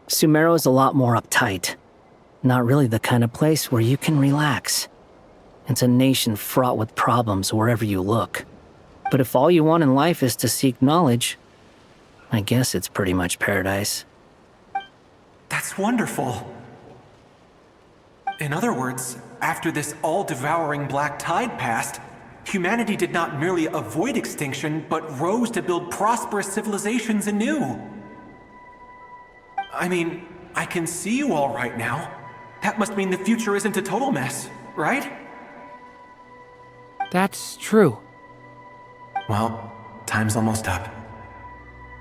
Sumeru is a lot more uptight. Not really the kind of place where you can relax. It's a nation fraught with problems wherever you look. But if all you want in life is to seek knowledge, I guess it's pretty much paradise. That's wonderful. In other words, after this all-devouring black tide passed, humanity did not merely avoid extinction, but rose to build prosperous civilizations anew. I mean, I can see you all right now. That must mean the future isn't a total mess, right? That's true. Well, time's almost up.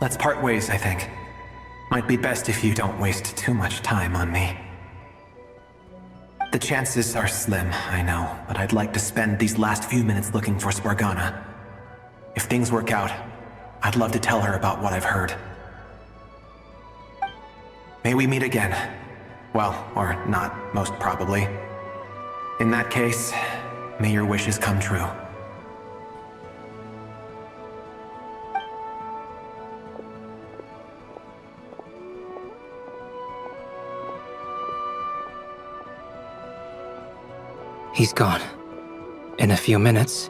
Let's part ways, I think. Might be best if you don't waste too much time on me. The chances are slim, I know, but I'd like to spend these last few minutes looking for Spargana. If things work out, I'd love to tell her about what I've heard. May we meet again. Well, or not, most probably. In that case, may your wishes come true. He's gone. In a few minutes,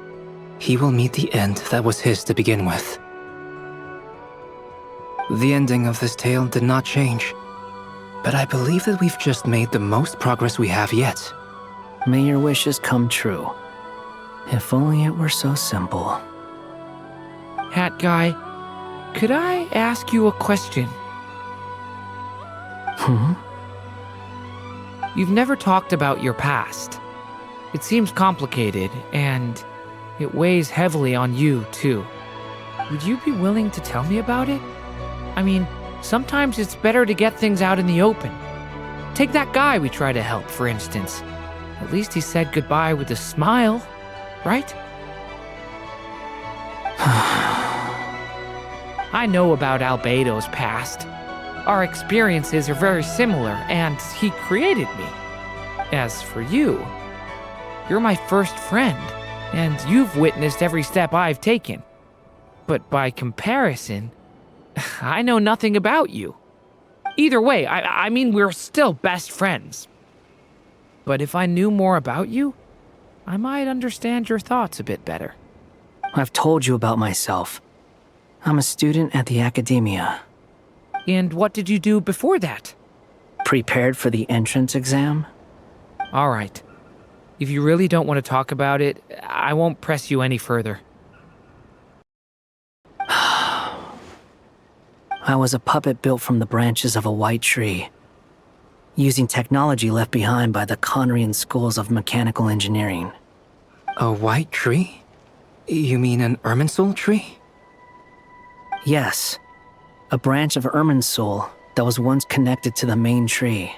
he will meet the end that was his to begin with. The ending of this tale did not change. But I believe that we've just made the most progress we have yet. May your wishes come true. If only it were so simple. Hat guy, could I ask you a question? You've never talked about your past. It seems complicated, and it weighs heavily on you, too. Would you be willing to tell me about it? I mean, sometimes it's better to get things out in the open. Take that guy we tried to help, for instance. At least he said goodbye with a smile, right? I know about Albedo's past. Our experiences are very similar, and he created me. As for you, you're my first friend, and you've witnessed every step I've taken. But by comparison, I know nothing about you. Either way, I mean, we're still best friends. But if I knew more about you, I might understand your thoughts a bit better. I've told you about myself. I'm a student at the academia. And what did you do before that? Prepared for the entrance exam? All right. If you really don't want to talk about it, I won't press you any further. I was a puppet built from the branches of a white tree, using technology left behind by the Conrian schools of mechanical engineering. A white tree? You mean an Irminsul tree? Yes. A branch of Irminsul that was once connected to the main tree.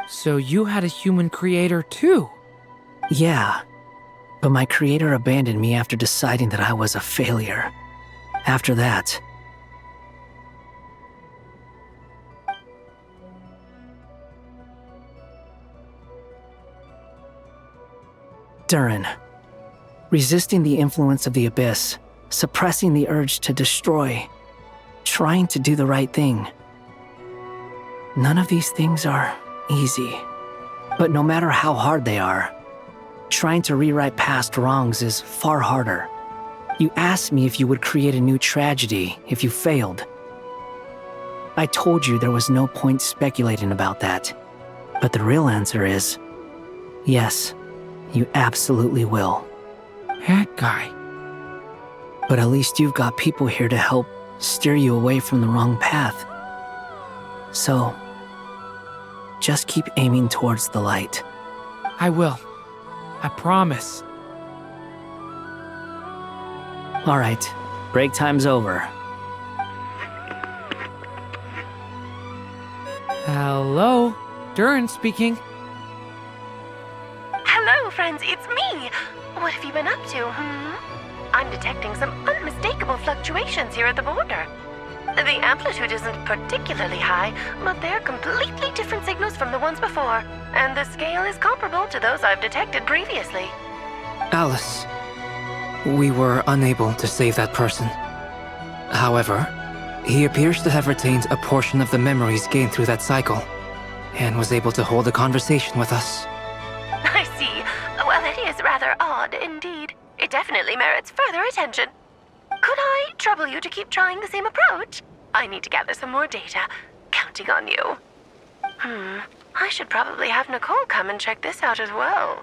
So you had a human creator too? Yeah. But my creator abandoned me after deciding that I was a failure. After that, Durin. Resisting the influence of the abyss, suppressing the urge to destroy, trying to do the right thing. None of these things are easy. But no matter how hard they are, trying to rewrite past wrongs is far harder. You asked me if you would create a new tragedy if you failed. I told you there was no point speculating about that. But the real answer is, yes, you absolutely will. That guy. But at least you've got people here to help steer you away from the wrong path. So, just keep aiming towards the light. I will. I promise. All right, break time's over. Hello, Durin speaking. Hello, friends, it's me. What have you been up to, I'm detecting some unmistakable fluctuations here at the border. The amplitude isn't particularly high, but they're completely different signals from the ones before, and the scale is comparable to those I've detected previously. Alice, we were unable to save that person. However, he appears to have retained a portion of the memories gained through that cycle, and was able to hold a conversation with us. I see. Well, it is rather odd indeed. It definitely merits further attention. Could I trouble you to keep trying the same approach? I need to gather some more data. Counting on you. I should probably have Nicole come and check this out as well.